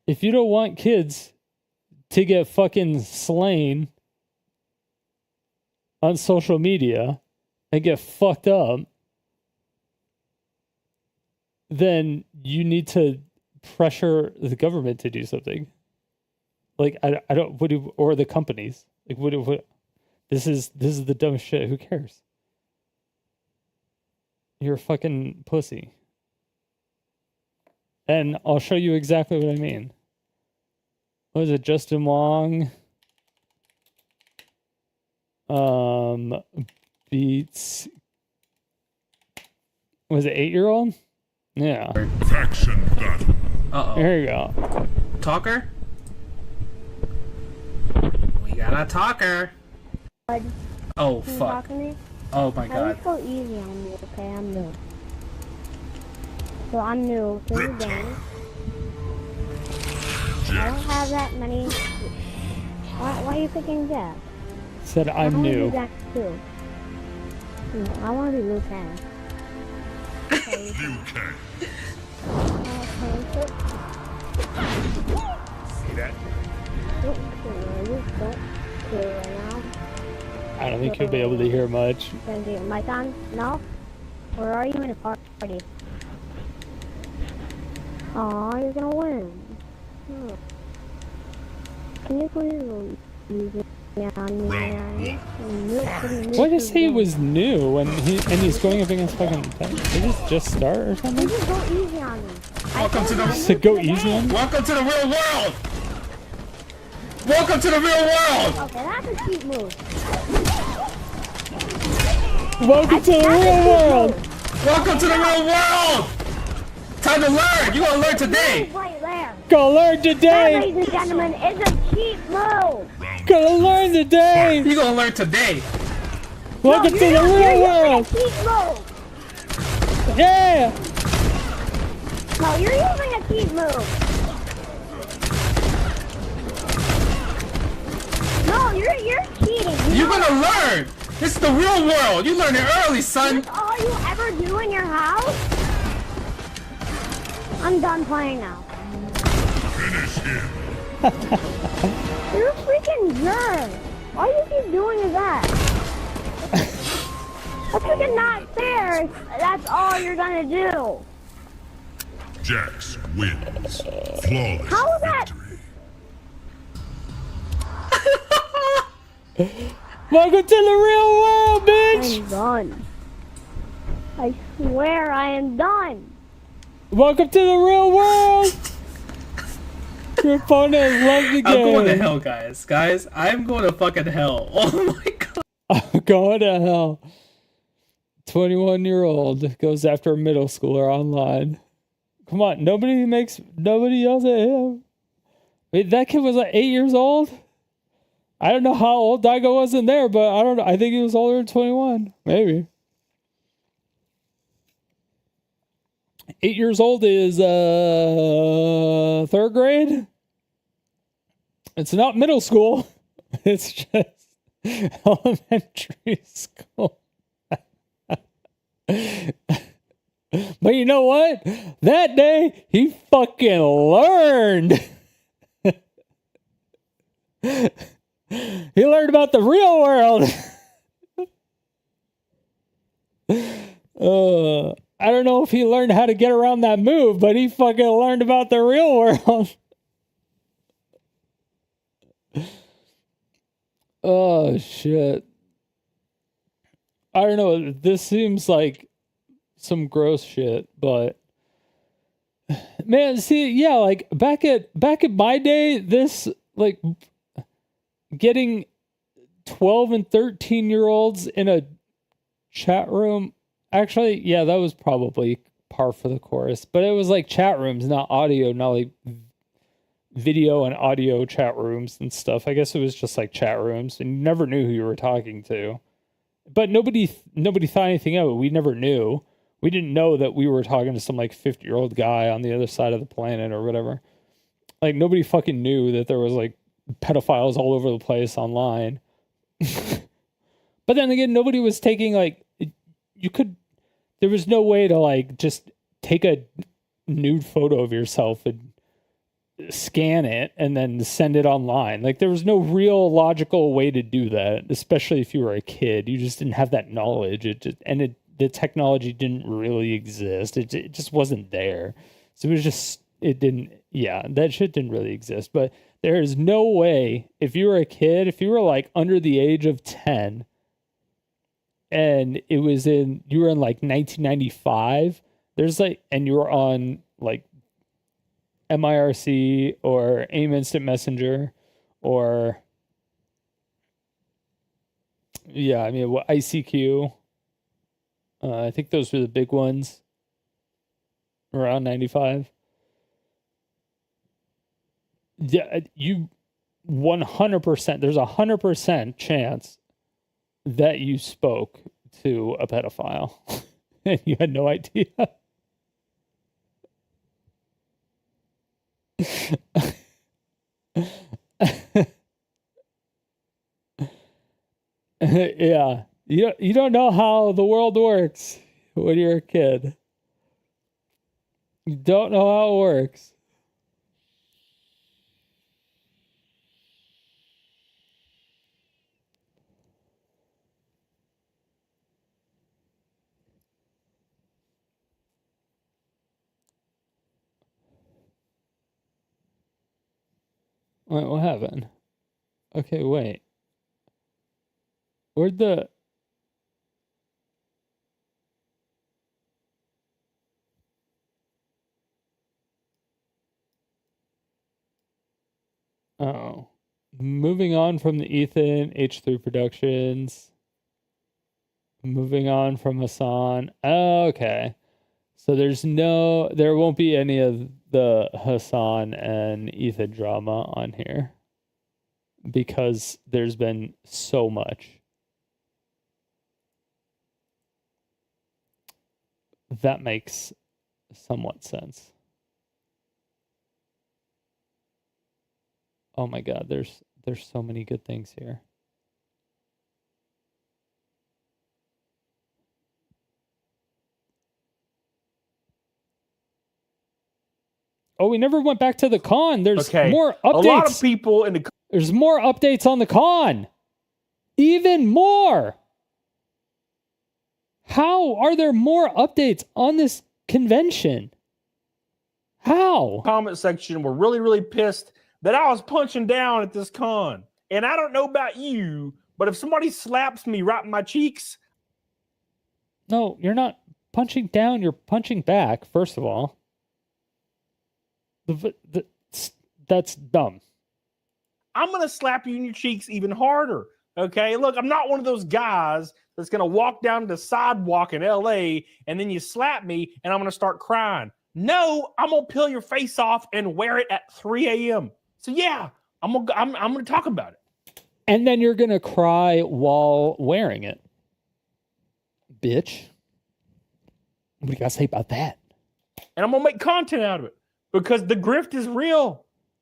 If you don't want kids to get fucking slain on social media and get fucked up, then you need to pressure the government to do something. Like, I don't, or the companies. Like, what this is the dumbest shit. Who cares? You're a fucking pussy. And I'll show you exactly what I mean. What is it, Justin Wong? Beats. Was it 8-year-old? Yeah. Faction battle. Uh-oh. Here you go. Talker? We got a talker. Oh, Can you fuck. talk to me? Oh, my God. Go easy on me, okay? I'm new. So I'm new to the game. I don't have that many. Why are you picking Jack? Said I'm new. Jack too. No, I want to be Liu Kang. Okay. Liu Kang. See that? Don't kill right now. I don't think you'll be able to hear much. Gonna get your mic on? No? Or are you in a party? Aw, you're gonna win. Oh. Can you please use it on me? Why did say he was new and he's going up against fucking... Did this just start or something? Just go easy on me. Welcome to the... So go easy on me? Welcome to the real world! Welcome to the real world! Okay, that's a cheap move. Welcome to the real world! Welcome to the real world! Time to learn! You gonna learn today! Right there. Gonna learn That, today! ladies and gentlemen, is a cheap move. Gonna learn today! You gonna learn today! Welcome to the real world! Cheap move. Yeah! No, you're using a cheap move. No, you're cheating. You're gonna learn! This is the real world! You learn it early, son! That's all you ever do in your house? I'm done playing now. Finish him. You're a freaking jerk. All you keep doing is that. That's freaking not fair. That's all you're gonna do. Jax wins. Flawless How is that? Welcome to the real world, bitch! I'm done. I swear I am done. Welcome to the real world! Your opponent has left the game. I'm going to hell, guys. Guys, I'm going to fucking hell. Oh my god. I'm going to hell. 21-year-old goes after a middle schooler online. Come on, nobody yells at him. Wait, that kid was like 8 years old? I don't know how old Daigo was in there, but I don't know. I think he was older than 21. Maybe. 8 years old is third grade. It's not middle school. It's just elementary school. But you know what? That day, he fucking learned. He learned about the real world. I don't know if he learned how to get around that move, but he fucking learned about the real world. Oh, shit. I don't know. This seems like some gross shit, but man, see, yeah, like back at my day, this like getting 12 and 13-year-olds in a chat room. Actually, yeah, that was probably par for the course, but it was like chat rooms, not audio, not like video and audio chat rooms and stuff. I guess it was just like chat rooms, and you never knew who you were talking to. But nobody thought anything of it. We never knew. We didn't know that we were talking to some like 50-year-old guy on the other side of the planet or whatever. Like nobody fucking knew that there was like pedophiles all over the place online. But then again, nobody was taking like, there was no way to like just take a nude photo of yourself and scan it and then send it online. Like there was no real logical way to do that, especially if you were a kid. You just didn't have that knowledge. The technology didn't really exist. It just wasn't there. So it was just, that shit didn't really exist. But there is no way, if you were a kid, if you were like under the age of 10 and you were in like 1995, there's like, and you were on like MIRC or AIM Instant Messenger or ICQ. I think those were the big ones around 95. Yeah, you 100%, there's 100% chance that you spoke to a pedophile and you had no idea. Yeah. You don't know how the world works when you're a kid. You don't know how it works. Wait, what happened? Okay, wait. Where'd the... Oh. Moving on from the Ethan, H3 Productions. Moving on from Hassan. Oh, okay. So there won't be any of the Hassan and Ethan drama on here. Because there's been so much. That makes somewhat sense. Oh my god, there's so many good things here. Oh, we never went back to the con. There's more updates. A lot of people in the... There's more updates on the con. Even more. How are there more updates on this convention? How? Comment section were really, really pissed that I was punching down at this con. And I don't know about you, but if somebody slaps me right in my cheeks... No, you're not punching down. You're punching back, first of all. That's dumb. I'm going to slap you in your cheeks even harder. Okay, look, I'm not one of those guys that's going to walk down the sidewalk in LA and then you slap me and I'm going to start crying. No, I'm going to peel your face off and wear it at 3 a.m. So yeah, I'm going to talk about it. And then you're going to cry while wearing it. Bitch. What do you got to say about that? And I'm going to make content out of it because the grift is real.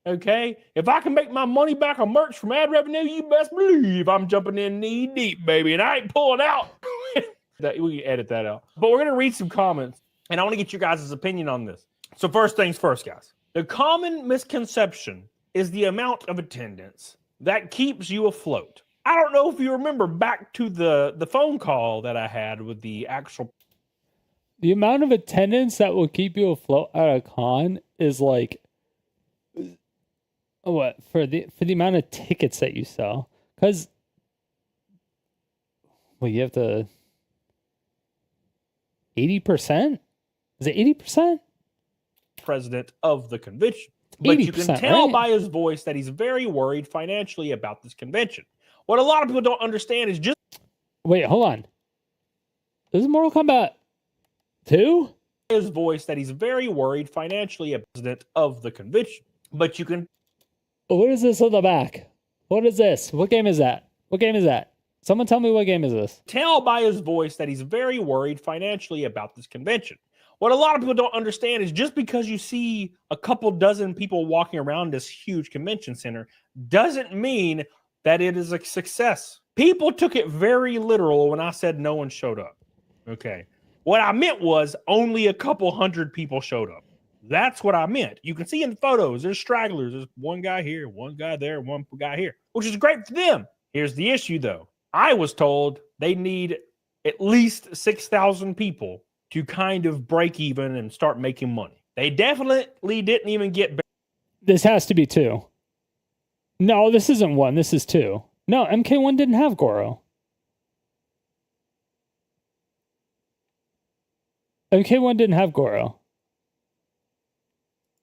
Okay, if I can make my money back on merch from ad revenue, you best believe I'm jumping in knee deep, baby, and I ain't pulling out. We can edit that out. But we're gonna read some comments, and I want to get your guys' opinion on this. So first things first, guys. The common misconception is the amount of attendance that keeps you afloat. I don't know if you remember back to the phone call that I had with the actual. The amount of attendance that will keep you afloat at a con is like. What for the amount of tickets that you sell? Because you have to 80%. Is it 80%? President of the convention, but you can tell by his voice that he's very worried financially about this convention. What a lot of people don't understand is just. Wait, hold on. This is Mortal Kombat 2? His voice that he's very worried financially about president of the convention, but you can. What is this on the back? What is this? What game is that? What game is that? Someone tell me what game is this? Tell by his voice that he's very worried financially about this convention. What a lot of people don't understand is just because you see a couple dozen people walking around this huge convention center doesn't mean that it is a success. People took it very literal when I said no one showed up. Okay. What I meant was only a couple hundred people showed up. That's what I meant. You can see in the photos, there's stragglers. There's one guy here, one guy there, one guy here, which is great for them. Here's the issue, though. I was told they need at least 6,000 people to kind of break even and start making money. They definitely didn't even get. This has to be 2. No, this isn't 1. This is 2. No, MK1 didn't have Goro. MK1 didn't have Goro.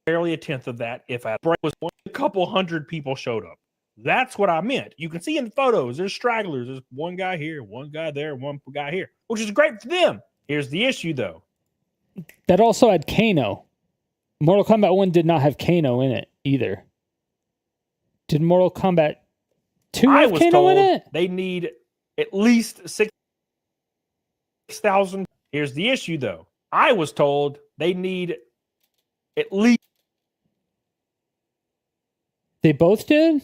Barely a tenth of that. If I was a couple hundred people showed up. That's what I meant. You can see in the photos, there's stragglers. There's one guy here, one guy there, one guy here, which is great for them. Here's the issue, though. That also had Kano. Mortal Kombat 1 did not have Kano in it either. Did Mortal Kombat 2 have Kano in it? They need at least 6,000. Here's the issue, though. I was told they need at least. They both did?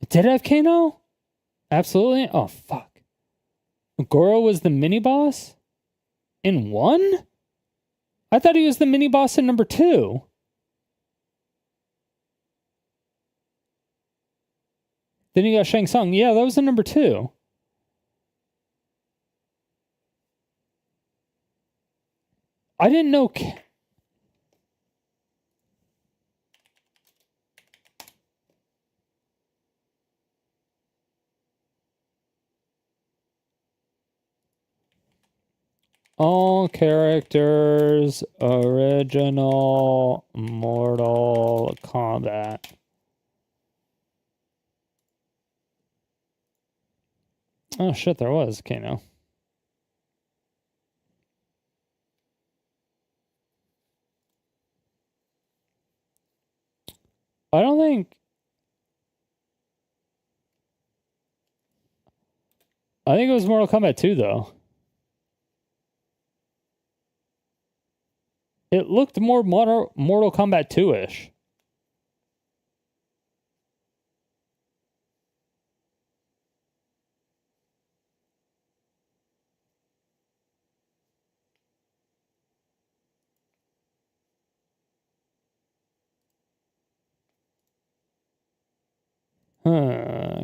It did have Kano? Absolutely. Oh, fuck. Goro was the mini boss? In 1? I thought he was the mini boss in number 2. Then you got Shang Tsung. Yeah, that was in number 2. I didn't know. All characters, original Mortal Kombat. Oh shit, there was Kano. I don't think. I think it was Mortal Kombat 2 though. It looked more Mortal Kombat 2-ish.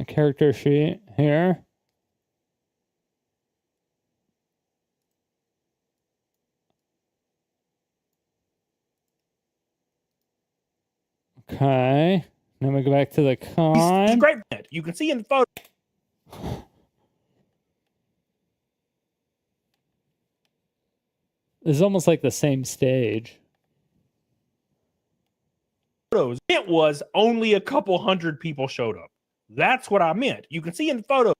Character sheet here. Okay. Then we go back to the con. It's great. You can see in the photo. It's almost like the same stage. photos. It was only a couple hundred people showed up. That's what I meant. You can see in the photo.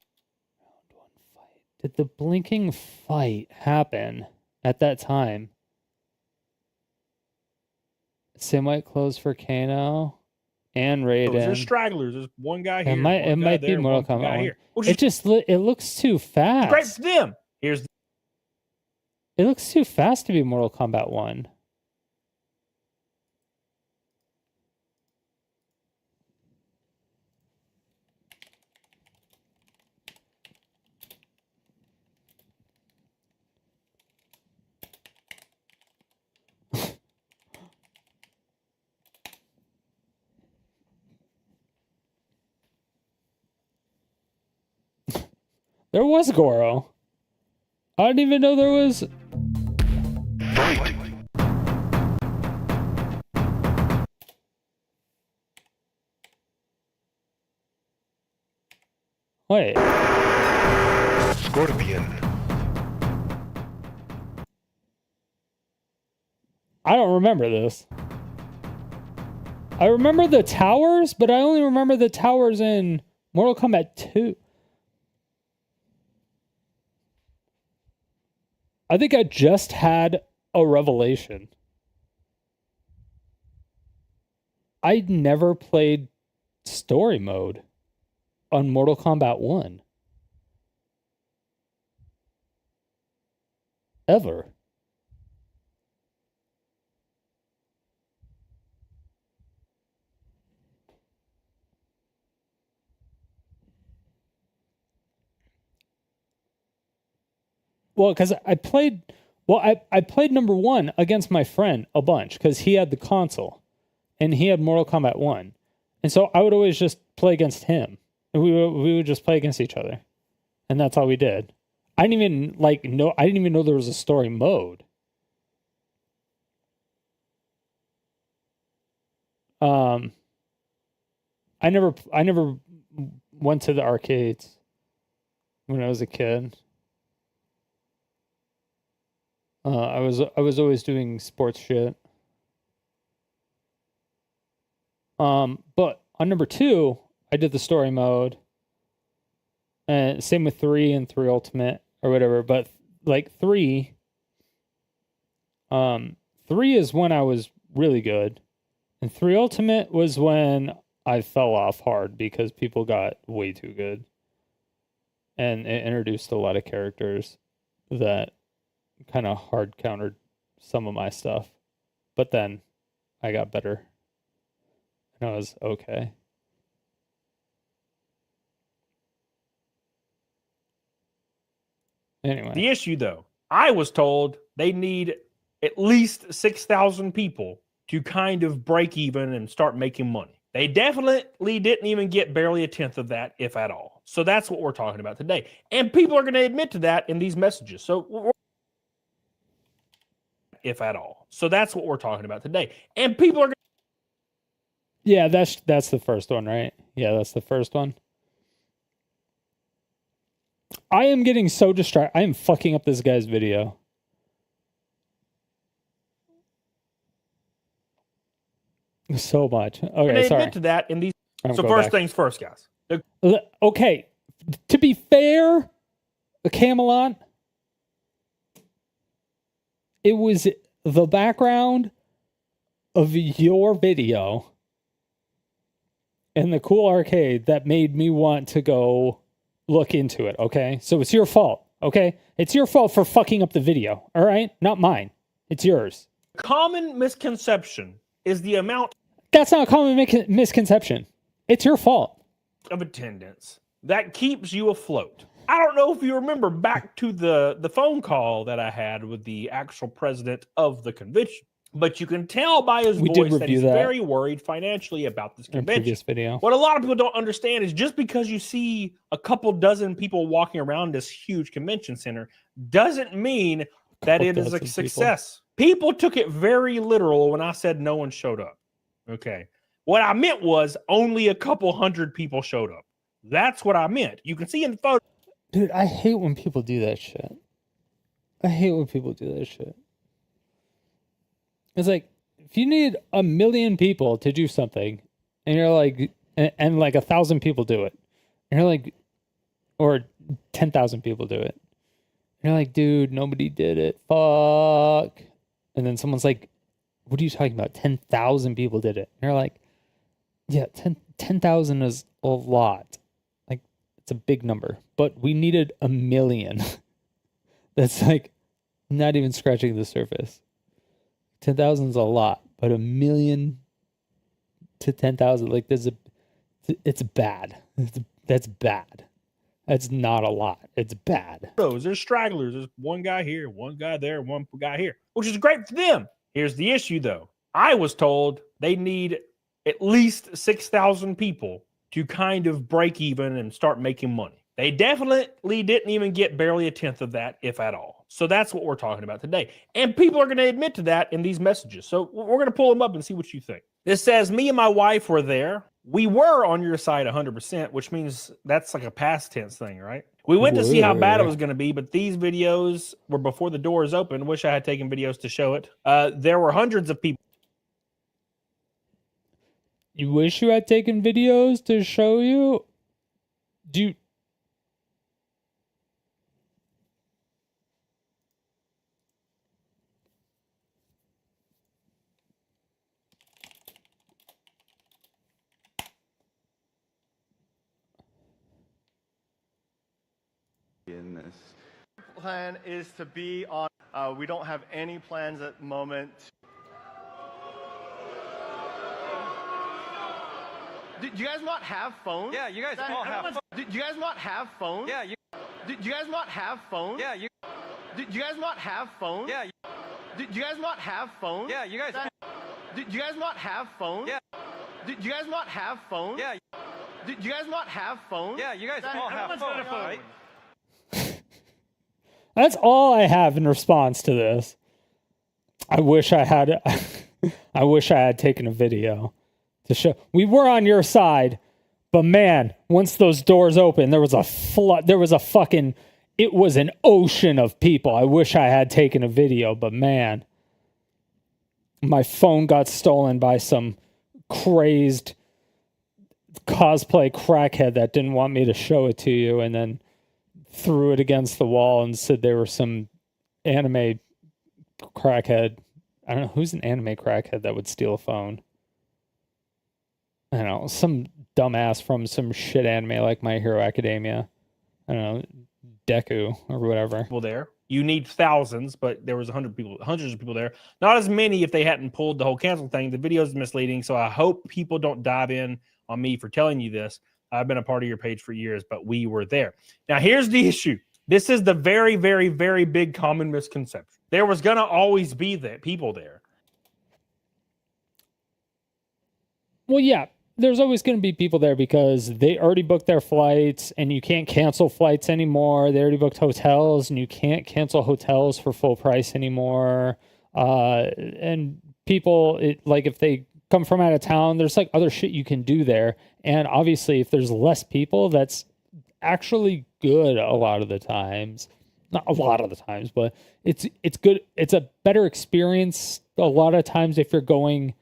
Did the blinking fight happen at that time? Same white clothes for Kano and Raiden. There's stragglers. There's one guy here. It might be Mortal Kombat 1. It just it looks too fast. Great for them. It looks too fast to be Mortal Kombat 1. There was Goro. I didn't even know there was. Wait. Scorpion. I don't remember this. I remember the towers, but I only remember the towers in Mortal Kombat 2. I think I just had a revelation. I never played story mode on Mortal Kombat 1. Ever. Well, because I played number 1 against my friend a bunch because he had the console and he had Mortal Kombat 1. And so I would always just play against him. And we would just play against each other. And that's all we did. I didn't even know there was a story mode. I never went to the arcades when I was a kid. I was always doing sports shit. But on number 2, I did the story mode. And same with 3 and 3 Ultimate or whatever. But like 3 is when I was really good. And 3 Ultimate was when I fell off hard because people got way too good. And it introduced a lot of characters that kind of hard countered some of my stuff. But then I got better. And I was okay. Anyway. The issue, though, I was told they need at least 6,000 people to kind of break even and start making money. They definitely didn't even get barely a tenth of that, if at all. So that's what we're talking about today. And people are going to admit to that in these messages. So if at all. So that's what we're talking about today. And people are Yeah, that's the first one, right? Yeah, that's the first one. I am getting so distracted. I am fucking up this guy's video. So much. Okay, sorry. Admit to that in these. So go first back. things first, guys. Okay, to be fair, Camelot, it was the background of your video and the cool arcade that made me want to go look into it, okay? So it's your fault, okay? It's your fault for fucking up the video, all right? Not mine. It's yours. Common misconception is the amount. That's not a common misconception. It's your fault. Of attendance that keeps you afloat. I don't know if you remember back to the phone call that I had with the actual president of the convention, but you can tell by his voice that he's very worried financially about this convention. Previous video. What a lot of people don't understand is just because you see a couple dozen people walking around this huge convention center doesn't mean that it is a success. People took it very literal when I said no one showed up. Okay. What I meant was only a couple hundred people showed up. That's what I meant. You can see in the photo. Dude, I hate when people do that shit. I hate when people do that shit. It's like, if you need 1 million people to do something, and you're like, and like 1,000 people do it, and you're like, or 10,000 people do it, and you're like, dude, nobody did it. Fuck. And then someone's like, what are you talking about? 10,000 people did it. And you're like, yeah, 10,000 is a lot. Like, it's a big number. But we needed 1 million. That's like not even scratching the surface. 10,000 is a lot, but 1 million to 10,000, like it's bad. That's bad. That's not a lot. It's bad. There's stragglers. There's one guy here, one guy there, one guy here, which is great for them. Here's the issue, though. I was told they need at least 6,000 people to kind of break even and start making money. They definitely didn't even get barely a tenth of that, if at all. So that's what we're talking about today. And people are going to admit to that in these messages. So we're going to pull them up and see what you think. This says, me and my wife were there. We were on your side 100%, which means that's like a past tense thing, right? We went to see how bad it was going to be, but these videos were before the doors opened. Wish I had taken videos to show it. There were hundreds of people. You wish you had taken videos to show you? Do you... In this plan is to be on. We don't have any plans at the moment. Do you guys not have phones? Yeah, you guys all have phones. Do you guys not have phones? Yeah, do you guys not have phones? Yeah, do you guys not have phones? Yeah, do you guys not have phones? Yeah, you guys. Do you guys not have phones? Yeah. Do you guys not have phones? Yeah. Do you guys not have phones? Yeah, you guys all have phones, right? That's all I have in response to this. I wish I had taken a video to show. We were on your side, but man, once those doors opened, there was a flood. There was a fucking. It was an ocean of people. I wish I had taken a video, but man, my phone got stolen by some crazed cosplay crackhead that didn't want me to show it to you, and then threw it against the wall and said they were some anime crackhead. I don't know who's an anime crackhead that would steal a phone. I don't know, some dumbass from some shit anime like My Hero Academia. I don't know, Deku or whatever. People there. You need thousands, but there was hundreds of people there. Not as many if they hadn't pulled the whole cancel thing. The video is misleading, so I hope people don't dive in on me for telling you this. I've been a part of your page for years, but we were there. Now, here's the issue. This is the very, very, very big common misconception. There was going to always be that people there. Well, yeah, there's always going to be people there because they already booked their flights and you can't cancel flights anymore. They already booked hotels and you can't cancel hotels for full price anymore. And people, like if they come from out of town, there's like other shit you can do there. And obviously, if there's less people, that's actually good a lot of the times. Not a lot of the times, but it's good. It's a better experience a lot of times if you're going,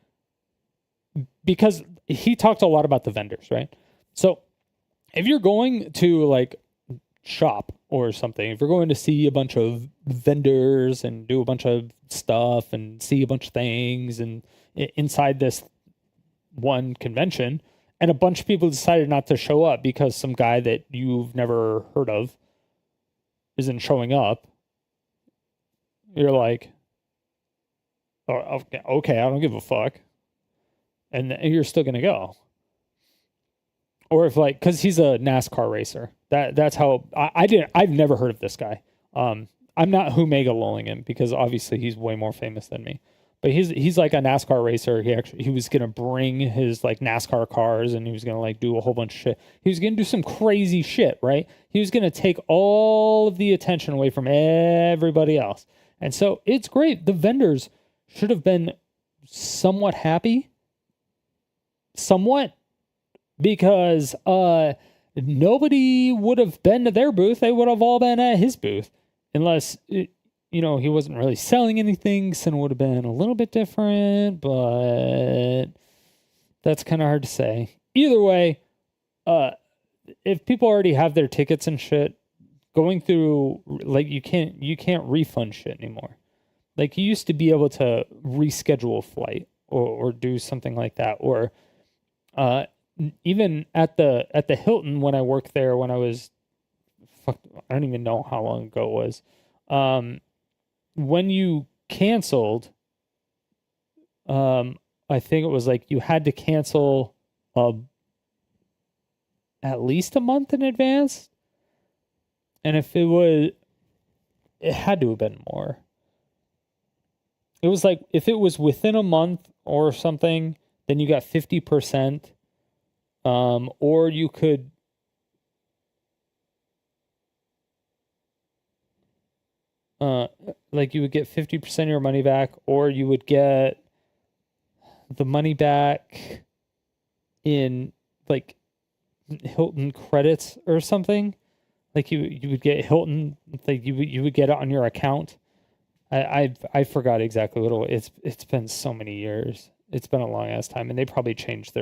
because he talked a lot about the vendors, right? So if you're going to like shop or something, if you're going to see a bunch of vendors and do a bunch of stuff and see a bunch of things and inside this one convention, and a bunch of people decided not to show up because some guy that you've never heard of isn't showing up, you're like, oh, okay, I don't give a fuck. And you're still going to go. Or if like, cause he's a NASCAR racer. That's how I've never heard of this guy. I'm not Humega lolling him because obviously he's way more famous than me. But he's like a NASCAR racer. He was gonna bring his like NASCAR cars and he was gonna like do a whole bunch of shit. He was gonna do some crazy shit, right? He was gonna take all of the attention away from everybody else. And so it's great. The vendors should have been somewhat happy. Somewhat. Because nobody would have been to their booth. They would have all been at his booth. Unless you know, he wasn't really selling anything, so it would have been a little bit different, but that's kind of hard to say. Either way, if people already have their tickets and shit, going through, like, you can't refund shit anymore. Like, you used to be able to reschedule a flight or do something like that, or even at the Hilton when I worked there when I was, I don't even know how long ago it was. When you canceled, I think it was like you had to cancel at least a month in advance. And if it had to have been more. It was like, if it was within a month or something, then you got 50%. Or you could, like, you would get 50% of your money back, or you would get the money back in, like, Hilton credits or something. Like, you would get Hilton, like, you would get it on your account. I forgot exactly what it was. It's been so many years. It's been a long ass time, and they probably changed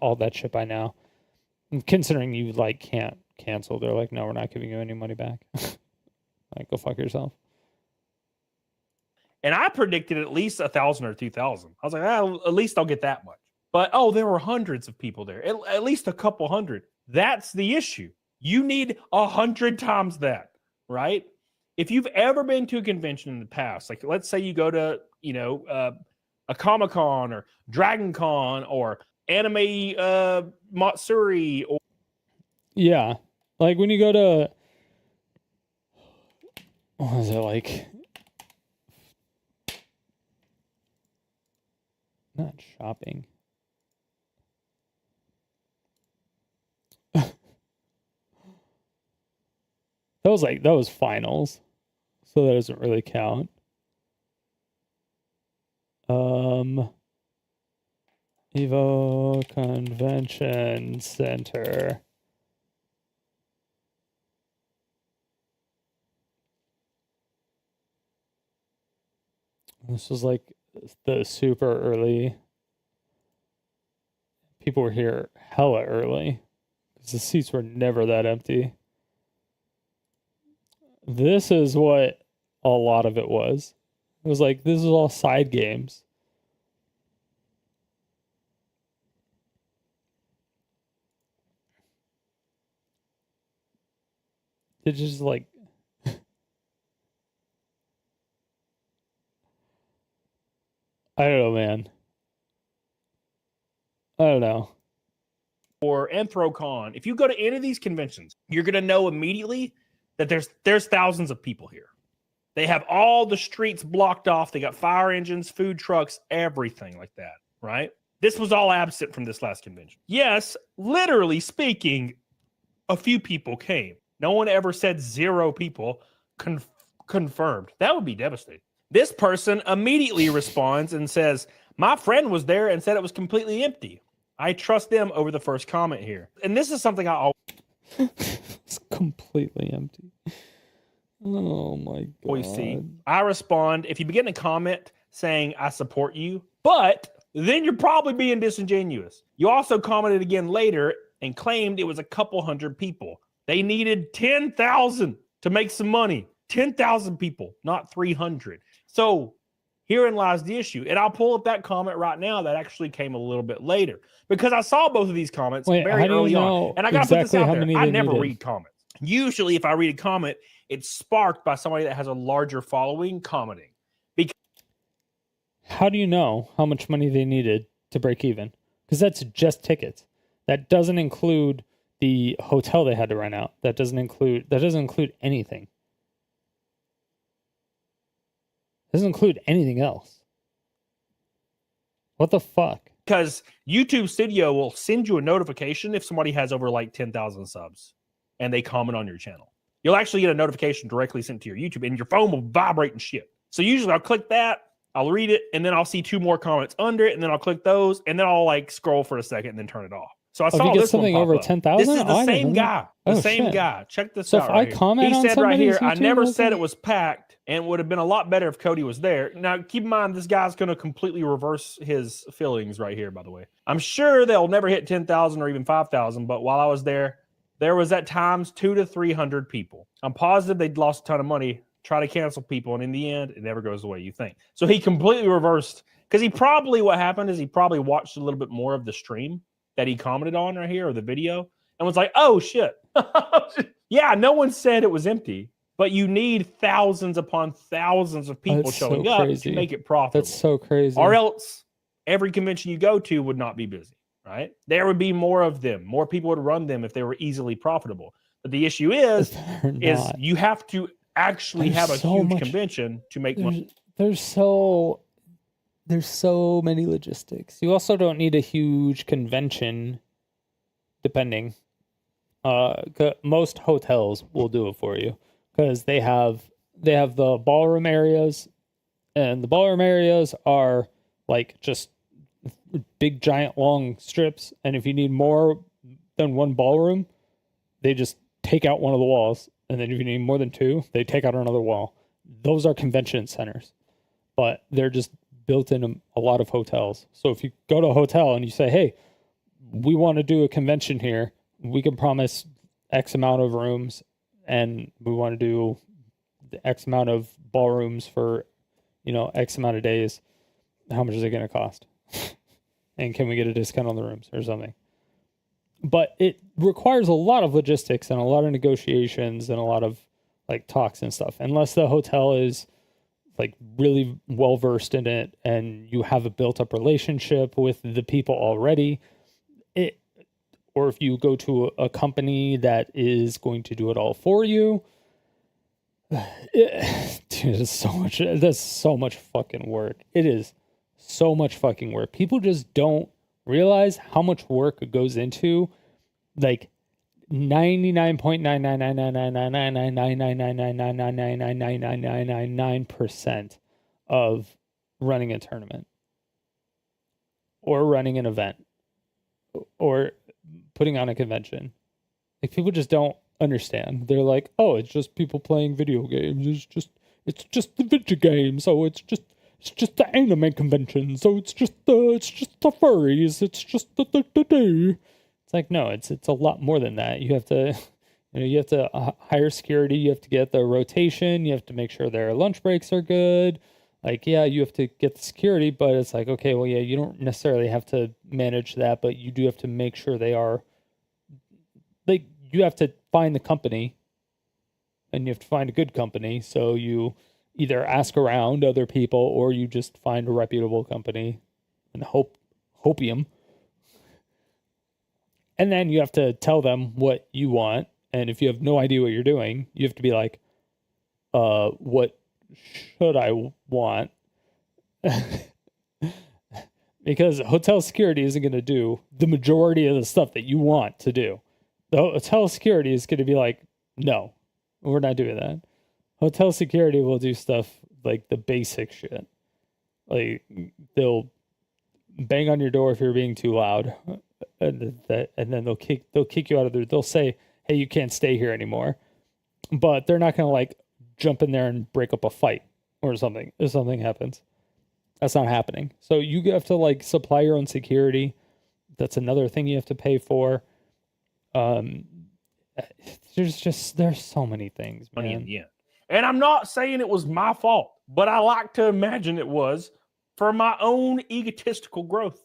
all that shit by now. And considering you, like, can't cancel, they're like, no, we're not giving you any money back. Like, go fuck yourself. And I predicted at least 1,000 or 2,000. I was like, at least I'll get that much. But there were hundreds of people there. At least a couple hundred. That's the issue. You need 100 times that, right? If you've ever been to a convention in the past, like, let's say you go to, a Comic-Con or Dragon Con or Anime Matsuri, or yeah, like when you go to, what was it, like, not shopping. That was finals, so that doesn't really count. Evo Convention Center. This was like the super early. People were here hella early because the seats were never that empty. This is what a lot of it was. It was like, this is all side games. It's just like, I don't know, man. I don't know. Or Anthrocon. If you go to any of these conventions, you're going to know immediately that there's thousands of people here. They have all the streets blocked off. They got fire engines, food trucks, everything like that, right? This was all absent from this last convention. Yes, literally speaking, a few people came. No one ever said 0 people confirmed. That would be devastating. This person immediately responds and says, my friend was there and said it was completely empty. I trust them over the first comment here. And this is something I always... It's completely empty. Oh my god. See, I respond, if you begin a comment saying I support you, but then you're probably being disingenuous. You also commented again later and claimed it was a couple hundred people. They needed 10,000 to make some money. 10,000 people, not 300. So herein lies the issue. And I'll pull up that comment right now that actually came a little bit later because I saw both of these comments very early on. And I got to put this out there. I never read comments. Usually if I read a comment, it's sparked by somebody that has a larger following commenting. How do you know how much money they needed to break even? Because that's just tickets. That doesn't include the hotel they had to rent out. That doesn't include anything. It doesn't include anything else. What the fuck? Because YouTube Studio will send you a notification if somebody has over like 10,000 subs and they comment on your channel. You'll actually get a notification directly sent to your YouTube and your phone will vibrate and shit. So usually I'll click that, I'll read it, and then I'll see 2 more comments under it, and then I'll click those, and then I'll like scroll for a second and then turn it off. So I if saw you get this something one pop over up. 10,000, This is the same guy. The same shit. guy. Check this So out if right I here. comment He on said right here, somebody's I never YouTube, said it was packed, and it would have been a lot better if Cody was there. Now, keep in mind, this guy's going to completely reverse his feelings right here, by the way. I'm sure they'll never hit 10,000 or even 5,000, but while I was there was at times 200 to 300 people. I'm positive they'd lost a ton of money, try to cancel people, and in the end, it never goes the way you think. So he completely reversed, because what happened is he probably watched a little bit more of the stream that he commented on right here, or the video, and was like, oh shit. Yeah, no one said it was empty, but you need thousands upon thousands of people That's showing so up crazy. to make it profitable. That's so crazy. Or else every convention you go to would not be busy, right? There would be more of them. More people would run them if they were easily profitable. But the issue is you have to actually have a huge convention to make money. There's so many logistics. You also don't need a huge convention, depending. Most hotels will do it for you because they have the ballroom areas, and the ballroom areas are like just big giant long strips, and if you need more than one ballroom, they just take out one of the walls, and then if you need more than two, they take out another wall. Those are convention centers, but they're just built in a lot of hotels. So if you go to a hotel and you say, hey, we want to do a convention here, we can promise X amount of rooms, and we want to do the X amount of ballrooms for, X amount of days. How much is it going to cost? And can we get a discount on the rooms or something? But it requires a lot of logistics and a lot of negotiations and a lot of like talks and stuff. Unless the hotel is like really well versed in it and you have a built up relationship with the people already, or if you go to a company that is going to do it all for you, dude, that's so much fucking work. It is so much fucking work. People just don't realize how much work goes into like 99.999999999999999% of running a tournament or running an event or putting on a convention. Like, people just don't understand. They're like, oh, it's just people playing video games. It's just the video game. So it's just the anime convention. So it's just the furries. It's just the. It's like, no, it's a lot more than that. You have to, you have to hire security. You have to get the rotation. You have to make sure their lunch breaks are good. Like, yeah, you have to get the security, but it's like, okay, well, yeah, you don't necessarily have to manage that, but you do have to make sure they are, like, you have to find the company, and you have to find a good company. So you either ask around other people, or you just find a reputable company and hopium. And then you have to tell them what you want. And if you have no idea what you're doing, you have to be like, what should I want? Because hotel security isn't going to do the majority of the stuff that you want to do. The hotel security is going to be like, no, we're not doing that. Hotel security will do stuff like the basic shit. Like, they'll bang on your door if you're being too loud, and then they'll kick you out of there. They'll say, hey, you can't stay here anymore. But they're not going to like jump in there and break up a fight or something if something happens. That's not happening. So you have to like supply your own security. That's another thing you have to pay for. There's so many things, man. Yeah. And I'm not saying it was my fault, but I like to imagine it was for my own egotistical growth.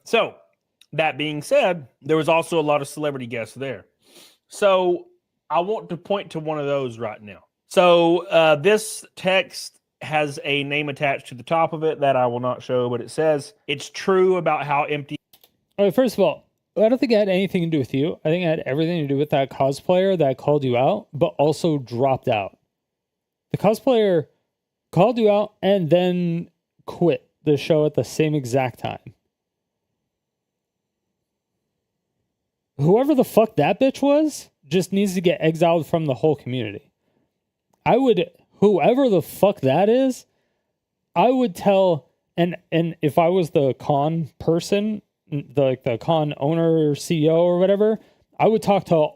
So, that being said, there was also a lot of celebrity guests there. So, I want to point to one of those right now. So, this text has a name attached to the top of it that I will not show, but it says, it's true about how empty. All right, first of all, I don't think it had anything to do with you. I think it had everything to do with that cosplayer that called you out, but also dropped out. The cosplayer called you out and then quit the show at the same exact time. Whoever the fuck that bitch was just needs to get exiled from the whole community. Whoever the fuck that is, I would tell, and if I was the con person, the con owner or CEO or whatever, I would talk to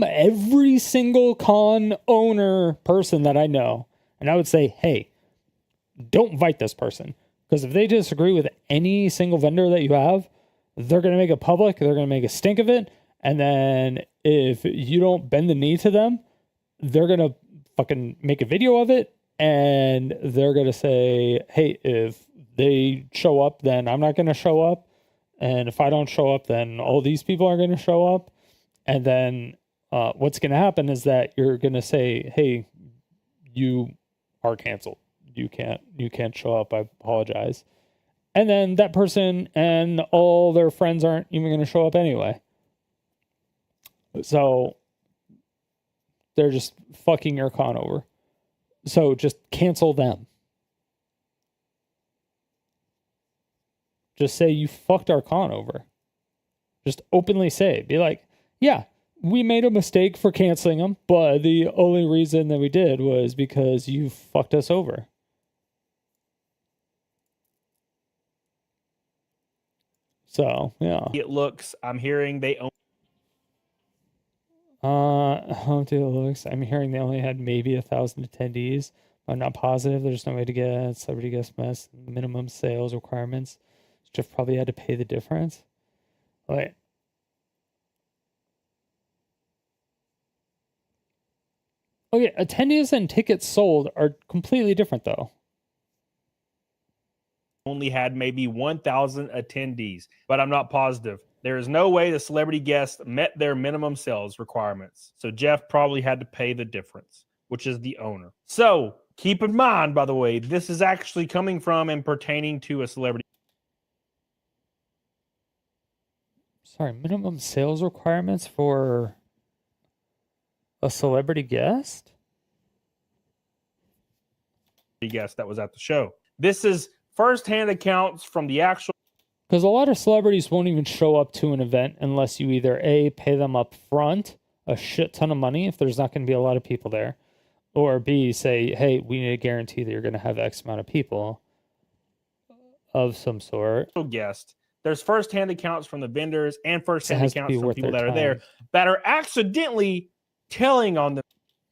every single con owner person that I know. And I would say, hey, don't invite this person. Because if they disagree with any single vendor that you have, they're going to make it public. They're going to make a stink of it. And then if you don't bend the knee to them, they're going to fucking make a video of it. And they're going to say, hey, if they show up, then I'm not going to show up. And if I don't show up, then all these people are going to show up. And then what's going to happen is that you're going to say, hey, you are canceled. You can't show up. I apologize. And then that person and all their friends aren't even going to show up anyway. So they're just fucking your con over. So just cancel them. Just say you fucked our con over. Just openly say, be like, yeah, we made a mistake for canceling them, but the only reason that we did was because you fucked us over. So, yeah. It looks, I'm hearing they own. How do it looks? I'm hearing they only had maybe 1,000 attendees. I'm not positive. There's no way to get celebrity guest mess minimum sales requirements. Jeff probably had to pay the difference. Wait. Okay, attendees and tickets sold are completely different, though. Only had maybe 1,000 attendees, but I'm not positive. There is no way the celebrity guests met their minimum sales requirements. So Jeff probably had to pay the difference, which is the owner. So keep in mind, by the way, this is actually coming from and pertaining to a celebrity. Sorry, minimum sales requirements for a celebrity guest? Guest that was at the show. This is first-hand accounts from the actual. Because a lot of celebrities won't even show up to an event unless you either A, pay them up front a shit ton of money if there's not going to be a lot of people there, or B, say, hey, we need a guarantee that you're going to have X amount of people of some sort. Guest. There's first-hand accounts from the vendors and first-hand accounts from people that are time. there that are accidentally telling on them.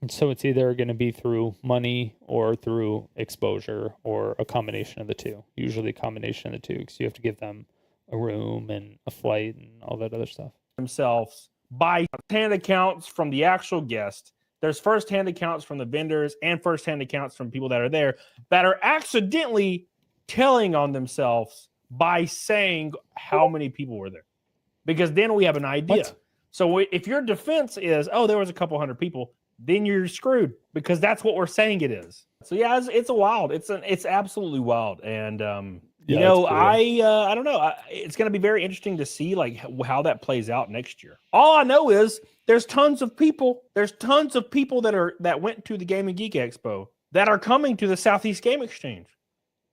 And so it's either going to be through money or through exposure or a combination of the two. Usually a combination of the two because you have to give them a room and a flight and all that other stuff. Themselves by hand accounts from the actual guest. There's first-hand accounts from the vendors and first-hand accounts from people that are there that are accidentally telling on themselves by saying how many people were there. Because then we have an idea. What? So if your defense is, oh, there was a couple hundred people, then you're screwed because that's what we're saying it is. So yeah, it's a wild. It's absolutely wild. And you know, cool. I don't know. It's going to be very interesting to see like how that plays out next year. All I know is there's tons of people. There's tons of people that went to the Gaming Geek Expo that are coming to the Southeast Game Exchange,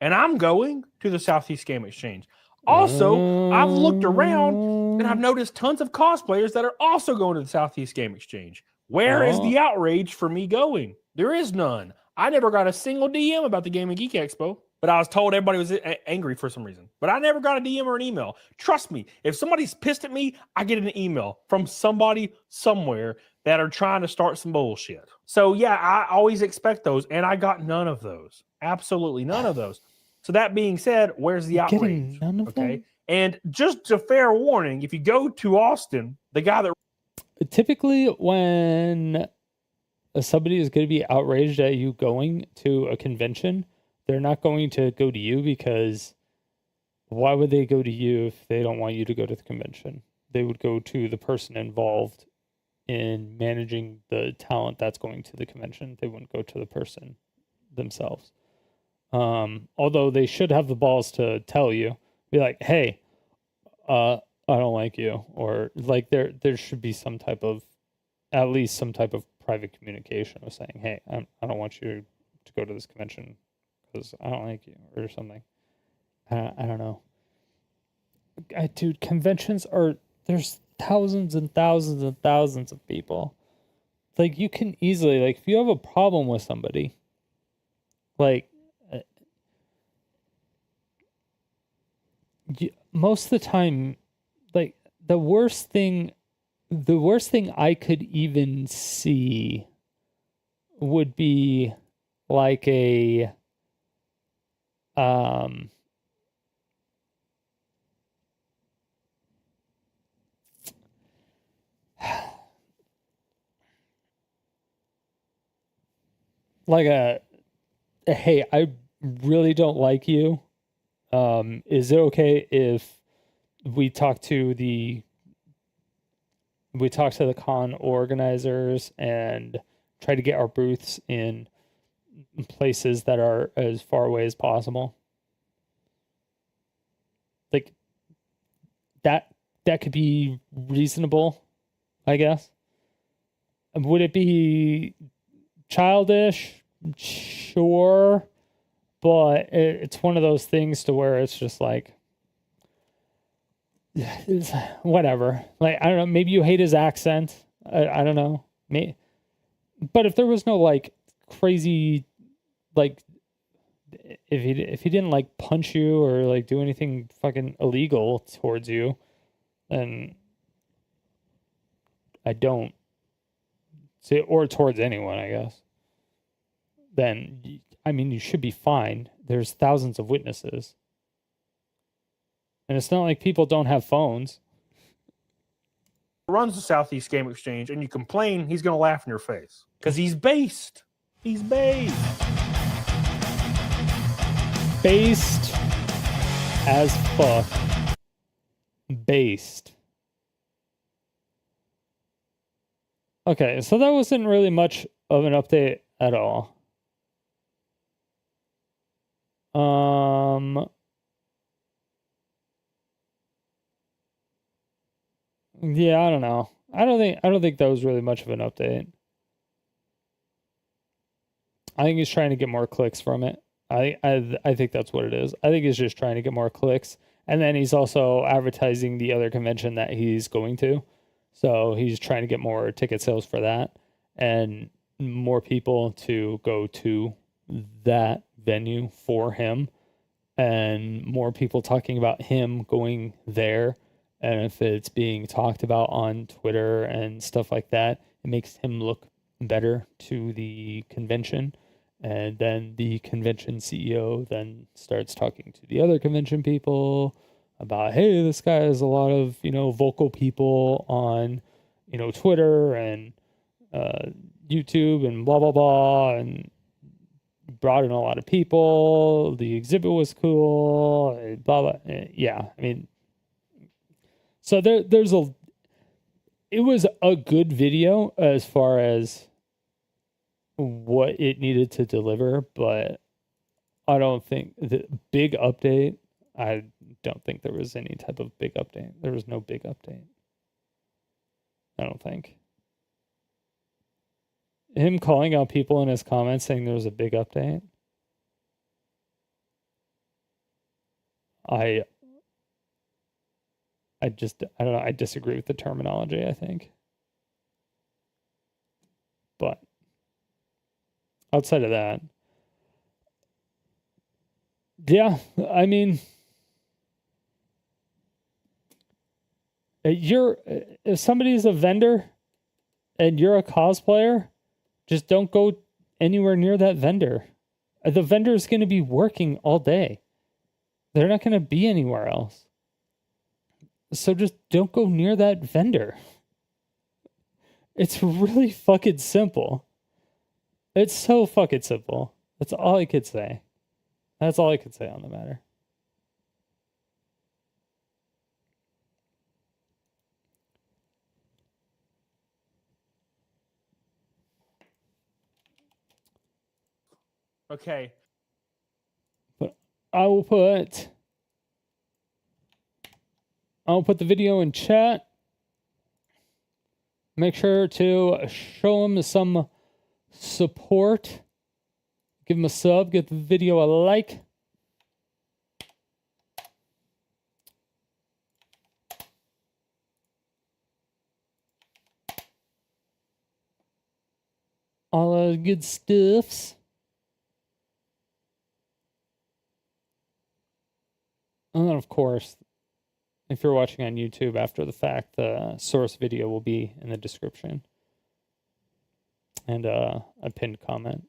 and I'm going to the Southeast Game Exchange. Also, I've looked around and I've noticed tons of cosplayers that are also going to the Southeast Game Exchange. Where is the outrage for me going? There is none. I never got a single DM about the Gaming Geek Expo, but I was told everybody was angry for some reason. But I never got a DM or an email. Trust me, if somebody's pissed at me, I get an email from somebody somewhere that are trying to start some bullshit. So yeah, I always expect those, and I got none of those. Absolutely none of those. So that being said, where's the outrage? None of them? And just a fair warning, if you go to Austin, the guy that typically when somebody is going to be outraged at you going to a convention, they're not going to go to you because why would they go to you if they don't want you to go to the convention? They would go to the person involved in managing the talent that's going to the convention. They wouldn't go to the person themselves. Although they should have the balls to tell you, be like, hey, I don't like you, or like there should be some type of, at least some type of private communication of saying, hey, I don't want you to go to this convention because I don't like you or something. I don't know. Dude, conventions there's thousands and thousands and thousands of people. Like you can easily, like if you have a problem with somebody, like most of the time, like the worst thing I could even see would be like a like a hey, I really don't like you. Is it okay if we talk to the con organizers and try to get our booths in places that are as far away as possible? Like that could be reasonable, I guess. Would it be childish? Sure, but it's one of those things to where it's just like, it's whatever. Like, I don't know, maybe you hate his accent. I don't know. But if there was no like crazy, like if he didn't like punch you or like do anything fucking illegal towards you, then I don't see, or towards anyone, I guess. Then I mean, you should be fine. There's thousands of witnesses. And it's not like people don't have phones. Runs the Southeast Game Exchange, and you complain, he's going to laugh in your face. Because he's based. He's based. Based as fuck. Based. Okay, so that wasn't really much of an update at all. Yeah, I don't know. I don't think that was really much of an update. I think he's trying to get more clicks from it. I think that's what it is. I think he's just trying to get more clicks, and then he's also advertising the other convention that he's going to. So he's trying to get more ticket sales for that and more people to go to that venue for him, and more people talking about him going there. And if it's being talked about on Twitter and stuff like that, it makes him look better to the convention. And then the convention CEO then starts talking to the other convention people about, hey, this guy has a lot of, vocal people on, Twitter and YouTube and blah, blah, blah, and brought in a lot of people. The exhibit was cool, blah, blah. Yeah, I mean, so it was a good video as far as what it needed to deliver, but I don't think the big update, I don't think there was any type of big update. There was no big update. I don't think. Him calling out people in his comments saying there was a big update. I don't know. I disagree with the terminology, I think. But outside of that, yeah, I mean, if somebody's a vendor and you're a cosplayer, just don't go anywhere near that vendor. The vendor is going to be working all day. They're not going to be anywhere else. So just don't go near that vendor. It's really fucking simple. It's so fucking simple. That's all I could say. That's all I could say on the matter. Okay. But I'll put the video in chat. Make sure to show him some support. Give him a sub. Give the video a like. All the good stuffs. And then, of course, if you're watching on YouTube after the fact, the source video will be in the description. And a pinned comment.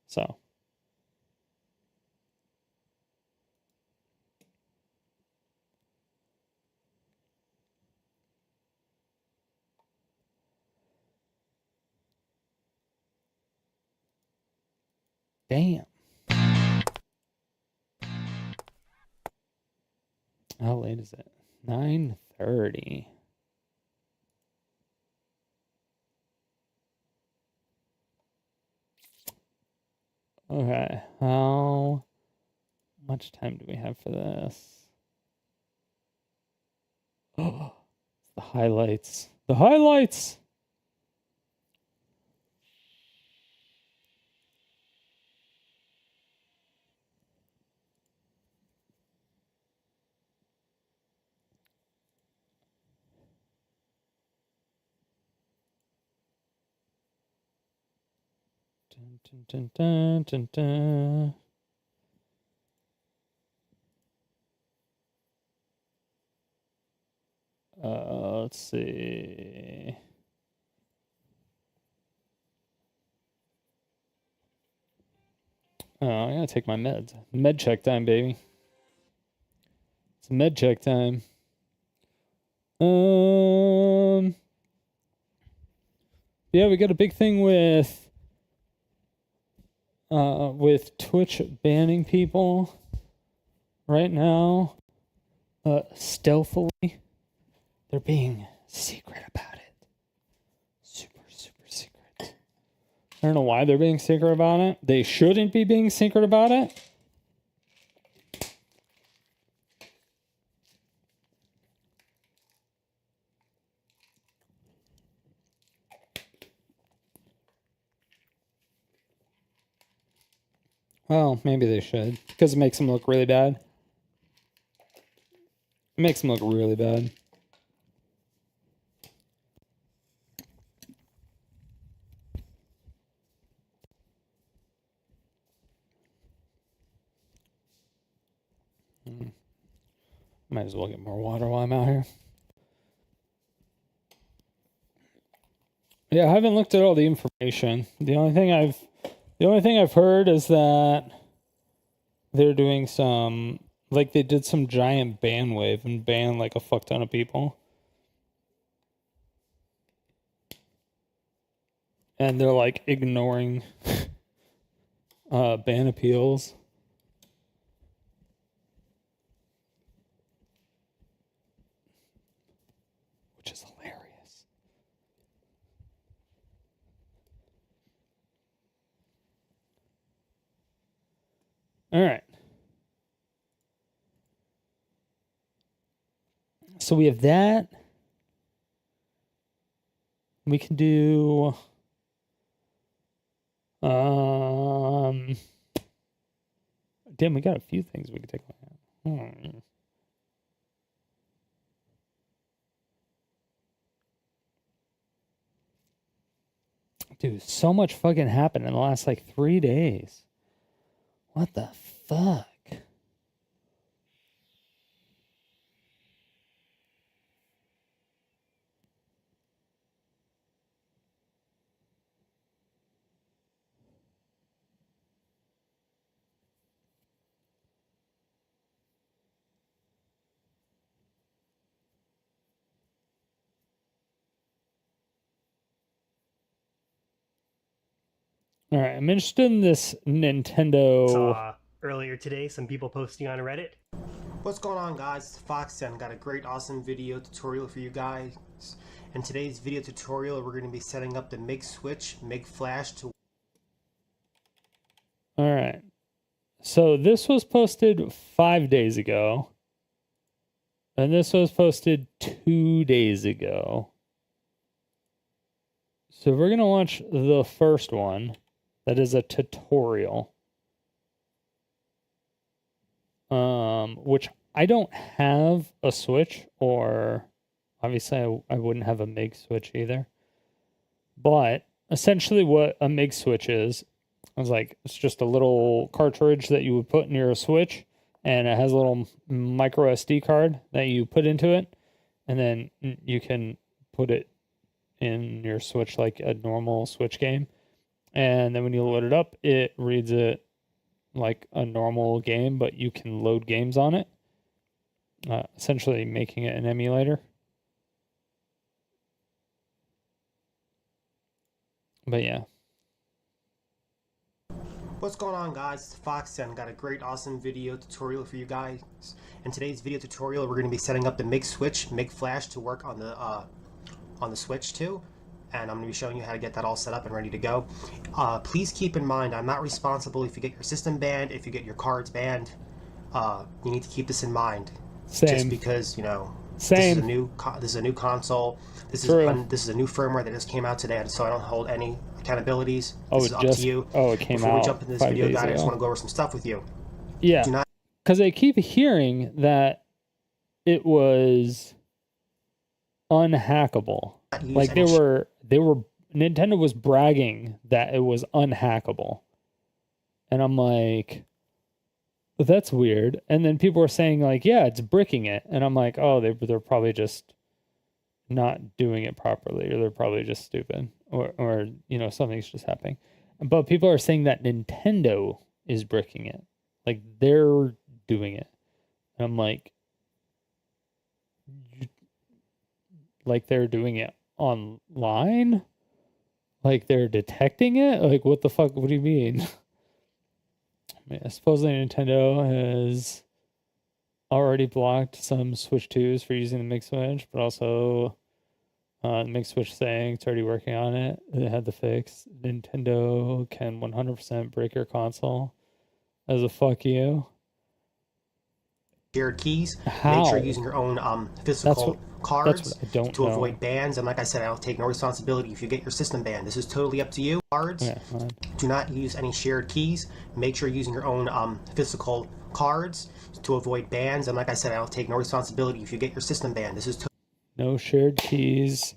So. Damn. How late is it? 9:30. Okay, how much time do we have for this? Oh, the highlights. The highlights! Dun, dun, dun, dun, dun. Let's see. Oh, I gotta take my meds. Med check time, baby. It's med check time. Yeah, we got a big thing with Twitch banning people right now. Stealthily. They're being secret about it. Super, super secret. I don't know why they're being secret about it. They shouldn't be being secret about it. Well, maybe they should. Because it makes them look really bad. It makes them look really bad. Might as well get more water while I'm out here. Yeah, I haven't looked at all the information. The only thing I've heard is that they're doing some, like they did some giant ban wave and banned like a fuck ton of people. And they're like ignoring ban appeals. Which is hilarious. All right. So we have that. We can do damn, we got a few things we can take a look at. Dude, so much fucking happened in the last like 3 days. What the fuck? All right, I'm interested in this Nintendo. Saw earlier today some people posting on Reddit. What's going on, guys? It's Fox and got a great awesome video tutorial for you guys. In today's video tutorial, we're going to be setting up the MIG switch, MIG flash to... All right. So this was posted 5 days ago. And this was posted 2 days ago. So we're going to watch the first one. That is a tutorial. Which I don't have a switch, or obviously I wouldn't have a MIG switch either. But essentially what a MIG switch is like, it's just a little cartridge that you would put in your switch, and it has a little micro SD card that you put into it, and then you can put it in your Switch like a normal Switch game. And then when you load it up, it reads it like a normal game, but you can load games on it, essentially making it an emulator. But yeah. What's going on, guys? Fox and got a great awesome video tutorial for you guys. In today's video tutorial, we're going to be setting up the MIG switch, MIG flash to work on the Switch too. And I'm going to be showing you how to get that all set up and ready to go. Please keep in mind, I'm not responsible if you get your system banned, if you get your cards banned. You need to keep this in mind. Same. Just because, you know, Same. this is a new console. This is a new firmware that just came out today, and so I don't hold any accountabilities. This is up to you. Oh, it came Before out we jump into this 5 video, days guys, I just ago. want to go over some stuff with you. Yeah. Do not Because I keep hearing that it was unhackable. use Like any they were Nintendo was bragging that it was unhackable. And I'm like, that's weird. And then people were saying like, yeah, it's bricking it. And I'm like, oh, they're probably just not doing it properly, or they're probably just stupid, or you know, something's just happening. But people are saying that Nintendo is bricking it. Like they're doing it. And I'm like they're doing it online? Like they're detecting it? Like what the fuck? What do you mean? I mean, supposedly Nintendo has already blocked some Switch 2s for using the MIG switch, but also the MIG switch saying it's already working on it. They had the fix. Nintendo can 100% break your console as a fuck you. shared keys. How? Make sure you're using your own physical cards that's what I don't to know. avoid bans. And like I said, I don't take no responsibility if you get your system banned. This is totally up to you. Cards. Yeah, fine. Do not use any shared keys. Make sure you're using your own physical cards to avoid bans. And like I said, I don't take no responsibility if you get your system banned. This is No shared keys.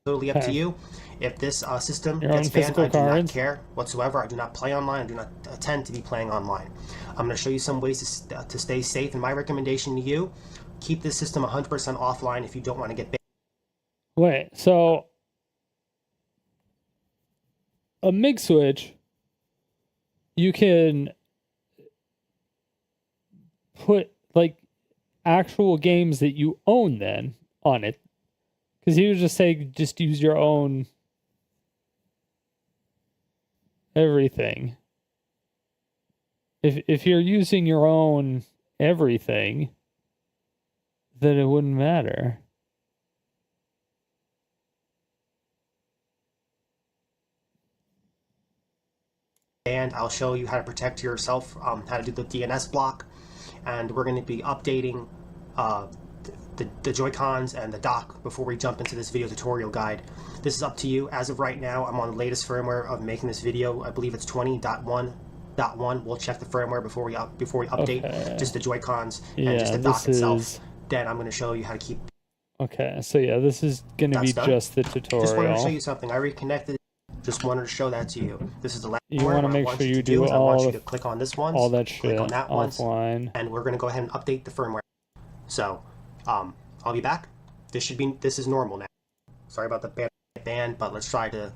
totally up to Okay. you. If this system Your gets own banned, physical I do not cards? care whatsoever. I do not play online. I do not intend to be playing online. I'm going to show you some ways to stay safe. And my recommendation to you, keep this system 100% offline if you don't want to get banned. Wait, so a MIG switch, you can put like actual games that you own then on it. Because he would just say, just use your own everything. If you're using your own everything, then it wouldn't matter. And I'll show you how to protect yourself, how to do the DNS block, and we're going to be updating the Joy-Cons and the dock before we jump into this video tutorial guide. This is up to you. As of right now, I'm on the latest firmware of making this video. I believe it's 20.1.1. We'll check the firmware before we update just the Joy-Cons and just the dock itself. Then I'm going to show you how to keep. Okay, so yeah, this is going to be That's done. just the tutorial. Just wanted to show you something. I reconnected. Just wanted to show that to you. This is the last You one. want to make sure you do I want you all to click on this one, all that shit click on that one, offline. and we're going to go ahead and update the firmware. So, I'll be back. This is normal now. Sorry about the band, but let's try to.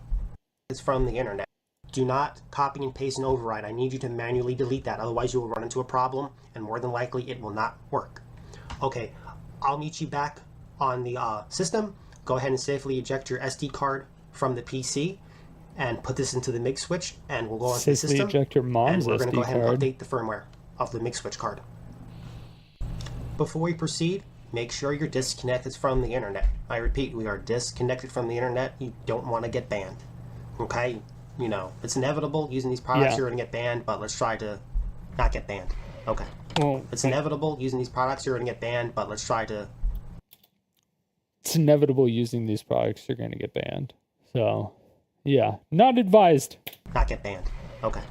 It's from the internet. Do not copy and paste and override. I need you to manually delete that. Otherwise, you will run into a problem, and more than likely, it will not work. Okay, I'll meet you back on the system. Go ahead and safely eject your SD card from the PC and put this into the MIG switch, and we'll go on to the Safely system. eject your mom's and we're going to SD go ahead card. and update the firmware of the MIG switch card. Before we proceed, make sure you're disconnected from the internet. I repeat, we are disconnected from the internet. You don't want to get banned. Okay? You know, it's inevitable using these products, Yeah. you're going to get banned, but let's try to not get banned. Okay. Well, It's inevitable using these products, you're going to get banned, but let's try to. it's inevitable using these products, you're going to get banned. So, yeah, not advised. Not get banned. Okay.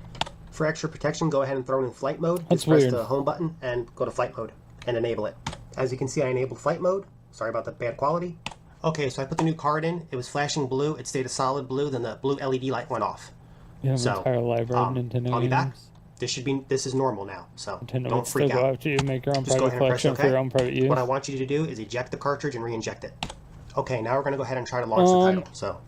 For extra protection, go ahead and throw it in flight mode. That's Just press weird. the home button and go to flight mode and enable it. As you can see, I enabled flight mode. Sorry about the bad quality. Okay, so I put the new card in. It was flashing blue. It stayed a solid blue. Then the blue LED light went off. You have So, an entire library of Nintendo I'll be back. games. This is normal now, so Nintendo don't would still freak go out. after you, make your own Just go private ahead and press collection for OK. your own private use. What I want you to do is eject the cartridge and re-inject it. Okay, now we're going to go ahead and try to launch the title. So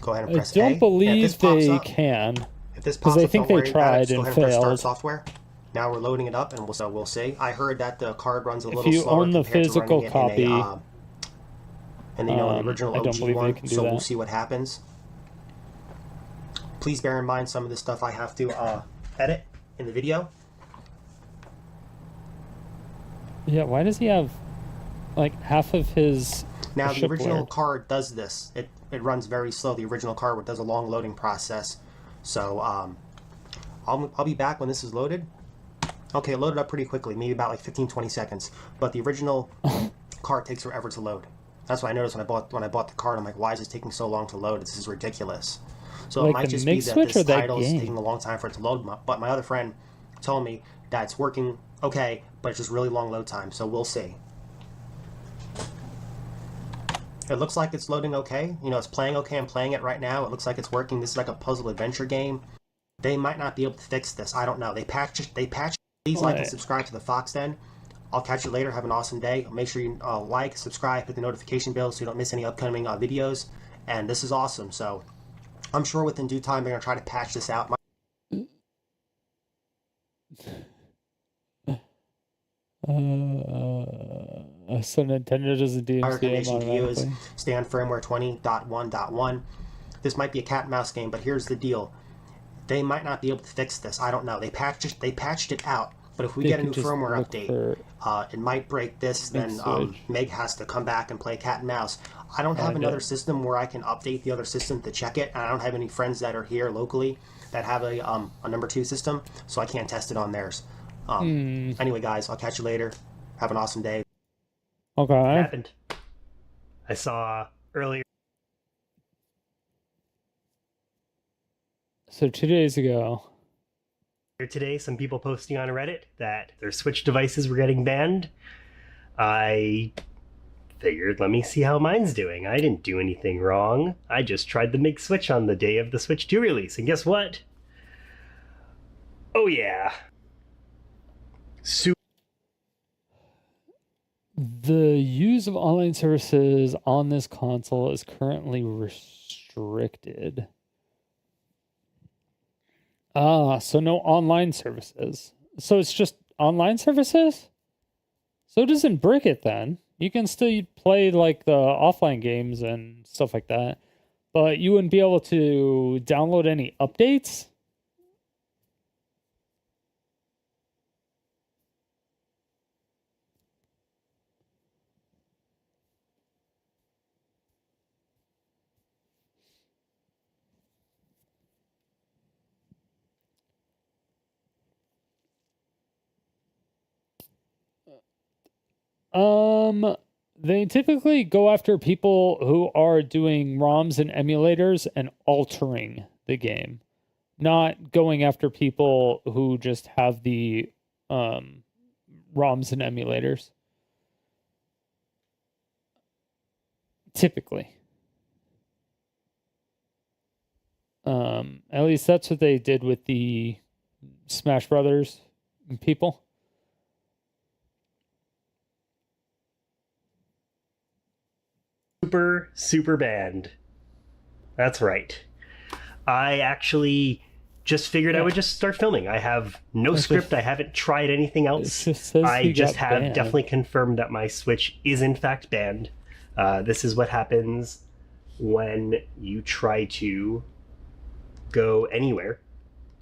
go ahead and press A. I don't believe if this pops they up, can. If this Because pops I up, think don't they worry about it. tried Just go and ahead and press start failed. software. Now we're loading it up, and we'll see. I heard that the card runs a If little you slower own the compared to physical running copy, it in the original I don't OG believe they one. can do So we'll that. see what happens. Please bear in mind some of the stuff I have to edit in the video. Yeah, why does he have like half of his Now the original shipware? card does this. It runs very slow. The original card does a long loading process. So I'll be back when this is loaded. Okay, it loaded up pretty quickly, maybe about like 15-20 seconds. But the original card takes forever to load. That's what I noticed when I bought the card. I'm like, why is this taking so long to load? This is ridiculous. So Like it might the just be Mix that Switch this or that title is game? taking a long time for it to load. But my other friend told me that it's working okay, but it's just really long load time. So we'll see. It looks like it's loading okay. You know, it's playing okay. I'm playing it right now. It looks like it's working. This is like a puzzle adventure game. They might not be able to fix this. I don't know. They patch it. Please like and subscribe to the Fox Den. I'll catch you later. Have an awesome day. Make sure you like, subscribe, hit the notification bell so you don't miss any upcoming videos. And this is awesome. So I'm sure within due time they're going to try to patch this out. So Nintendo doesn't do My DMCA recommendation to you is automatically. stay on firmware 20.1.1. This might be a cat and mouse game, but here's the deal. They might not be able to fix this. I don't know. They patched it out. But if we They get a could new just firmware look update, for it might break this. Then Switch. Meg has to come back and play cat and mouse. I don't have Find another it. system where I can update the other system to check it, and I don't have any friends that are here locally that have a number 2 system, so I can't test it on theirs. Anyway, guys, I'll catch you later. Have an awesome day. Okay. Happened. I saw earlier. So 2 days ago, Today, some people posting on Reddit that their Switch devices were getting banned. I figured, let me see how mine's doing. I didn't do anything wrong. I just tried the Mix Switch on the day of the Switch 2 release, and guess what? Oh yeah. the use of online services on this console is currently restricted. So no online services. So it's just online services? So it doesn't brick it then. You can still play like the offline games and stuff like that, but you wouldn't be able to download any updates? They typically go after people who are doing ROMs and emulators and altering the game, not going after people who just have the ROMs and emulators. Typically. At least that's what they did with the Smash Brothers people. Super banned. That's right. I actually just figured I would just start filming. I have no script. I haven't tried anything else. I just have definitely confirmed that my Switch is in fact banned. This is what happens when you try to go anywhere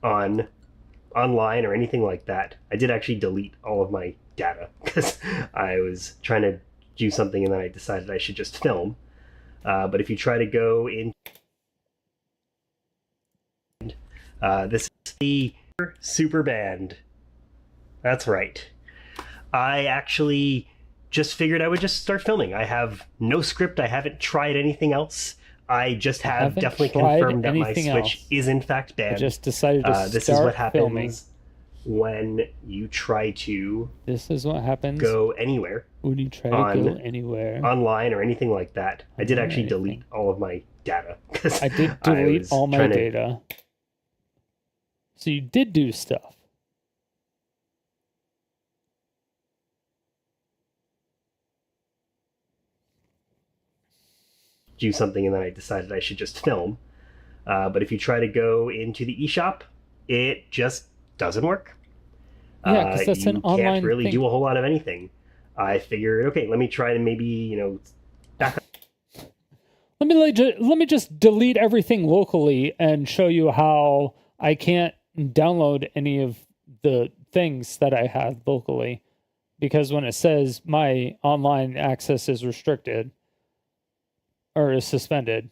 online or anything like that. I did actually delete all of my data because I was trying to do something and then I decided I should just film. But if you try to go in, this is the super banned. That's right. I actually just figured I would just start filming. I have no script. I haven't tried anything else. I just have definitely confirmed that my Switch is in fact banned. I just decided to this is what happens when you try to go anywhere when you try to go anywhere online or anything like that. I did actually delete all of my data because I did delete all my data. So you did do stuff. do something and then I decided I should just film. But if you try to go into the eShop, it just doesn't work. Yeah, because that's an you online can't really thing. do a whole lot of anything. I figured, okay, let me try to maybe, back up. Let me just delete everything locally and show you how I can't download any of the things that I had locally, because when it says my online access is restricted or is suspended,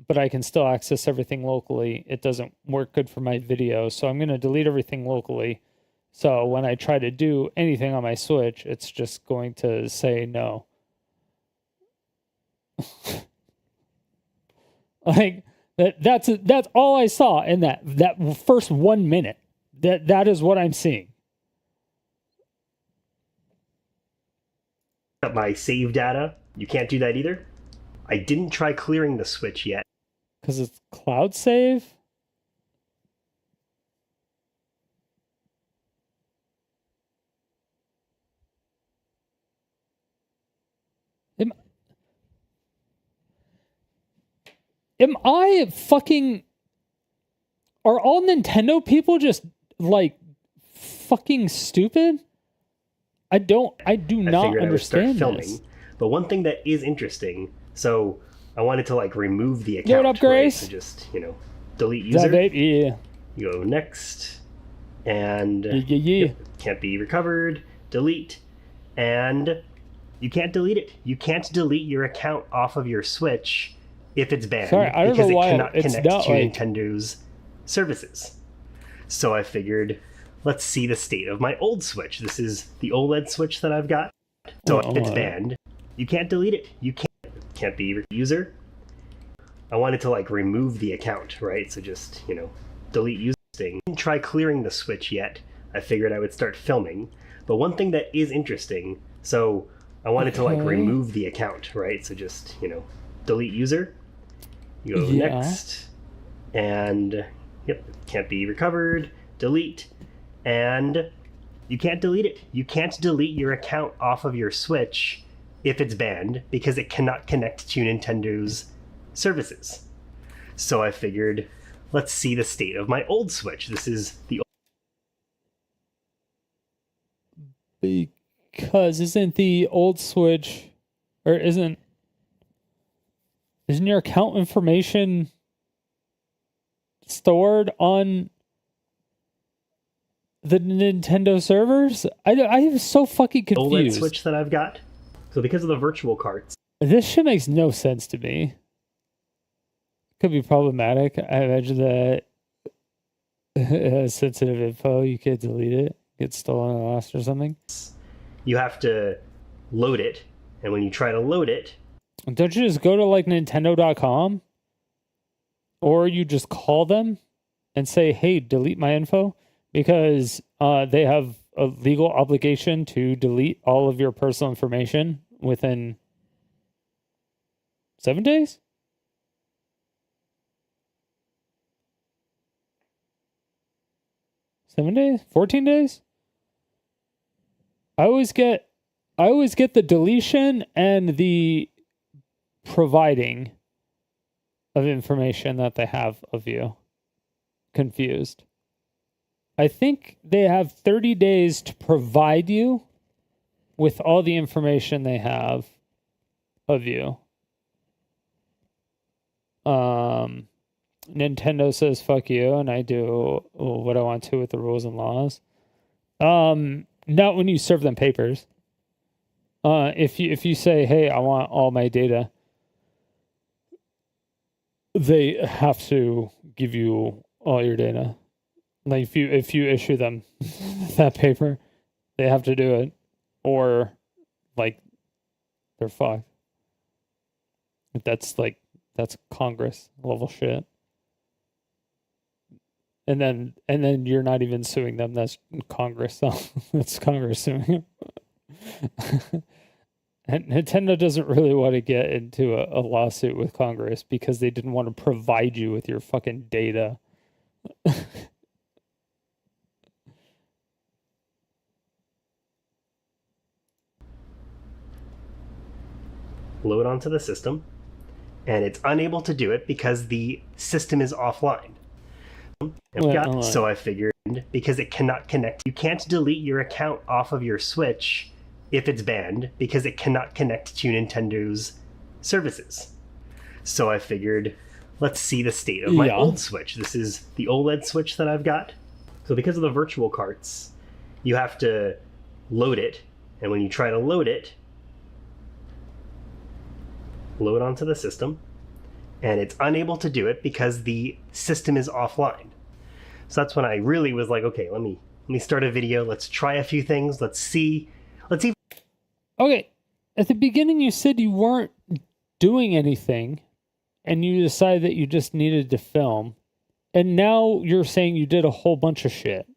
but I can still access everything locally, it doesn't work good for my video. So I'm going to delete everything locally. So when I try to do anything on my Switch, it's just going to say no. Like that's all I saw in that first 1 minute. That is what I'm seeing. My save data. You can't do that either. I didn't try clearing the Switch yet. Because it's cloud save? Am I fucking... Are all Nintendo people just, like, fucking stupid? I do not understand this. But one thing that is interesting, so I wanted to, like, remove the account. Yo, what up, Grace? Right? So just, delete user. Yeah. You go next, and yeah. Can't be recovered, delete, and you can't delete it. You can't delete your account off of your Switch if it's banned. Sorry, I don't know why it cannot it's connect not to like... Nintendo's services. So I figured, let's see the state of my old Switch. This is the OLED Switch that I've got. So if it's banned, you can't delete it. You can't be user. I wanted to, like, remove the account, right? So just, delete user thing. I didn't try clearing the Switch yet. I figured I would start filming. But one thing that is interesting, so I wanted to, like, remove the account, right? So just, delete user. You go next, and can't be recovered, delete, and you can't delete it. You can't delete your account off of your Switch if it's banned, because it cannot connect to Nintendo's services. So I figured, let's see the state of my old Switch. This is the... Because isn't the old Switch, or isn't your account information stored on the Nintendo servers? I am so fucking confused. OLED Switch that I've got. So because of the virtual carts. This shit makes no sense to me. Could be problematic. I imagine that sensitive info, you can't delete it. Get stolen or lost or something. You have to load it, and when you try to load it... Don't you just go to, like, Nintendo.com? Or you just call them and say, hey, delete my info? Because they have a legal obligation to delete all of your personal information within 7 days? $7 days? 14 days? I always get the deletion and the providing of information that they have of you confused. I think they have 30 days to provide you with all the information they have of you. Nintendo says fuck you, and I do what I want to with the rules and laws. Not when you serve them papers. If you say, hey, I want all my data, they have to give you all your data. Like if you issue them that paper, they have to do it, or like they're fucked. That's Congress level shit. And then you're not even suing them. That's Congress. That's Congress suing them. And Nintendo doesn't really want to get into a lawsuit with Congress because they didn't want to provide you with your fucking data. Load onto the system, and it's unable to do it because the system is offline. So I figured because it cannot connect, you can't delete your account off of your Switch if it's banned because it cannot connect to Nintendo's services. So I figured, let's see the state of my old Switch. This is the OLED Switch that I've got. So because of the virtual carts, you have to load it, and when you try to load onto the system, and it's unable to do it because the system is offline. So that's when I really was like, okay, let me start a video. Let's try a few things. Let's see. Okay, at the beginning you said you weren't doing anything, and you decided that you just needed to film, and now you're saying you did a whole bunch of shit.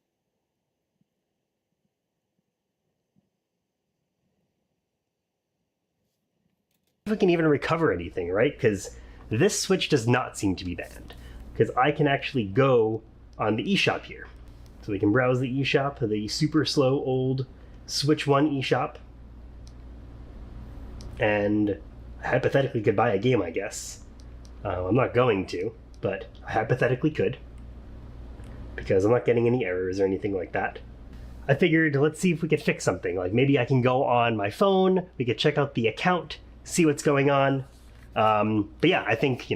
If we can even recover anything, right? Because this Switch does not seem to be banned. Because I can actually go on the eShop here. So we can browse the eShop, the super slow old Switch 1 eShop. And I hypothetically could buy a game, I guess. I'm not going to, but I hypothetically could. Because I'm not getting any errors or anything like that. I figured, let's see if we could fix something. Like maybe I can go on my phone, we could check out the account, see what's going on. But yeah, I think,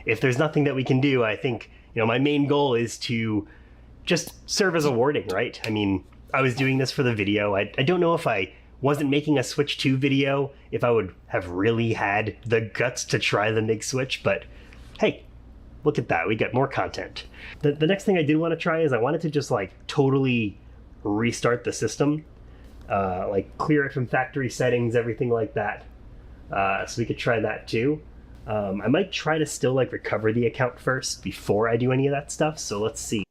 if there's nothing that we can do, I think, my main goal is to just serve as a warning, right? I mean, I was doing this for the video. I don't know if I wasn't making a Switch 2 video, if I would have really had the guts to try the MIG Switch, but hey, look at that, we got more content. The next thing I did want to try is I wanted to just totally restart the system, clear it from factory settings, everything like that. So we could try that too. I might try to still recover the account first before I do any of that stuff. So let's see.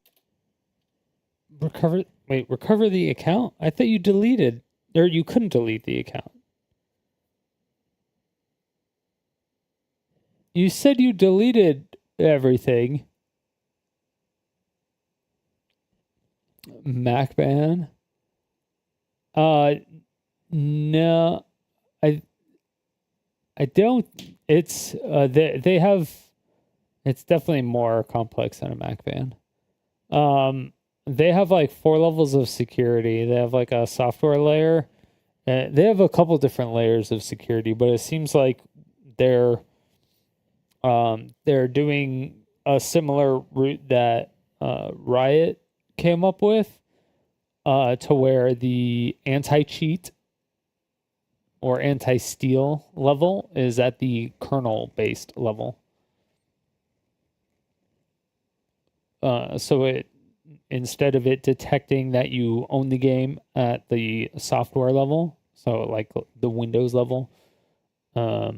Recover the account? I thought you deleted, or you couldn't delete the account. You said you deleted everything. Mac ban? No, I don't. It's they have. It's definitely more complex than a Mac ban. They have 4 levels of security. They have a software layer. They have a couple different layers of security, but it seems like they're doing a similar route that Riot came up with, to where the anti-cheat or anti-steal level is at the kernel-based level. So it, instead of it detecting that you own the game at the software level, so the Windows level, like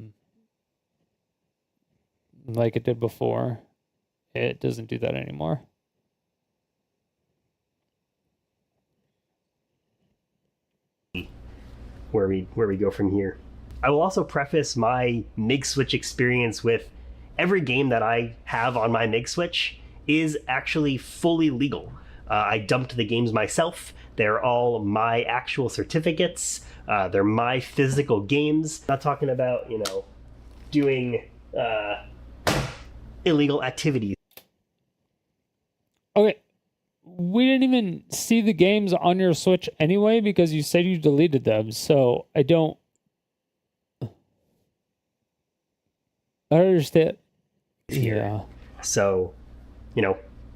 it did before, it doesn't do that anymore. Where we go from here. I will also preface my MIG Switch experience with every game that I have on my MIG Switch is actually fully legal. I dumped the games myself. They're all my actual certificates. They're my physical games. Not talking about, doing illegal activities. Okay. We didn't even see the games on your Switch anyway because you said you deleted them. So I don't understand. Yeah. So,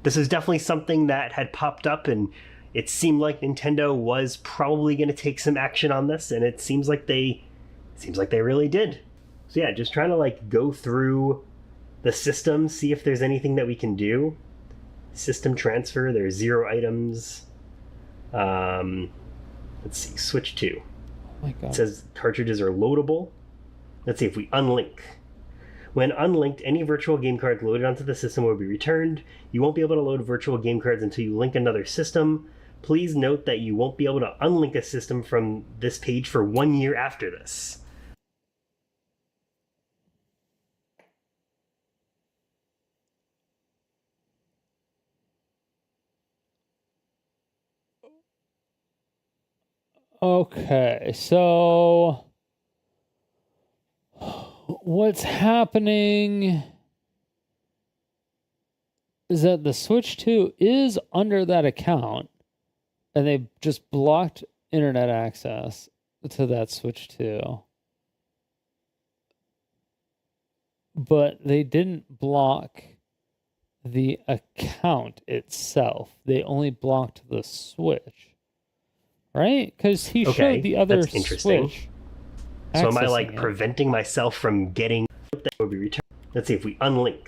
this is definitely something that had popped up, and it seemed like Nintendo was probably going to take some action on this, and it seems like they really did. So yeah, just trying to go through the system, see if there's anything that we can do. System transfer, there's 0 items. Let's see, Switch 2. Oh my God. It says cartridges are loadable. Let's see if we unlink. When unlinked, any virtual game cards loaded onto the system will be returned. You won't be able to load virtual game cards until you link another system. Please note that you won't be able to unlink a system from this page for 1 year after this. Okay, so what's happening is that the Switch 2 is under that account, and they just blocked internet access to that Switch 2. But they didn't block the account itself. They only blocked the Switch. Right? Because he showed the other that's interesting. Switch. So am I like accessing it. preventing myself from getting that will be returned? Let's see if we unlink.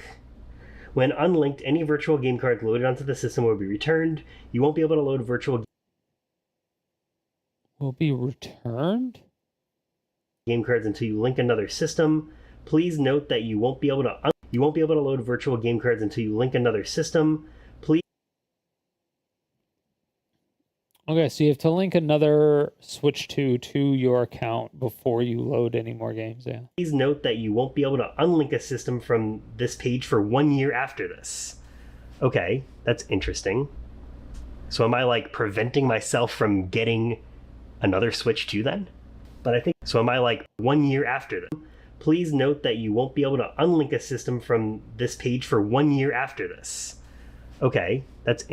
When unlinked, any virtual game cards loaded onto the system will be returned. You won't be able to load virtual Will be returned? game cards until you link another system. Please note that you won't be able to load virtual game cards until you link another system. Please. Okay, so you have to link another Switch 2 to your account before you load any more games, yeah. Please note that you won't be able to unlink a system from this page for 1 year after this. Okay, that's interesting. So am I like preventing myself from getting another Switch 2 then? But I think, so am I like 1 year after this? Please note that you won't be able to unlink a system from this page for 1 year after this. Okay, that's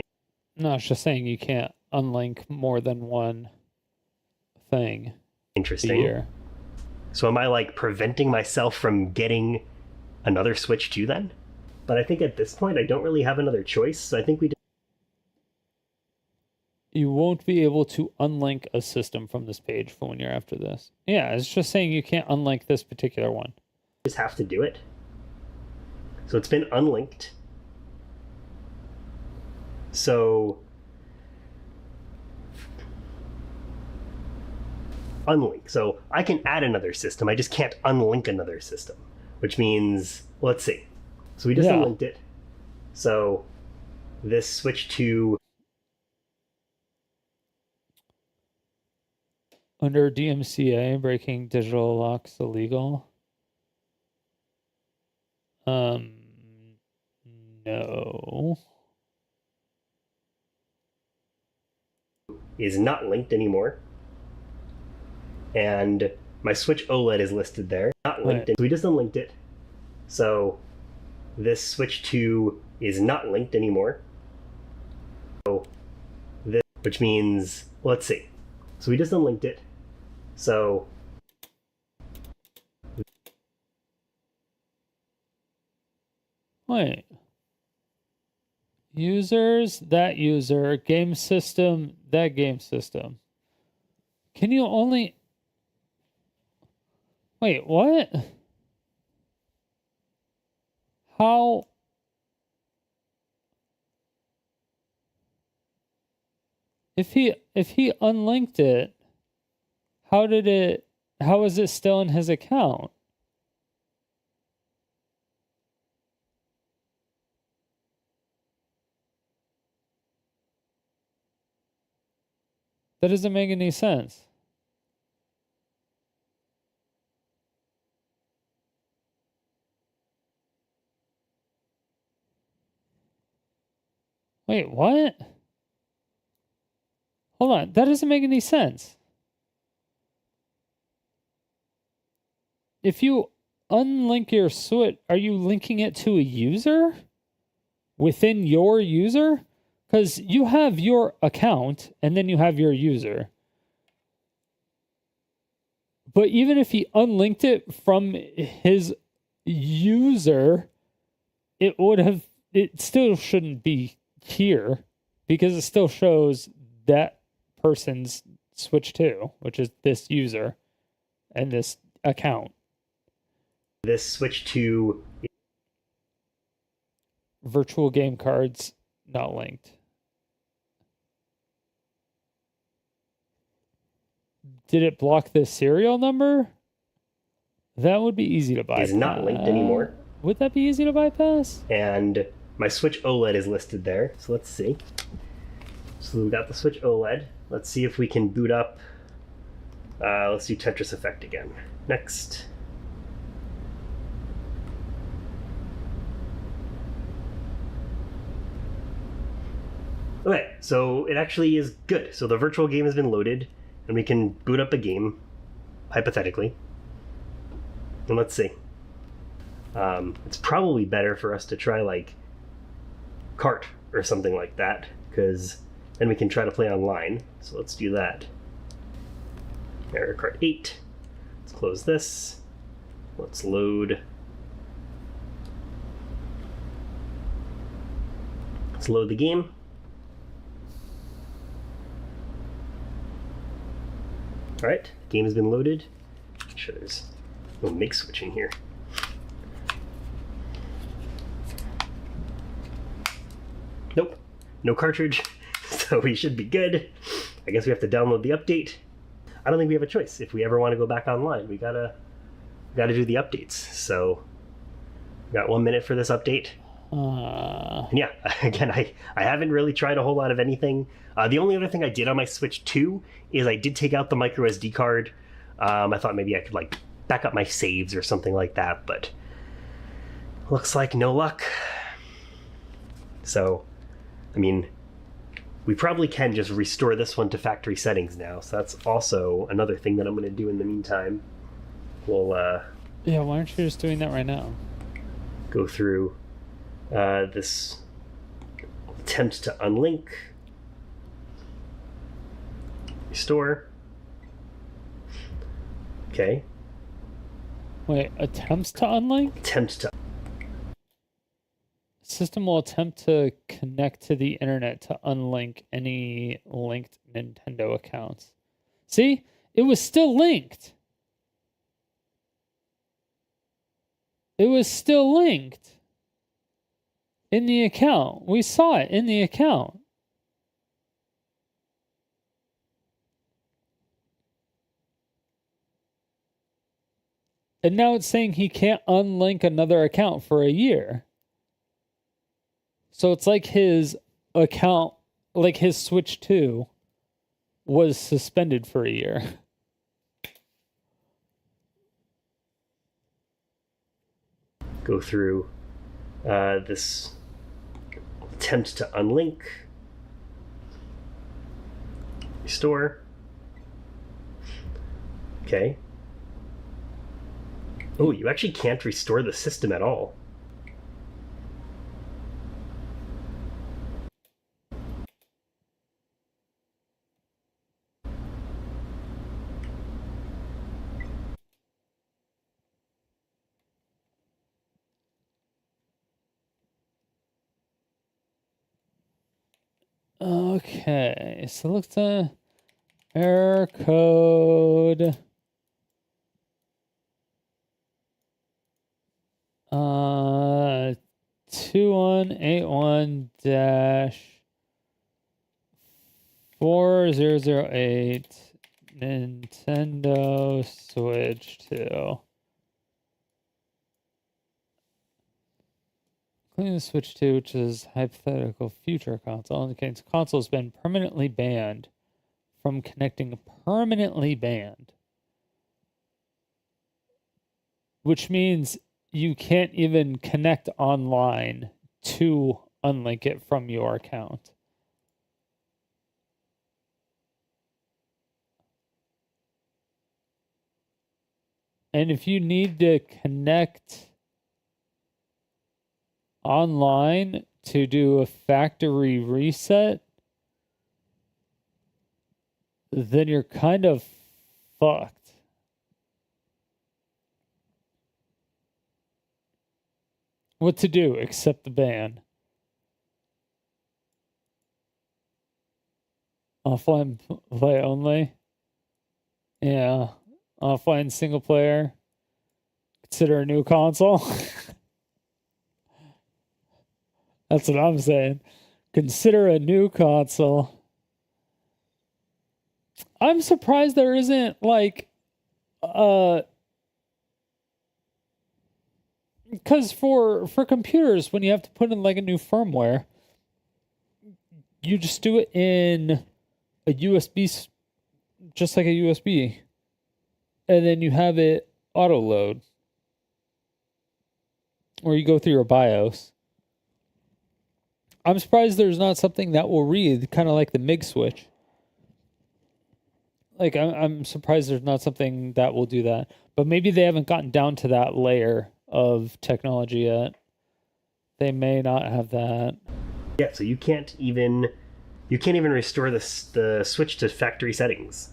No, it's just saying you can't unlink more than one thing. interesting. A year. So am I like preventing myself from getting another Switch 2 then? But I think at this point I don't really have another choice, so I think we You won't be able to unlink a system from this page for 1 year after this. Yeah, it's just saying you can't unlink this particular one. just have to do it. So it's been unlinked. So unlink. So I can add another system. I just can't unlink another system, which means, well, let's see. So we just unlinked it. So this Switch 2 under DMCA, breaking digital locks illegal. No. is not linked anymore. And my Switch OLED is listed there. Not linked. So we just unlinked it. So this Switch 2 is not linked anymore. So this, which means, well, let's see. So we just unlinked it. So wait. Users, that user, game system, that game system. Can you only... Wait, what? How... If he unlinked it, how is it still in his account? That doesn't make any sense. Wait, what? Hold on, that doesn't make any sense. If you unlink your Switch, are you linking it to a user? Within your user? Because you have your account, and then you have your user. But even if he unlinked it from his user, it still shouldn't be here, because it still shows that person's Switch 2, which is this user, and this account. this Switch 2... Virtual game cards not linked. Did it block the serial number? That would be easy to bypass. is not linked anymore. Would that be easy to bypass? And my Switch OLED is listed there. So let's see. So we got the Switch OLED. Let's see if we can boot up. Let's do Tetris Effect again. Next. Okay, so it actually is good. So the virtual game has been loaded, and we can boot up a game, hypothetically. And let's see. It's probably better for us to try like cart or something like that, because then we can try to play online. So let's do that. Mario Kart 8. Let's close this. Let's load. Let's load the game. All right, the game has been loaded. Make sure there's no mix switch in here. Nope, no cartridge, so we should be good. I guess we have to download the update. I don't think we have a choice. If we ever want to go back online, we gotta do the updates. So, we got 1 minute for this update. And yeah, again, I haven't really tried a whole lot of anything. The only other thing I did on my Switch 2 is I did take out the micro SD card. I thought maybe I could like back up my saves or something like that, but looks like no luck. So, I mean, we probably can just restore this one to factory settings now. So that's also another thing that I'm going to do in the meantime. We'll yeah, why aren't you just doing that right now? Go through this attempt to unlink, restore. Okay. Wait, attempts to unlink? Attempts to. System will attempt to connect to the internet to unlink any linked Nintendo accounts. See? It was still linked. It was still linked in the account. We saw it in the account. And now it's saying he can't unlink another account for a year. So it's like his account, like his Switch 2 was suspended for a year. Go through this attempt to unlink, restore. Okay. Oh, you actually can't restore the system at all. Okay, so let's error code 2181-4008 Nintendo Switch 2. Including the Switch 2, which is hypothetical future console, indicates console has been permanently banned from connecting. Permanently banned. Which means you can't even connect online to unlink it from your account. And if you need to connect online to do a factory reset, then you're kind of fucked. What to do? Accept the ban. Offline play only. Yeah. Offline single player. Consider a new console. That's what I'm saying. Consider a new console. I'm surprised there isn't like because for computers, when you have to put in like a new firmware, you just do it in a USB, just like a USB, and then you have it auto load, or you go through your BIOS. I'm surprised there's not something that will read kind of like the MIG switch. Like, I'm surprised there's not something that will do that. But maybe they haven't gotten down to that layer of technology yet. They may not have that. Yeah, so you can't even restore the switch to factory settings.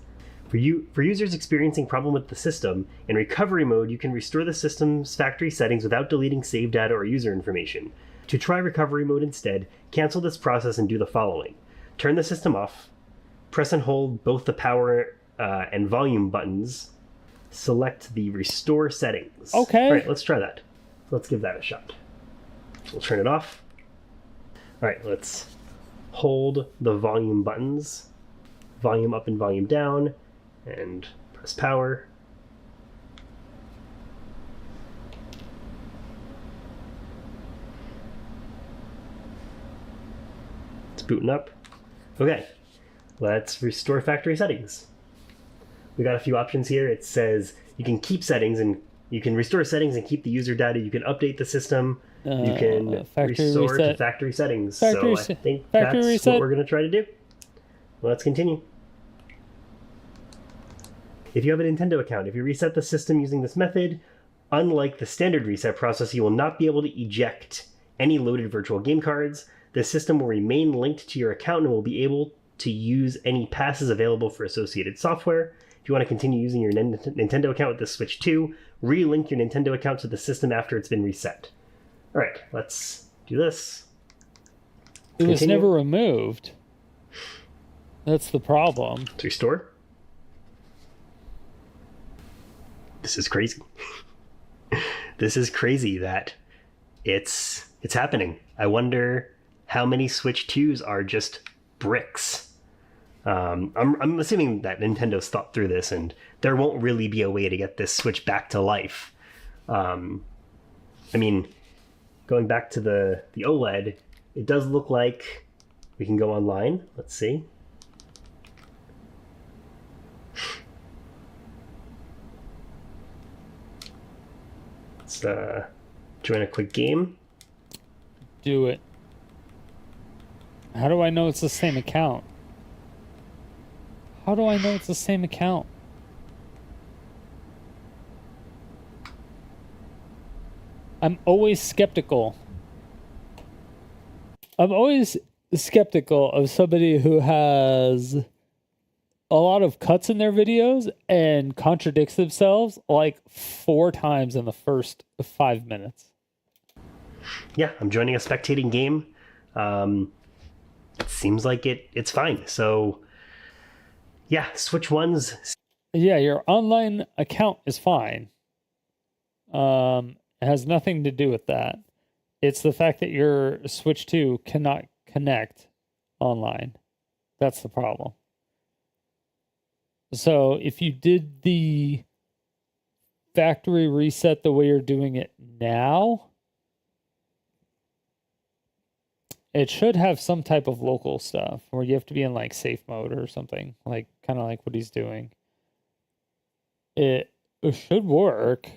For users experiencing problem with the system, in recovery mode, you can restore the system's factory settings without deleting save data or user information. To try recovery mode instead, cancel this process and do the following. Turn the system off, press and hold both the power and volume buttons, select the restore settings. Okay. All right, let's try that. Let's give that a shot. We'll turn it off. All right, let's hold the volume buttons, volume up and volume down, and press power. It's booting up. Okay, let's restore factory settings. We got a few options here. It says you can keep settings and you can restore settings and keep the user data. You can update the system. You can restore to factory settings. So I think that's what we're going to try to do. Let's continue. If you have a Nintendo account, if you reset the system using this method, unlike the standard reset process, you will not be able to eject any loaded virtual game cards. The system will remain linked to your account and will be able to use any passes available for associated software. If you want to continue using your Nintendo account with the Switch 2, relink your Nintendo account to the system after it's been reset. All right, let's do this. It was never removed. That's the problem. To restore? This is crazy. This is crazy that it's happening. I wonder how many Switch 2s are just bricks. I'm assuming that Nintendo's thought through this and there won't really be a way to get this Switch back to life. I mean, going back to the OLED, it does look like we can go online. Let's see. Let's join a quick game. Do it. How do I know it's the same account? How do I know it's the same account? I'm always skeptical. I'm always skeptical of somebody who has a lot of cuts in their videos and contradicts themselves like 4 times in the first 5 minutes. Yeah, I'm joining a spectating game. It seems like it's fine. So, yeah, Switch 1's... Yeah, your online account is fine. It has nothing to do with that. It's the fact that your Switch 2 cannot connect online. That's the problem. So if you did the factory reset the way you're doing it now, it should have some type of local stuff where you have to be in like safe mode or something, like kind of like what he's doing. It should work.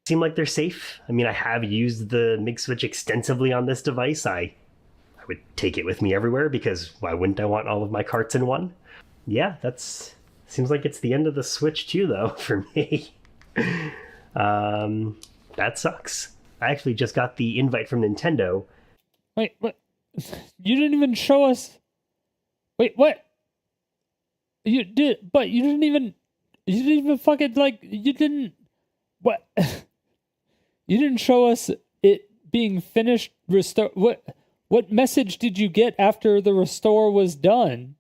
Seem like they're safe. I mean, I have used the MIG switch extensively on this device. I would take it with me everywhere because why wouldn't I want all of my carts in one? Yeah, seems like it's the end of the Switch 2 though for me. That sucks. I actually just got the invite from Nintendo. Wait, what? You didn't even show us. Wait, what? You did, but you didn't even fucking like, you didn't, what? You didn't show us it being finished, restore. What message did you get after the restore was done?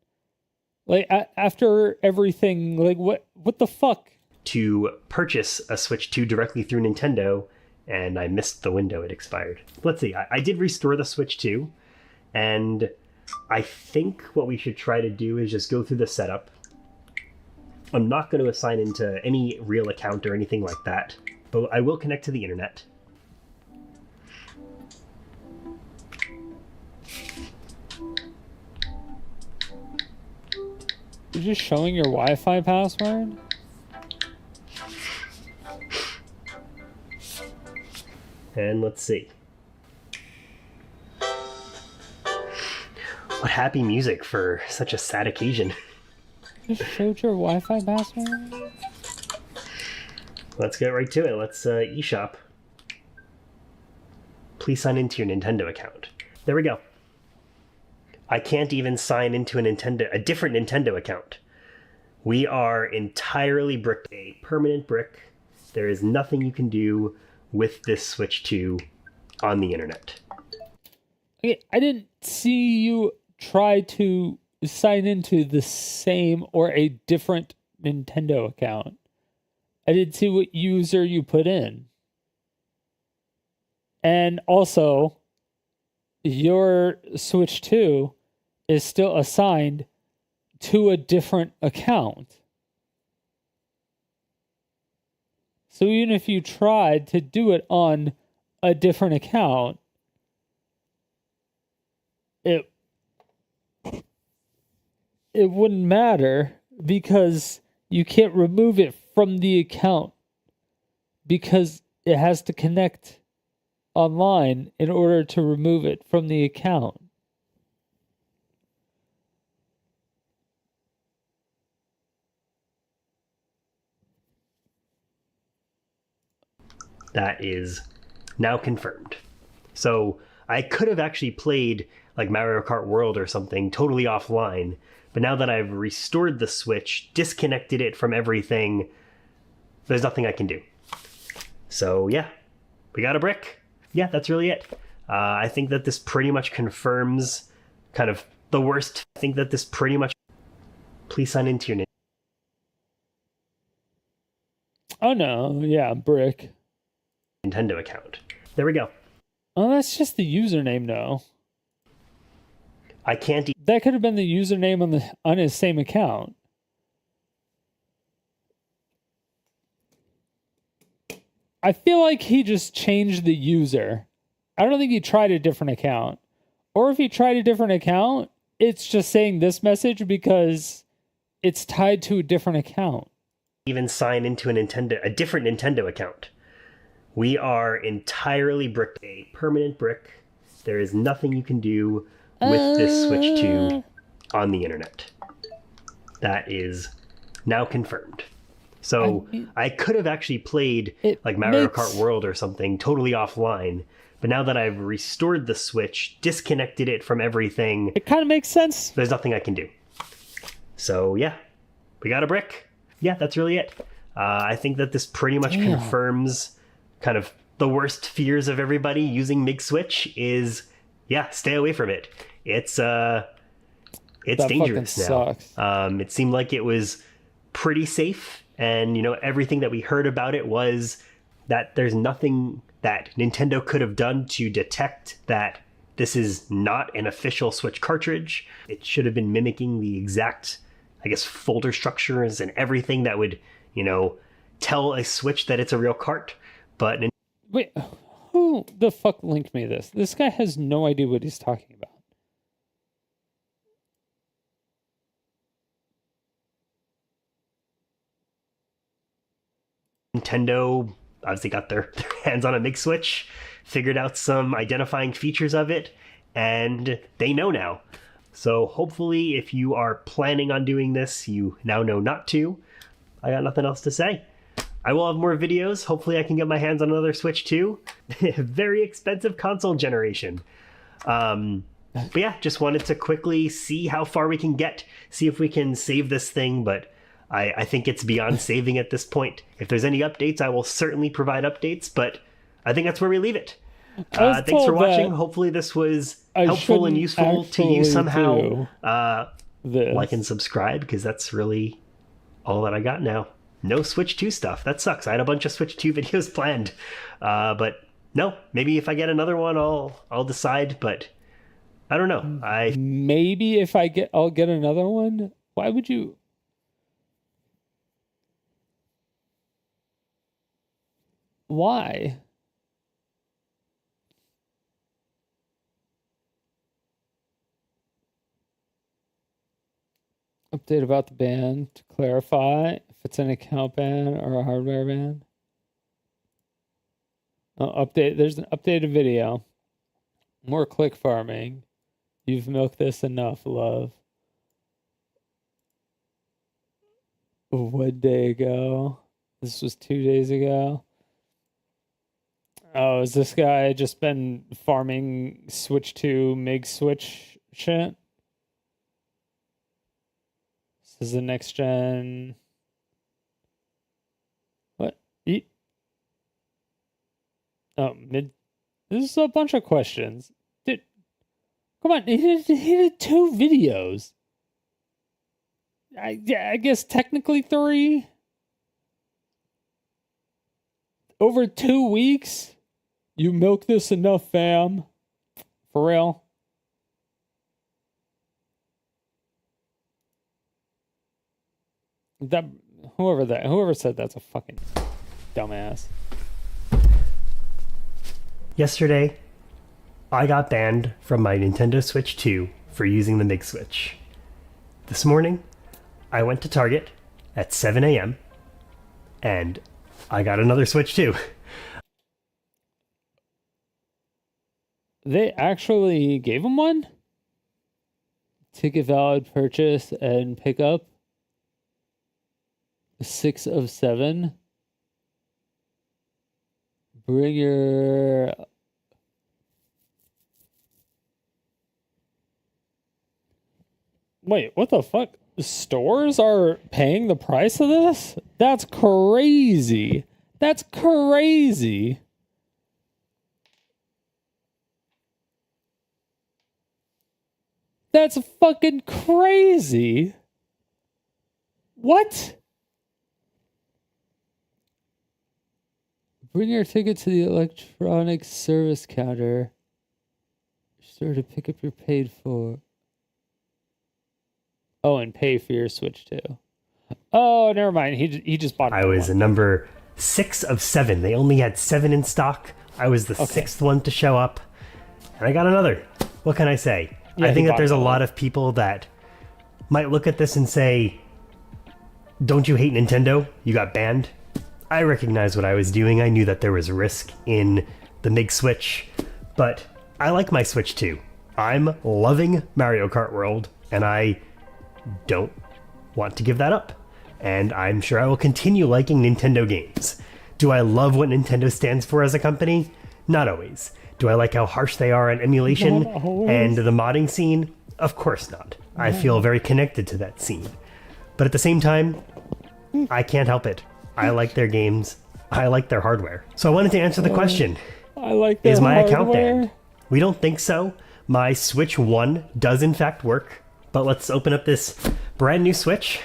Like, after everything, like, what the fuck? To purchase a Switch 2 directly through Nintendo, and I missed the window it expired. Let's see, I did restore the Switch 2, and I think what we should try to do is just go through the setup. I'm not going to assign into any real account or anything like that, but I will connect to the internet. You're just showing your Wi-Fi password? And let's see. What happy music for such a sad occasion. Just showed your Wi-Fi password? let's get right to it. Let's eShop. Please sign into your Nintendo account. There we go. I can't even sign into a different Nintendo account. We are entirely bricked, a permanent brick. There is nothing you can do with this Switch 2 on the internet. Okay, I didn't see you try to sign into the same or a different Nintendo account. I didn't see what user you put in. And also, your Switch 2 is still assigned to a different account. So even if you tried to do it on a different account, it wouldn't matter because you can't remove it from the account because it has to connect online in order to remove it from the account. That is now confirmed. So I could have actually played like Mario Kart World or something totally offline, but now that I've restored the Switch, disconnected it from everything, there's nothing I can do. So yeah, we got a brick. Yeah, that's really it. I think that this pretty much confirms kind of the worst. I think that this pretty much... Please sign into your name. Oh no, yeah, brick. Nintendo account. There we go. Oh, that's just the username, though. I can't. That could have been the username on his same account. I feel like he just changed the user. I don't think he tried a different account. Or if he tried a different account, it's just saying this message because it's tied to a different account. Even sign into a different Nintendo account. We are entirely bricked, a permanent brick. There is nothing you can do with this Switch 2 on the internet. That is now confirmed. So I could have actually played like Mario Kart World or something totally offline, but now that I've restored the Switch, disconnected it from everything, it kind of makes sense. There's nothing I can do. So yeah, we got a brick. Yeah, that's really it. I think that this pretty much confirms kind of the worst fears of everybody using MIG Switch is, yeah, stay away from it. It's dangerous now. It seemed like it was pretty safe, and everything that we heard about it was that there's nothing that Nintendo could have done to detect that this is not an official Switch cartridge. It should have been mimicking the exact, I guess, folder structures and everything that would, tell a Switch that it's a real cart. But wait, who the fuck linked me this? This guy has no idea what he's talking about. Nintendo obviously got their hands on a MIG Switch, figured out some identifying features of it, and they know now. So hopefully if you are planning on doing this, you now know not to. I got nothing else to say. I will have more videos. Hopefully I can get my hands on another Switch too. Very expensive console generation. But yeah, just wanted to quickly see how far we can get, see if we can save this thing, but I think it's beyond saving at this point. If there's any updates, I will certainly provide updates, but I think that's where we leave it. Thanks for watching. Hopefully this was helpful and useful to you somehow. Like and subscribe, because that's really all that I got now. No Switch 2 stuff. That sucks. I had a bunch of Switch 2 videos planned. But no, maybe if I get another one, I'll decide, but I don't know. Maybe if I'll get another one. Why would you? Why? Update about the ban to clarify if it's an account ban or a hardware ban. Update. There's an updated video. More click farming. You've milked this enough, love. 1 day ago. This was 2 days ago. Oh, has this guy just been farming Switch 2 MIG Switch shit? This is the next gen. What? Oh, mid. This is a bunch of questions. Dude, come on. He did 2 videos. I guess technically 3. Over 2 weeks? You milk this enough, fam? For real? Whoever said that's a fucking dumbass. Yesterday, I got banned from my Nintendo Switch 2 for using the MIG switch. This morning, I went to Target at 7 a.m. and I got another Switch 2. They actually gave him one? Ticket valid purchase and pick up 6 of 7. Bring your... Wait, what the fuck? Stores are paying the price of this? That's crazy. That's crazy. That's fucking crazy. What? Bring your ticket to the electronic service counter. Store to pick up your paid for. Oh, and pay for your Switch too. Oh, never mind. He just bought. I was a number 6 of 7. They only had 7 in stock. I was the 6th one to show up, and I got another. What can I say? Yeah, I think that there's a lot of people that might look at this and say, "Don't you hate Nintendo? You got banned." I recognized what I was doing. I knew that there was risk in the MIG Switch, but I like my Switch 2. I'm loving Mario Kart World, and I don't want to give that up. And I'm sure I will continue liking Nintendo games. Do I love what Nintendo stands for as a company? Not always. Do I like how harsh they are on emulation and the modding scene? Of course not. I feel very connected to that scene. But at the same time, I can't help it. I like their games. I like their hardware. So I wanted to answer the question. I like their Is my account hardware. banned? We don't think so. My Switch 1 does in fact work. But let's open up this brand new Switch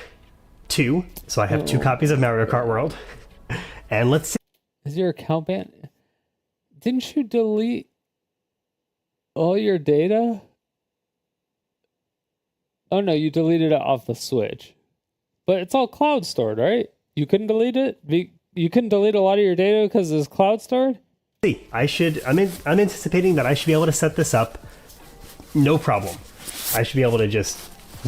2. So I have 2 copies of Mario Kart World. And let's see. Is your account banned? Didn't you delete all your data? Oh no, you deleted it off the Switch. But it's all cloud stored, right? You couldn't delete it? You couldn't delete a lot of your data because it's cloud stored? See, I'm anticipating that I should be able to set this up. No problem. I should be able to just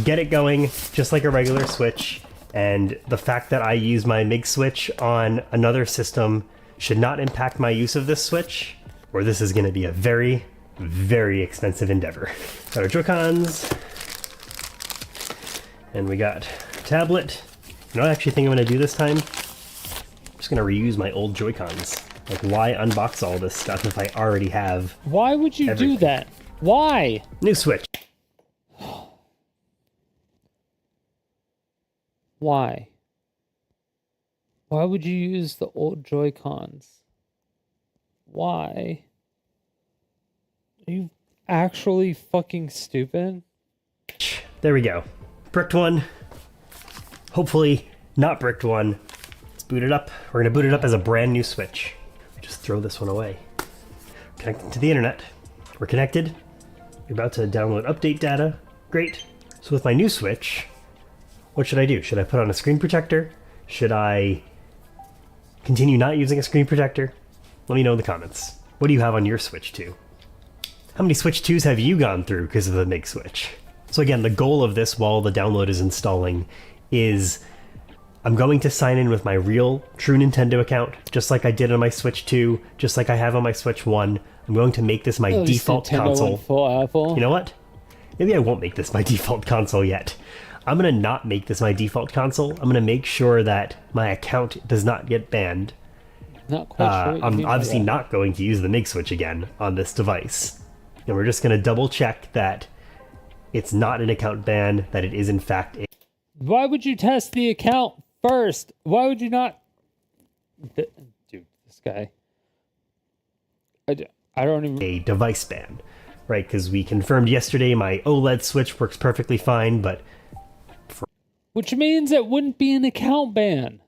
get it going just like a regular Switch. And the fact that I use my MIG switch on another system should not impact my use of this Switch, or this is going to be a very, very expensive endeavor. Got our Joy-Cons. And we got a tablet. You know what I actually think I'm going to do this time? I'm just going to reuse my old Joy-Cons. Like, why unbox all this stuff if I already have Why would you do that? Why? New Switch. Why? Why would you use the old Joy-Cons? Why? Are you actually fucking stupid? There we go. Bricked one. Hopefully not bricked one. Let's boot it up. We're going to boot it up as a brand new Switch. Just throw this one away. Connected to the internet. We're connected. We're about to download update data. Great. So with my new Switch, what should I do? Should I put on a screen protector? Should I continue not using a screen protector? Let me know in the comments. What do you have on your Switch 2? How many Switch 2s have you gone through because of the MIG switch? So again, the goal of this while the download is installing is I'm going to sign in with my real, true Nintendo account, just like I did on my Switch 2, just like I have on my Switch 1. I'm going to make this my default Nintendo console. went full Apple. You know what? Maybe I won't make this my default console yet. I'm going to not make this my default console. I'm going to make sure that my account does not get banned. Not quite sure what you I'm mean by obviously that. not going to use the MIG switch again on this device. And we're just going to double check that it's not an account ban, that it is in fact a... Why would you test the account first? Why would you not? Dude, this guy. I don't even... a device ban, right? Because we confirmed yesterday my OLED switch works perfectly fine, but... Which means it wouldn't be an account ban.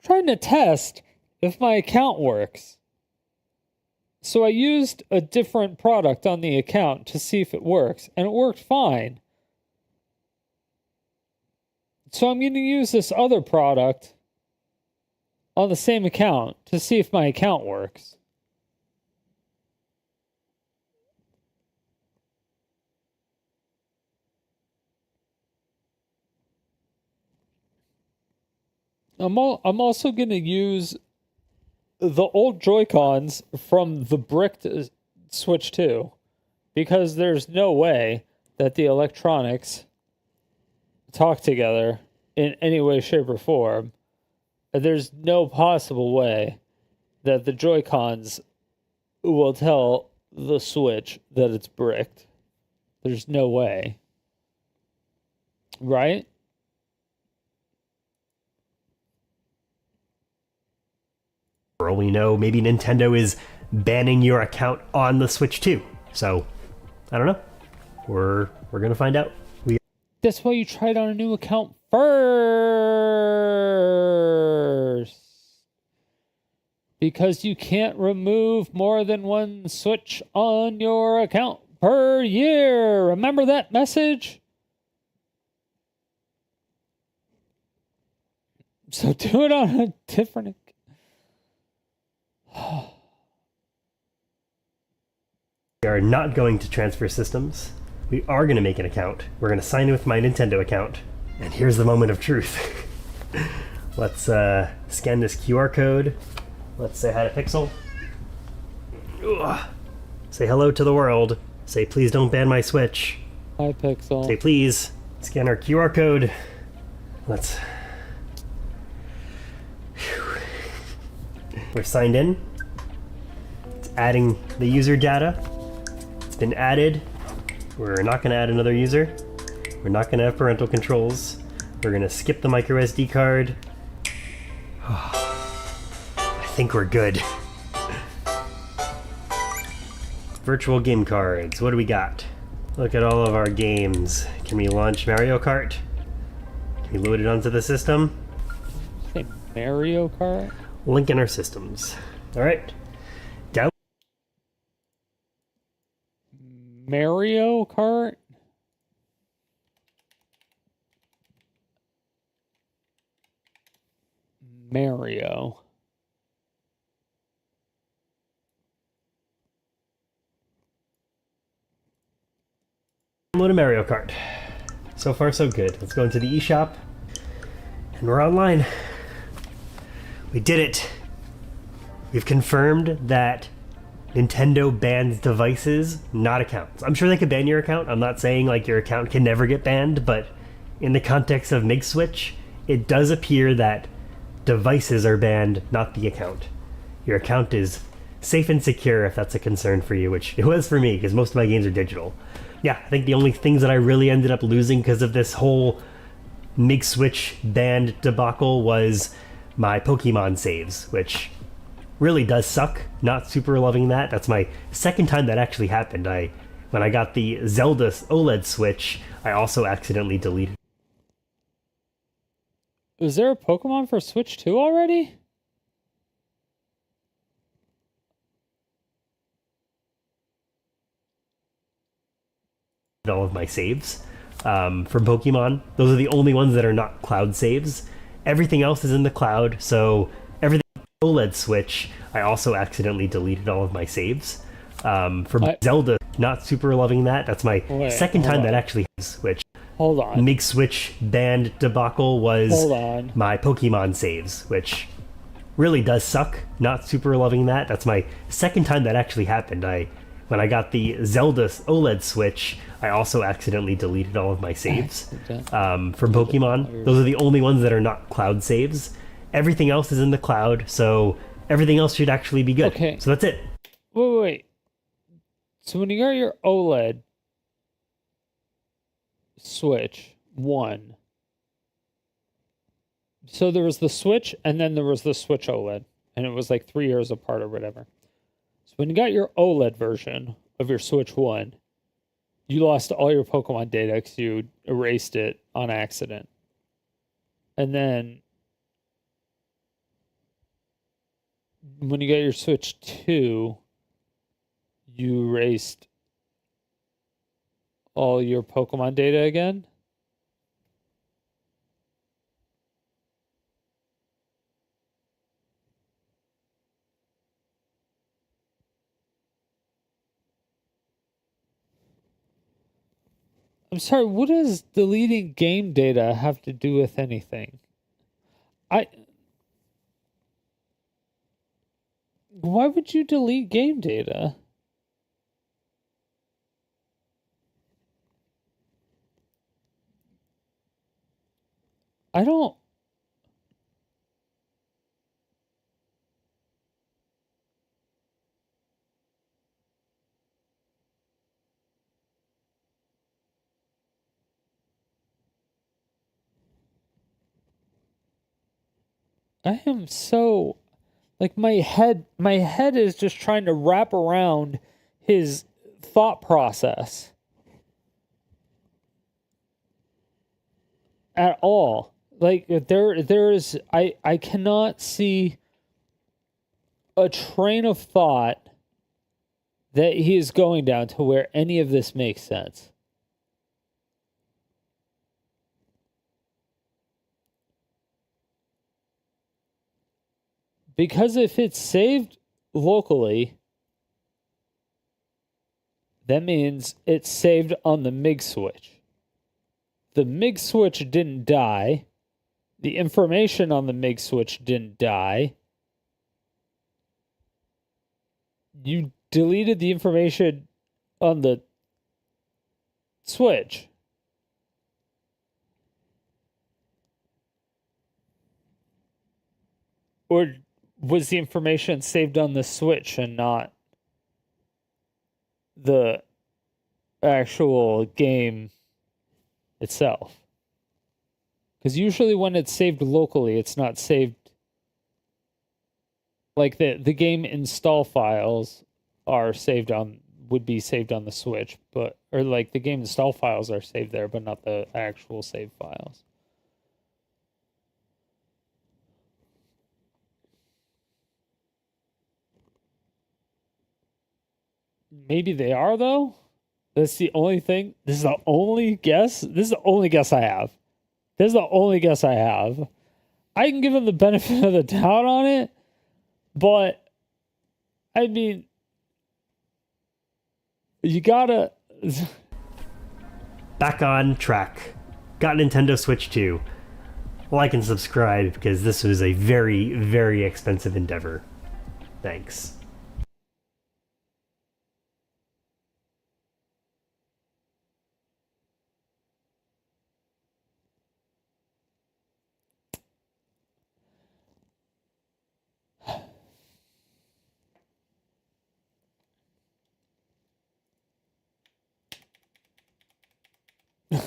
Trying to test if my account works. So I used a different product on the account to see if it works, and it worked fine. So I'm going to use this other product on the same account to see if my account works. I'm also going to use the old Joy-Cons from the bricked Switch 2, because there's no way that the electronics talk together in any way, shape, or form. There's no possible way that the Joy-Cons will tell the Switch that it's bricked. There's no way. Right? For all we know, maybe Nintendo is banning your account on the Switch too. So, I don't know. We're gonna find out. That's why you try it on a new account first. Because you can't remove more than one Switch on your account per year. Remember that message? So do it on a different... We are not going to transfer systems. We are going to make an account. We're going to sign in with my Nintendo account. And here's the moment of truth. Let's scan this QR code. Let's say hi to Pixel. Ugh. Say hello to the world. Say please don't ban my Switch. Hi Pixel. Say please. Scan our QR code. Let's... We're signed in. It's adding the user data. It's been added. We're not going to add another user. We're not going to have parental controls. We're going to skip the micro SD card. I think we're good. Virtual game cards. What do we got? Look at all of our games. Can we launch Mario Kart? Can we load it onto the system? Say Mario Kart? Link in our systems. Alright. Down. Mario Kart? Mario. Download a Mario Kart. So far, so good. Let's go into the eShop. And we're online. We did it. We've confirmed that Nintendo bans devices, not accounts. I'm sure they could ban your account. I'm not saying like your account can never get banned, but in the context of MIG Switch, it does appear that devices are banned, not the account. Your account is safe and secure if that's a concern for you, which it was for me because most of my games are digital. Yeah, I think the only things that I really ended up losing because of this whole MIG Switch banned debacle was my Pokemon saves, which really does suck. Not super loving that. That's my second time that actually happened. When I got the Zelda OLED Switch, I also accidentally deleted. Is there a Pokemon for Switch 2 already? All of my saves from Pokemon. Those are the only ones that are not cloud saves. Everything else is in the cloud, so everything OLED Switch, I also accidentally deleted all of my saves. From Zelda, not super loving that. That's my second time that actually has, which Hold on. MIG switch band debacle was Hold on. my Pokemon saves, which really does suck. Not super loving that. That's my second time that actually happened. When I got the Zelda OLED Switch, I also accidentally deleted all of my saves from Pokemon. Those are the only ones that are not cloud saves. Everything else is in the cloud, so everything else should actually be good. Okay. So that's it. Wait. So when you got your OLED Switch 1, so there was the Switch and then there was the Switch OLED, and it was like 3 years apart or whatever. So when you got your OLED version of your Switch 1, you lost all your Pokemon data because you erased it on accident. And then when you got your Switch 2, you erased all your Pokemon data again? I'm sorry, what does deleting game data have to do with anything? Why would you delete game data? I don't... I am so... Like, my head is just trying to wrap around his thought process. At all. Like, there is... I cannot see a train of thought that he is going down to where any of this makes sense. Because if it's saved locally, that means it's saved on the MIG switch. The MIG switch didn't die. The information on the MIG switch didn't die. You deleted the information on the switch. Or was the information saved on the switch and not the actual game itself? Because usually when it's saved locally, it's not saved... Like the game install files are saved on... would be saved on the Switch, but... Or like the game install files are saved there, but not the actual save files. Maybe they are, though? That's the only thing? This is the only guess? This is the only guess I have. This is the only guess I have. I can give him the benefit of the doubt on it, but, I mean, you gotta... Back on track. Got Nintendo Switch 2. Like and subscribe because this was a very, very expensive endeavor. Thanks.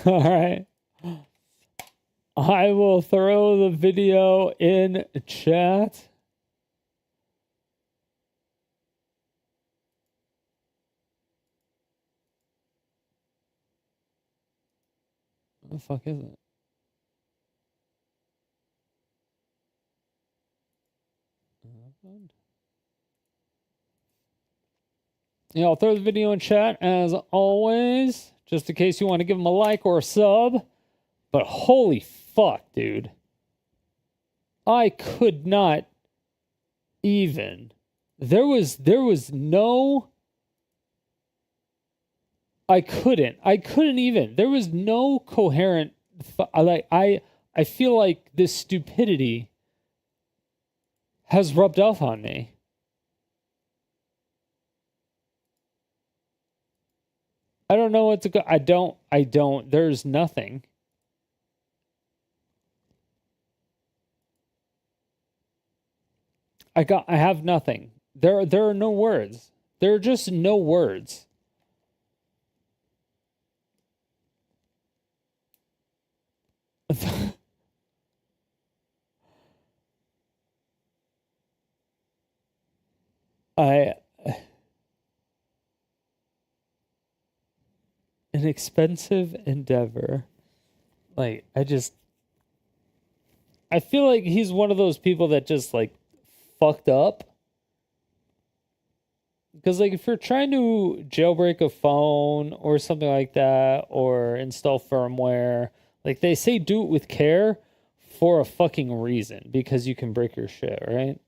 All right. I will throw the video in chat. What the fuck is it? Yeah, I'll throw the video in chat as always, just in case you want to give him a like or a sub. But holy fuck, dude. I could not even. There was no... I couldn't even. There was no coherent. I feel like this stupidity has rubbed off on me. I don't know what to go. I don't. There's nothing. I have nothing. There are no words. There are just no words. An expensive endeavor. Like, I feel like he's one of those people that just, like, fucked up. Because, like, if you're trying to jailbreak a phone or something like that, or install firmware, like, they say do it with care for a fucking reason, because you can break your shit, right?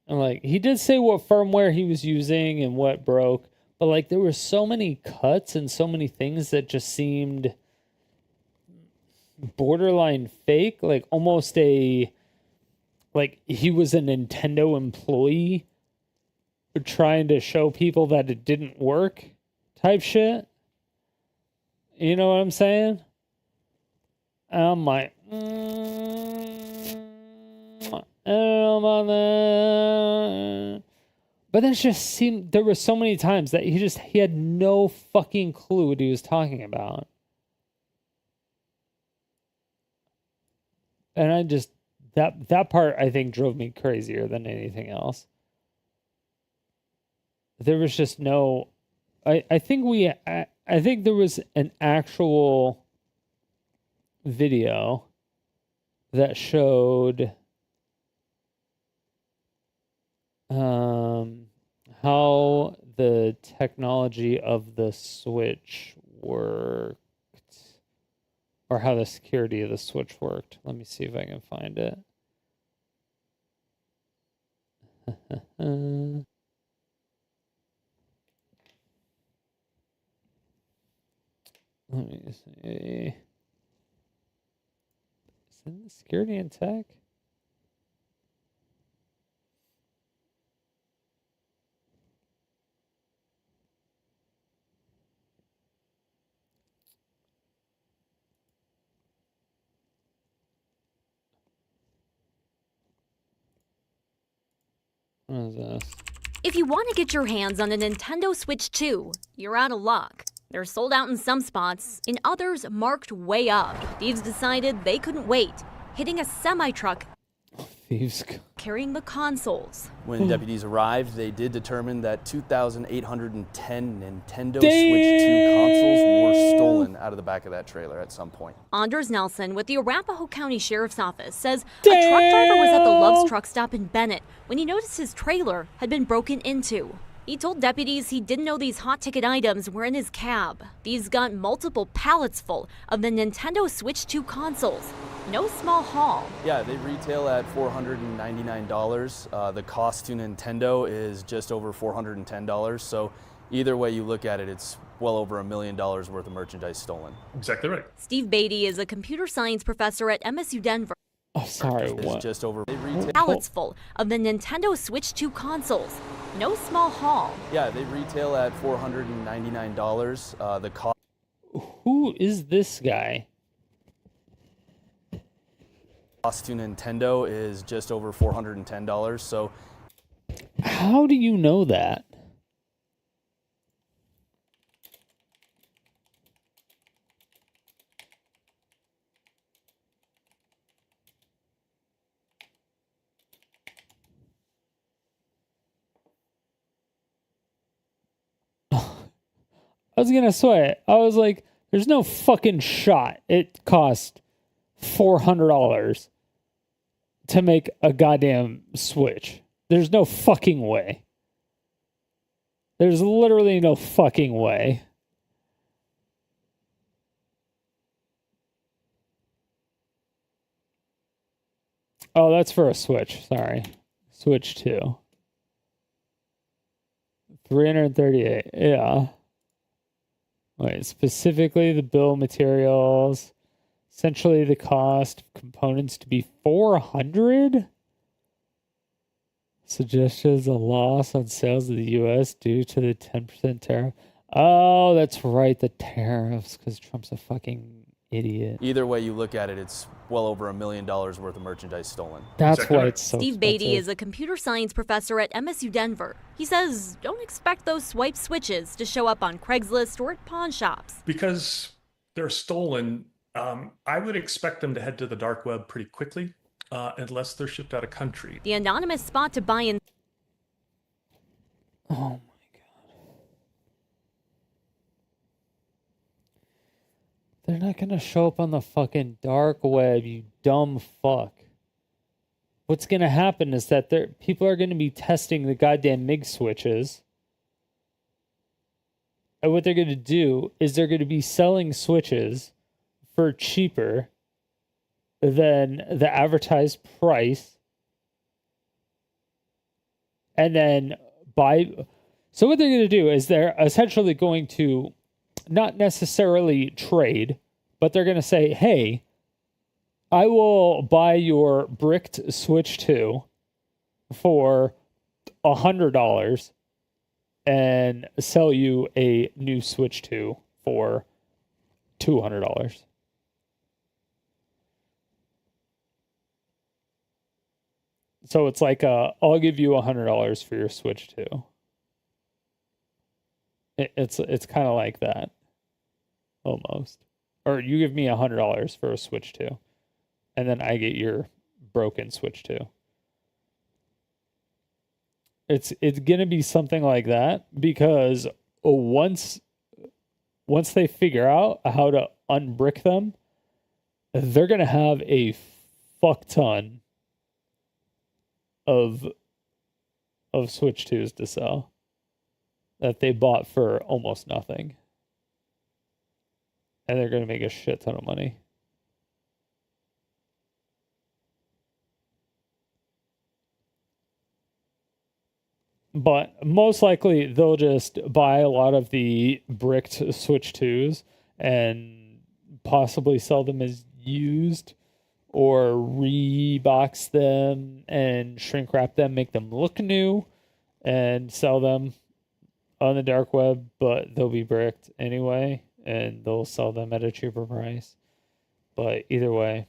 And, like, he did say what firmware he was using and what broke, but, like, there were so many cuts and so many things that just seemed borderline fake, like, almost like, he was a Nintendo employee trying to show people that it didn't work type shit. You know what I'm saying? And I'm like, I don't know about that. But then it just seemed, there were so many times that he had no fucking clue what he was talking about. And I just, that part I think drove me crazier than anything else. There was just no, I think there was an actual video that showed how the technology of the Switch worked, or how the security of the Switch worked. Let me see if I can find it. Let me see. Is it the security and tech? What is this? If you want to get your hands on a Nintendo Switch 2, you're out of luck. They're sold out in some spots, in others marked way up. Thieves decided they couldn't wait, hitting a semi-truck Thieves carrying the consoles. When deputies arrived, they did determine that 2,810 Nintendo Switch 2 consoles were stolen out of the back of that trailer at some point. Anders Nelson with the Arapahoe County Sheriff's Office says a truck driver was at the Love's truck stop in Bennett when he noticed his trailer had been broken into. He told deputies he didn't know these hot ticket items were in his cab. These got multiple pallets full of the Nintendo Switch 2 consoles. No small haul. Yeah, they retail at $499. The cost to Nintendo is just over $410. So either way you look at it, it's well over $1 million worth of merchandise stolen. Exactly right. Steve Beatty is a computer science professor at MSU Denver. Oh, sorry, what? Just over Pallets full of the Nintendo Switch 2 consoles. No small haul. Yeah, they retail at $499. The cost. Who is this guy? Cost to Nintendo is just over $410. So, how do you know that? I was gonna swear. I was like, there's no fucking shot it cost $400 to make a goddamn Switch. There's no fucking way. There's literally no fucking way. Oh, that's for a Switch. Sorry. Switch 2. $338. Yeah. Wait, specifically the bill of materials. Essentially the cost of components to be $400. Suggestions a loss on sales of the U.S. due to the 10% tariff. Oh, that's right, the tariffs, because Trump's a fucking idiot. Either way you look at it, it's well over $1 million worth of merchandise stolen. That's why it's so Steve Beatty expensive. is a computer science professor at MSU Denver. He says don't expect those swipe switches to show up on Craigslist or at pawn shops. Because they're stolen, I would expect them to head to the dark web pretty quickly, unless they're shipped out of country. The anonymous spot to buy in. Oh my god. They're not gonna show up on the fucking dark web, you dumb fuck. What's gonna happen is that people are gonna be testing the goddamn MIG switches. And what they're gonna do is they're gonna be selling switches for cheaper than the advertised price. And then so what they're going to do is they're essentially going to not necessarily trade, but they're going to say, hey, I will buy your bricked Switch 2 for $100 and sell you a new Switch 2 for $200. So it's like, I'll give you $100 for your Switch 2. It's kind of like that, almost. Or you give me $100 for a Switch 2, and then I get your broken Switch 2. It's gonna be something like that, because once they figure out how to unbrick them, they're gonna have a fuck ton of Switch 2s to sell that they bought for almost nothing. And they're going to make a shit ton of money. But most likely they'll just buy a lot of the bricked Switch 2s and possibly sell them as used, or rebox them and shrink wrap them, make them look new, and sell them on the dark web, but they'll be bricked anyway, and they'll sell them at a cheaper price. But either way,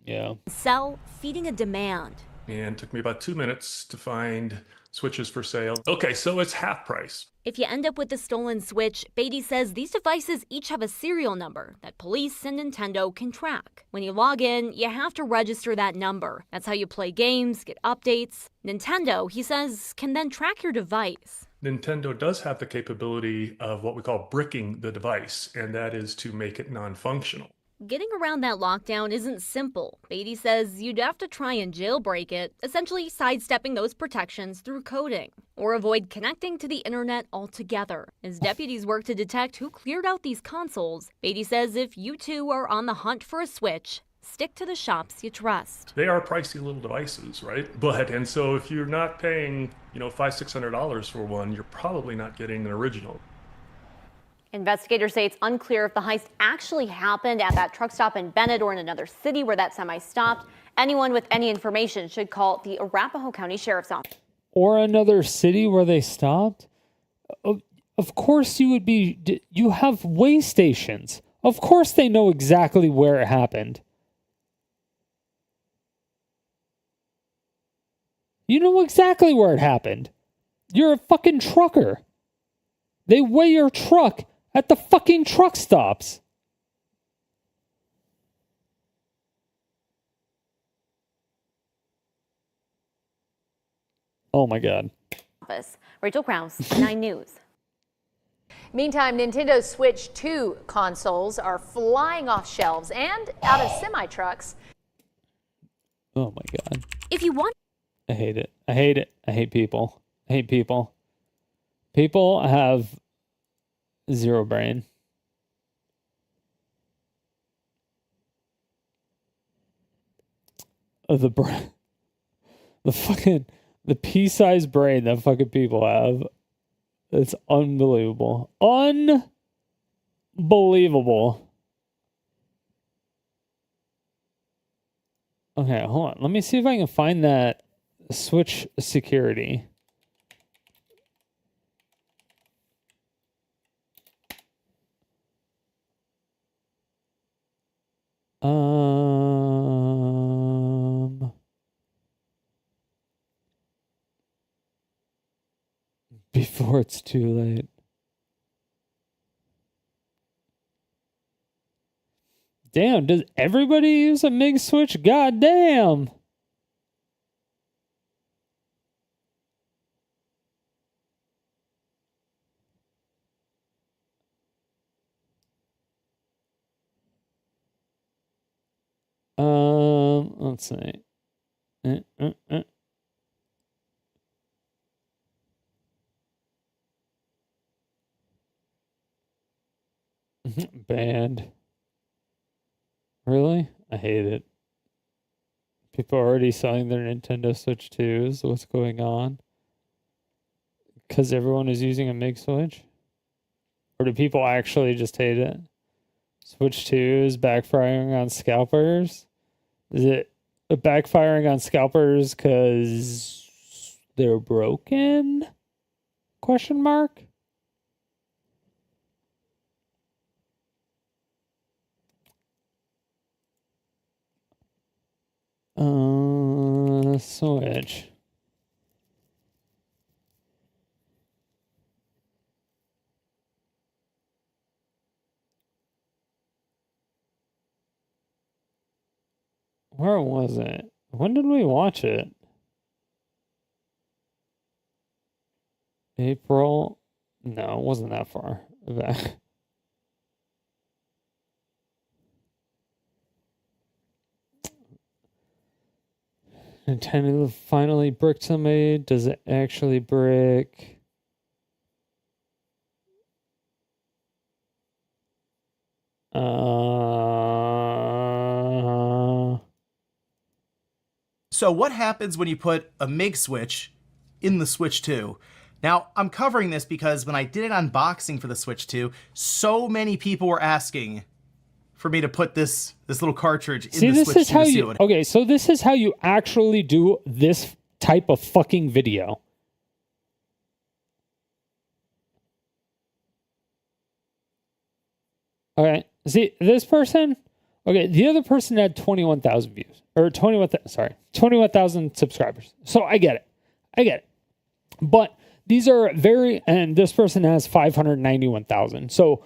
yeah. Sell, feeding a demand. And it took me about 2 minutes to find switches for sale. Okay, so it's half price. If you end up with the stolen Switch, Beatty says these devices each have a serial number that police and Nintendo can track. When you log in, you have to register that number. That's how you play games, get updates. Nintendo, he says, can then track your device. Nintendo does have the capability of what we call bricking the device, and that is to make it non-functional. Getting around that lockdown isn't simple. Beatty says you'd have to try and jailbreak it, essentially sidestepping those protections through coding, or avoid connecting to the internet altogether. As deputies work to detect who cleared out these consoles, Beatty says if you too are on the hunt for a Switch, stick to the shops you trust. They are pricey little devices, right? And so if you're not paying, $500-600 for one, you're probably not getting an original. Investigators say it's unclear if the heist actually happened at that truck stop in Bennett or in another city where that semi stopped. Anyone with any information should call the Arapahoe County Sheriff's Office. Or another city where they stopped? Of course you would be. You have way stations. Of course they know exactly where it happened. You know exactly where it happened. You're a fucking trucker. They weigh your truck at the fucking truck stops. Oh my God. Rachel Krause, 9 News. Meantime, Nintendo's Switch 2 consoles are flying off shelves and out of semi-trucks. Oh my God. If you want... I hate it. I hate it. I hate people. I hate people. People have zero brain. The fucking The pea-sized brain that fucking people have. It's unbelievable. Unbelievable. Okay, hold on. Let me see if I can find that Switch security. Before it's too late. Damn, does everybody use a MIG switch? God damn. Let's see. Banned. Really? I hate it. People are already selling their Nintendo Switch 2s. What's going on? Because everyone is using a MIG switch? Or do people actually just hate it? Switch 2 is backfiring on scalpers? Is it backfiring on scalpers because they're broken? Question mark? Switch. Where was it? When did we watch it? April? No, it wasn't that far back. Nintendo finally bricked somebody. Does it actually brick? So what happens when you put a MIG switch in the Switch 2? Now, I'm covering this because when I did an unboxing for the Switch 2, so many people were asking for me to put this little cartridge in the Switch 2 to see what. Okay, so this is how you actually do this type of fucking video. Okay, see, this person, okay, the other person had 21,000 views, or 21,000 subscribers. So I get it. But these are and this person has 591,000. So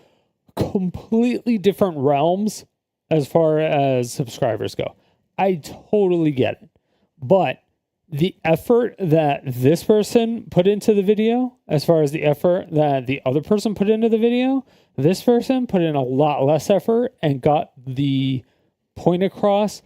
completely different realms as far as subscribers go. I totally get it. But the effort that this person put into the video, as far as the effort that the other person put into the video, this person put in a lot less effort and got the point across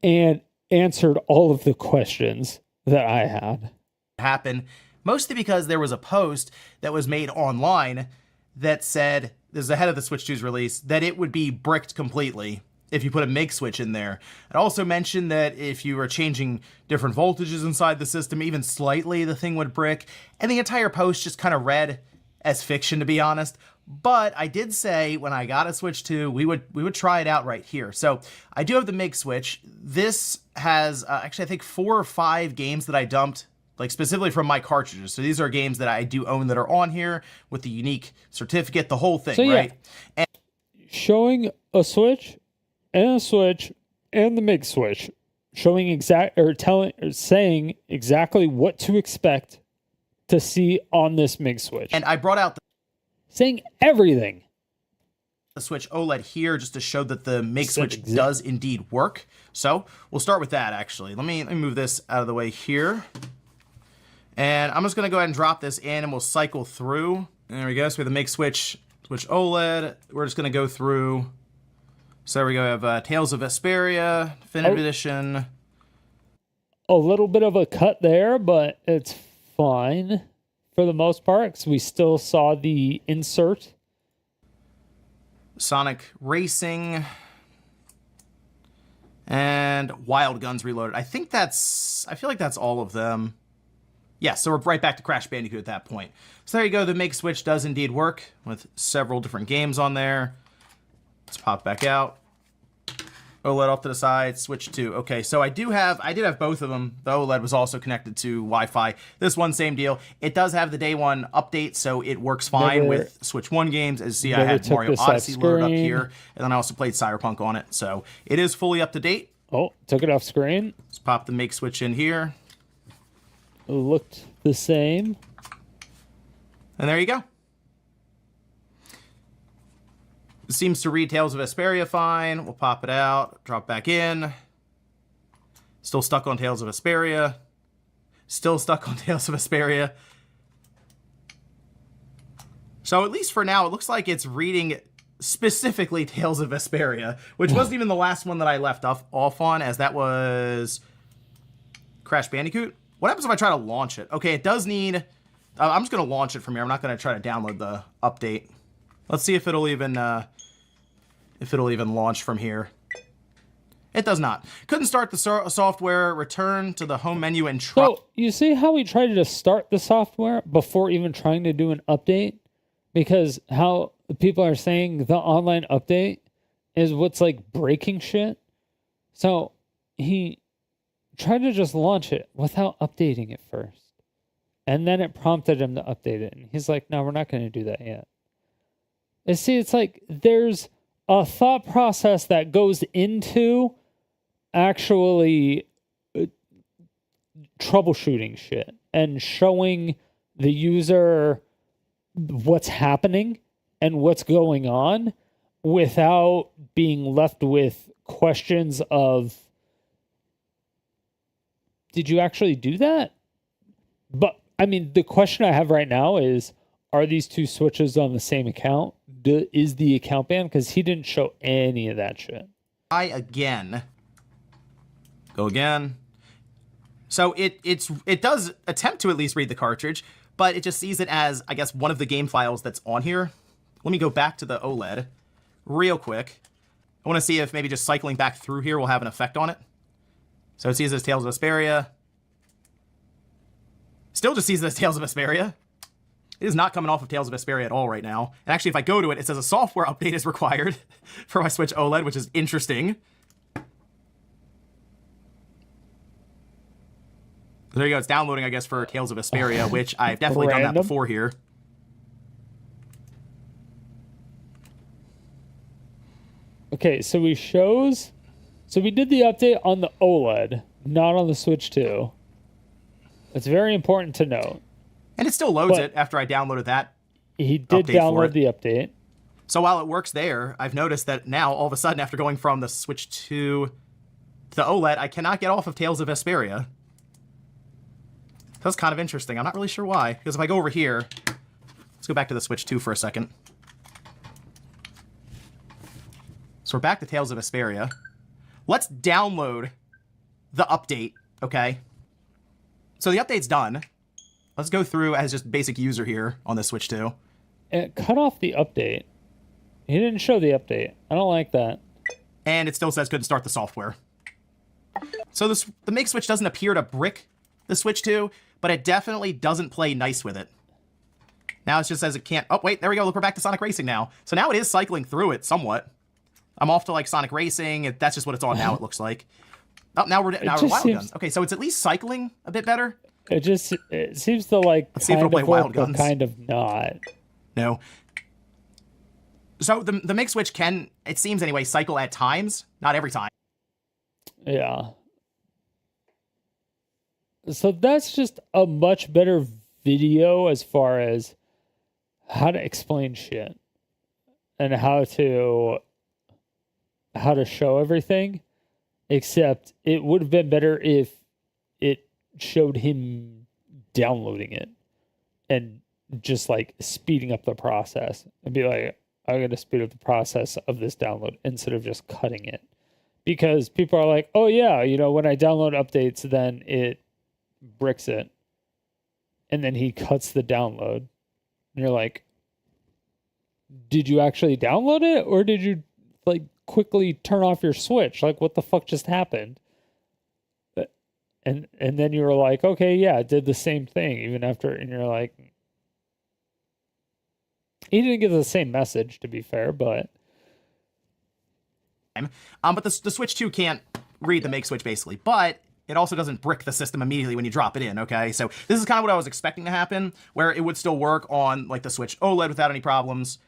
and answered all of the questions that I had. Happen, mostly because there was a post that was made online that said, this is ahead of the Switch 2's release, that it would be bricked completely if you put a MIG switch in there. It also mentioned that if you were changing different voltages inside the system, even slightly, the thing would brick. And the entire post just kind of read as fiction, to be honest. But I did say when I got a Switch 2, we would try it out right here. So I do have the MIG switch. This has actually, I think 4 or 5 games that I dumped, like specifically from my cartridges. So these are games that I do own that are on here with the unique certificate, the whole thing, so, right? Yeah. And showing a switch and the MIG switch, showing saying exactly what to expect to see on this MIG switch. And I brought out saying everything. The Switch OLED here just to show that the MIG switch does indeed work. So we'll start with that actually. Let me move this out of the way here. And I'm just gonna go ahead and drop this in and we'll cycle through. There we go, so we have the MIG switch OLED. We're just gonna go through. So there we go, we have Tales of Vesperia, Definitive Edition. A little bit of a cut there, but it's fine for the most part, because we still saw the insert. Sonic Racing. And and Wild Guns Reloaded. I feel like that's all of them. Yeah, so we're right back to Crash Bandicoot at that point. So there you go, the Make Switch does indeed work with several different games on there. Let's pop back out. OLED off to the side, Switch 2. Okay, so I did have both of them. The OLED was also connected to Wi-Fi. This one, same deal. It does have the day one update, so it works fine with Switch 1 games. As you see, I had Mario Odyssey loaded up here, and then I also played Cyberpunk on it. So it is fully up to date. Oh, took it off screen. Let's pop the Make Switch in here. It looked the same. And there you go. It seems to read Tales of Vesperia fine. We'll pop it out, drop back in. Still stuck on Tales of Vesperia. Still stuck on Tales of Vesperia. So at least for now, it looks like it's reading specifically Tales of Vesperia, which wasn't even the last one that I left off on, as that was Crash Bandicoot. What happens if I try to launch it? Okay, it does need... I'm just going to launch it from here. I'm not going to try to download the update. Let's see if it'll even launch from here. It does not. Couldn't start the software. Return to the home menu and try. So you see how we tried to start the software before even trying to do an update? Because how people are saying the online update is what's like breaking shit. So he tried to just launch it without updating it first. And then it prompted him to update it. And he's like, no, we're not going to do that yet. And see, it's like there's a thought process that goes into actually troubleshooting shit and showing the user what's happening and what's going on without being left with questions of, did you actually do that? But I mean, the question I have right now is, are these two switches on the same account? Is the account banned? Because he didn't show any of that shit. Again. Go again. So it does attempt to at least read the cartridge, but it just sees it as, I guess, one of the game files that's on here. Let me go back to the OLED real quick. I want to see if maybe just cycling back through here will have an effect on it. So it sees it as Tales of Vesperia. Still just sees it as Tales of Vesperia. It is not coming off of Tales of Vesperia at all right now. And actually, if I go to it, it says a software update is required for my Switch OLED, which is interesting. There you go. It's downloading, I guess, for Tales of Vesperia, which I've definitely done that before here. Okay, so we did the update on the OLED, not on the Switch 2. It's very important to note. And it still loads it after I downloaded that. He did download the update. So while it works there, I've noticed that now, all of a sudden, after going from the Switch 2 to the OLED, I cannot get off of Tales of Vesperia. That's kind of interesting. I'm not really sure why. Because if I go over here, let's go back to the Switch 2 for a second. So we're back to Tales of Vesperia. Let's download the update, okay? So the update's done. Let's go through as just basic user here on the Switch 2. It cut off the update. He didn't show the update. I don't like that. And it still says couldn't start the software. So the Make Switch doesn't appear to brick the Switch 2, but it definitely doesn't play nice with it. Now it just says it can't... Oh, wait, there we go. Look, we're back to Sonic Racing now. So now it is cycling through it somewhat. I'm off to, like, Sonic Racing. That's just what it's on now, it looks like. Oh, now we're Wild Guns. Okay, so it's at least cycling a bit better. It seems to, like, Let's see if it'll play Wild Guns. Kind of not. No. So the Make Switch can, it seems anyway, cycle at times. Not every time. Yeah. So that's just a much better video as far as how to explain shit and how to show everything. Except it would have been better if it showed him downloading it and just like speeding up the process and be like, I'm going to speed up the process of this download instead of just cutting it. Because people are like, oh yeah, when I download updates, then it bricks it. And then he cuts the download. And you're like, did you actually download it? Or did you like quickly turn off your Switch? Like, what the fuck just happened? And then you were like, okay, yeah, it did the same thing even after, and you're like, he didn't give the same message, to be fair, but but the Switch 2 can't read the make switch basically, but it also doesn't brick the system immediately when you drop it in, okay? So this is kind of what I was expecting to happen, where it would still work on like the Switch OLED without any problems.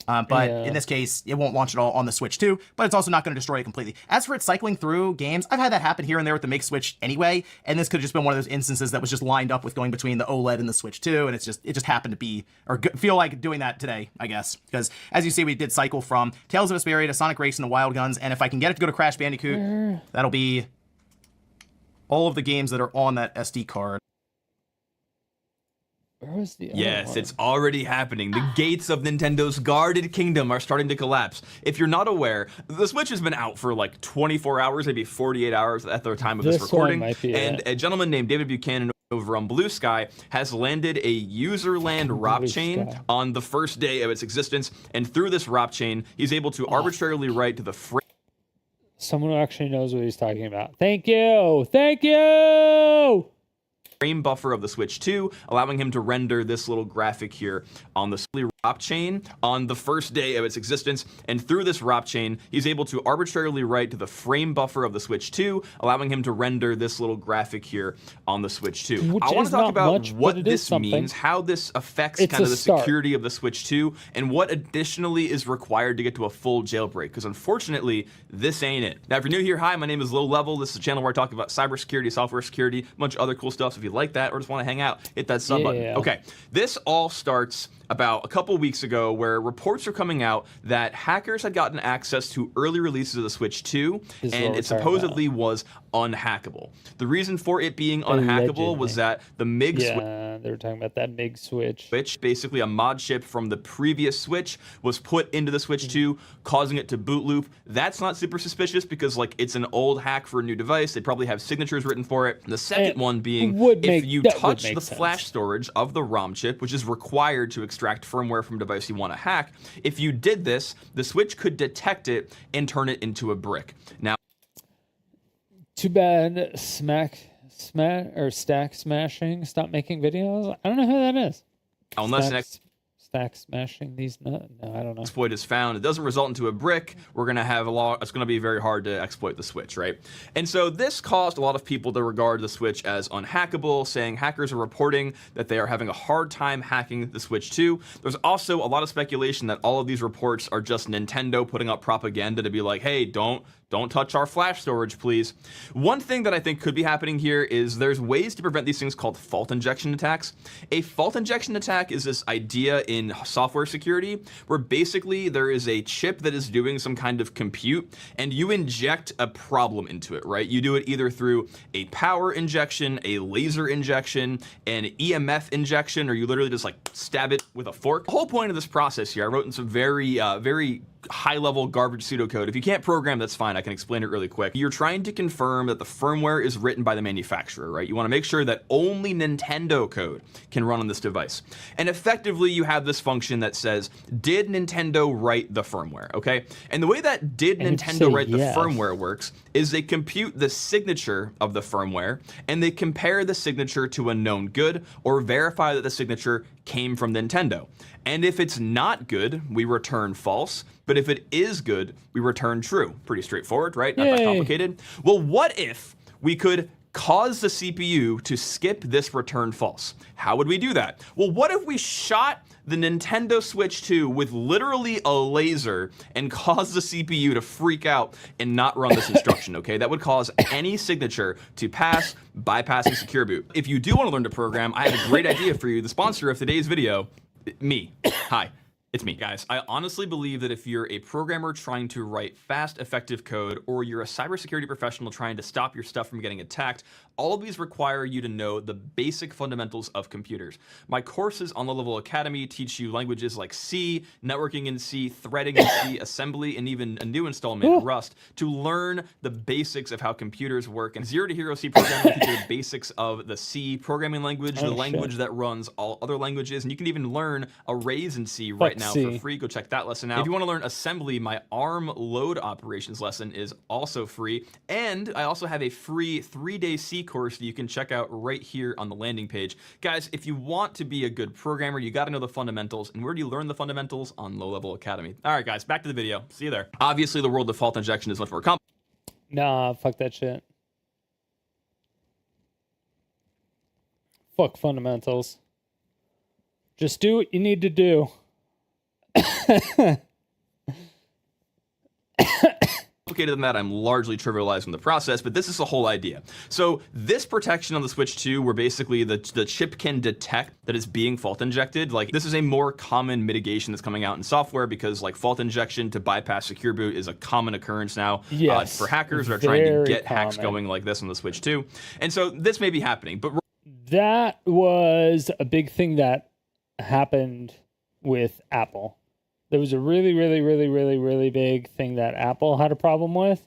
But in this case, it won't launch at all on the Switch 2, but it's also not going to destroy it completely. As for it cycling through games, I've had that happen here and there with the Make Switch anyway, and this could have just been one of those instances that was just lined up with going between the OLED and the Switch 2, and it just happened to be, or feel like doing that today, I guess. Because, as you see, we did cycle from Tales of Vesperia to Sonic Race and the Wild Guns, and if I can get it to go to Crash Bandicoot, that'll be all of the games that are on that SD card. Where was the Yes, it's already happening. The gates of Nintendo's guarded kingdom are starting to collapse. If you're not aware, the Switch has been out for like 24 hours, maybe 48 hours at the time of this recording. And a gentleman named David Buchanan over on Blue Sky has landed a userland ROP chain on the first day of its existence. And through this ROP chain, he's able to arbitrarily write to the someone who actually knows what he's talking about. Thank you. Thank you. frame buffer of the Switch 2, allowing him to render this little graphic here on the ROP chain on the first day of its existence. And through this ROP chain, he's able to arbitrarily write to the frame buffer of the Switch 2, allowing him to render this little graphic here on the Switch 2. I want to talk about what this means, how this affects kind of the security of the Switch 2, and what additionally is required to get to a full jailbreak, because unfortunately, this ain't it. Now, if you're new here, hi, my name is Low Level. This is a channel where I talk about cybersecurity, software security, a bunch of other cool stuff. So if you like that or just want to hang out, hit that sub button. Okay, this all starts about a couple weeks ago, where reports are coming out that hackers had gotten access to early releases of the Switch 2, and it supposedly was unhackable. The reason for it being unhackable was that the MIG they were talking about that MIG switch. Basically a mod chip from the previous Switch, was put into the Switch 2, causing it to boot loop. That's not super suspicious because like it's an old hack for a new device. They probably have signatures written for it. The second one being, if you touch the flash storage of the ROM chip, which is required to extract firmware from a device you want to hack, if you did this, the Switch could detect it and turn it into a brick. Now, too bad Stack Smashing stopped making videos. I don't know who that is. Unless Stack Smashing these no, I don't know. Exploit is found, it doesn't result into a brick, we're gonna have it's gonna be very hard to exploit the Switch, right? And so this caused a lot of people to regard the Switch as unhackable, saying hackers are reporting that they are having a hard time hacking the Switch 2. There's also a lot of speculation that all of these reports are just Nintendo putting up propaganda to be like, hey, don't touch our flash storage, please. One thing that I think could be happening here is there's ways to prevent these things called fault injection attacks. A fault injection attack is this idea in software security where basically there is a chip that is doing some kind of compute and you inject a problem into it, right? You do it either through a power injection, a laser injection, an EMF injection, or you literally just like stab it with a fork. The whole point of this process here, I wrote in some very high-level garbage pseudocode. If you can't program, that's fine. I can explain it really quick. You're trying to confirm that the firmware is written by the manufacturer, right? You want to make sure that only Nintendo code can run on this device. And effectively, you have this function that says, did Nintendo write the firmware, okay? And the way that did Nintendo write the firmware works is they compute the signature of the firmware, and they compare the signature to a known good, or verify that the signature came from Nintendo. And if it's not good, we return false. But if it is good, we return true. Pretty straightforward, right? Not that complicated. Well, what if we could cause the CPU to skip this return false? How would we do that? Well, what if we shot the Nintendo Switch 2 with literally a laser and cause the CPU to freak out and not run this instruction, okay? That would cause any signature to pass, bypassing secure boot. If you do want to learn to program, I have a great idea for you. The sponsor of today's video, me. Hi. It's me, guys. I honestly believe that if you're a programmer trying to write fast, effective code, or you're a cybersecurity professional trying to stop your stuff from getting attacked, all of these require you to know the basic fundamentals of computers. My courses on Low Level Academy teach you languages like C, networking in C, threading in C, assembly, and even a new installment, Rust, to learn the basics of how computers work. And Zero to Hero C programming teaches you the basics of the C programming language, the language that runs all other languages, and you can even learn arrays in C right now for free. Go check that lesson out. If you want to learn assembly, my ARM load operations lesson is also free. And I also have a free 3-day C course that you can check out right here on the landing page. Guys, if you want to be a good programmer, you got to know the fundamentals. And where do you learn the fundamentals? On Low Level Academy. All right, guys, back to the video. See you there. Obviously, the world of fault injection is much more complicated. Nah, fuck that shit. Fuck fundamentals. Just do what you need to do. Complicated than that, I'm largely trivializing the process, but this is the whole idea. So this protection on the Switch 2, where basically the chip can detect that it's being fault injected, like this is a more common mitigation that's coming out in software, because like fault injection to bypass secure boot is a common occurrence now for hackers that are trying to get hacks going like this on the Switch 2. And so this may be happening, but that was a big thing that happened with Apple. There was a really big thing that Apple had a problem with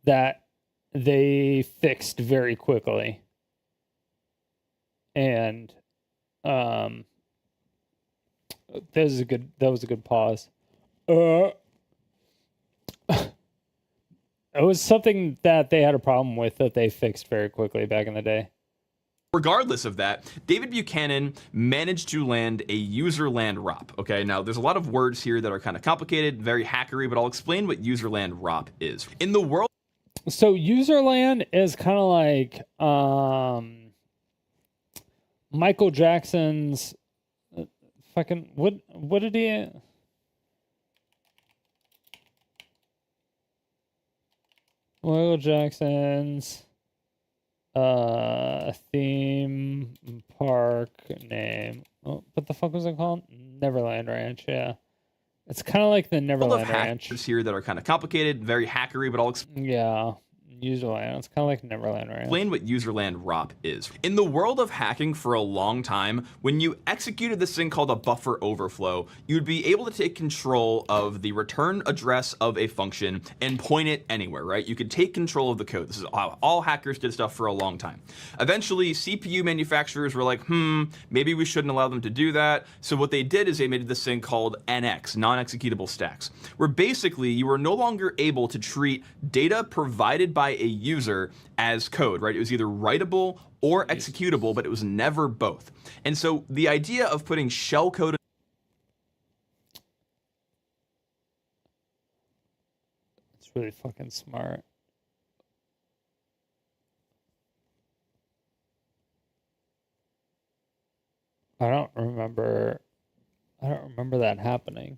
that they fixed very quickly. And that was a good pause. It was something that they had a problem with that they fixed very quickly back in the day. regardless of that, David Buchanan managed to land a userland ROP. Okay, now there's a lot of words here that are kind of complicated, very hackery, but I'll explain what userland ROP is. In the world, so userland is kind of like Michael Jackson's fucking what did he? Michael Jackson's theme park name. Oh, what the fuck was it called? Neverland Ranch. Yeah, it's kind of like the Neverland Ranch. Hackers here that are kind of complicated, very hackery, but I'll yeah. Userland. It's kind of like Neverland Ranch. Explain what userland ROP is. In the world of hacking for a long time, when you executed this thing called a buffer overflow, you'd be able to take control of the return address of a function and point it anywhere, right? You could take control of the code. This is how all hackers did stuff for a long time. Eventually, CPU manufacturers were like, maybe we shouldn't allow them to do that. So what they did is they made this thing called NX, non-executable stacks, where basically you were no longer able to treat data provided by a user as code, right? It was either writable or executable, but it was never both. And so the idea of putting shellcode. It's really fucking smart. I don't remember that happening.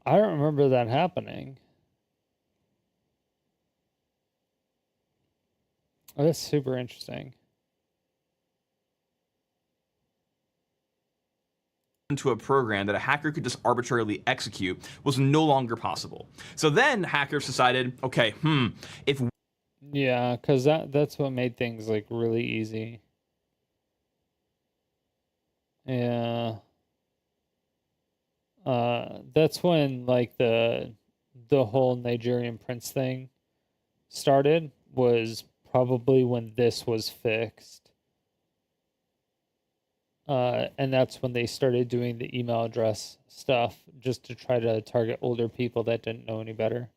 I don't remember that happening. Oh, that's super interesting. Into a program that a hacker could just arbitrarily execute was no longer possible. So then hackers decided, okay, if yeah, because that's what made things like really easy. Yeah. That's when like the whole Nigerian prince thing started, was probably when this was fixed. And that's when they started doing the email address stuff just to try to target older people that didn't know any better.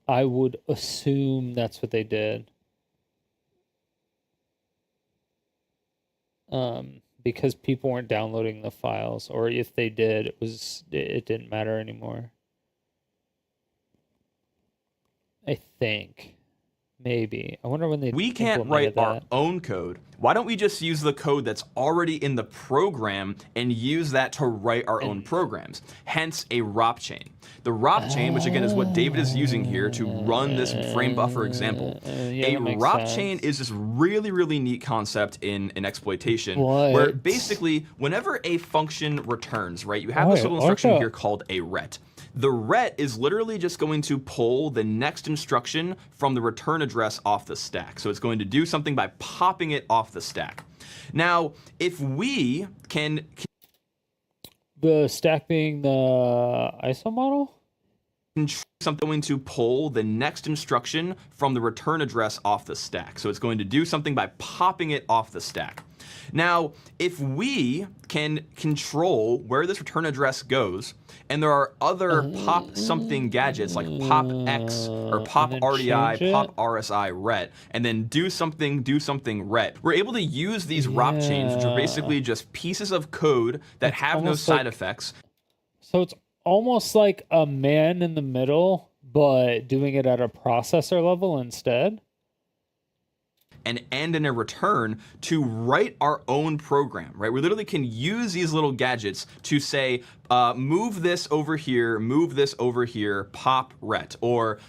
I would assume that's what they did. Because people weren't downloading the files, or if they did, it didn't matter anymore. I think. Maybe. I wonder when they we can't write our own code. Why don't we just use the code that's already in the program and use that to write our own programs? Hence a ROP chain. The ROP chain, which again is what David is using here to run this frame buffer example. Yeah, a ROP chain is this really, really neat concept in exploitation, where basically whenever a function returns, right, you have this little instruction here called a ret. The ret is literally just going to pull the next instruction from the return address off the stack. So it's going to do something by popping it off the stack. Now, if we can... The stack being the ISO model? something going to pull the next instruction from the return address off the stack. So it's going to do something by popping it off the stack. Now, if we can control where this return address goes, and there are other pop something gadgets like pop X or pop RDI, pop RSI ret, and then do something ret, we're able to use these ROP chains, which are basically just pieces of code that have no side effects. So it's almost like a man in the middle, but doing it at a processor level instead. And end in a return to write our own program, right? We literally can use these little gadgets to say, move this over here, pop ret, or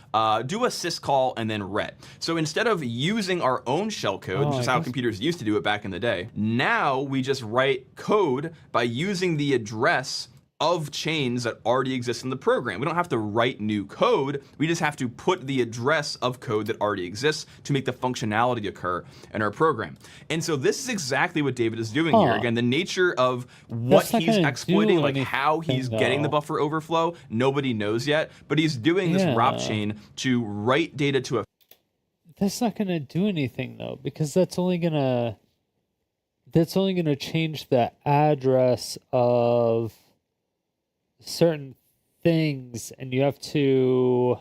do a syscall and then ret. So instead of using our own shellcode, which is how computers used to do it back in the day, now we just write code by using the address of chains that already exist in the program. We don't have to write new code. We just have to put the address of code that already exists to make the functionality occur in our program. And so this is exactly what David is doing here. Again, the nature of what he's exploiting, like how he's getting the buffer overflow, nobody knows yet, but he's doing this ROP chain to write data to a... That's not going to do anything though, because that's only going to change the address of certain things, and you have to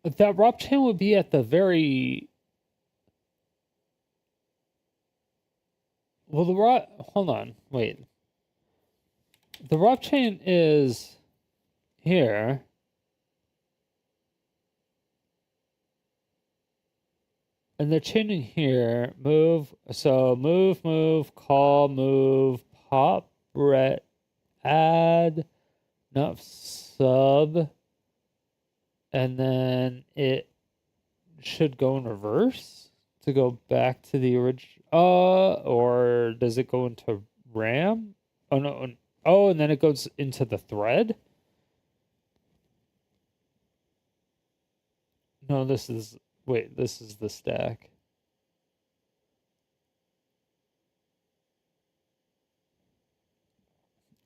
that ROP chain would be at the very well. Hold on, wait. The ROP chain is here. And they're changing here. Move, call, move, pop, ret, add, not sub. And then it should go in reverse to go back to the original. Or does it go into RAM? Oh, no. Oh, and then it goes into the thread? No, this is... Wait, this is the stack.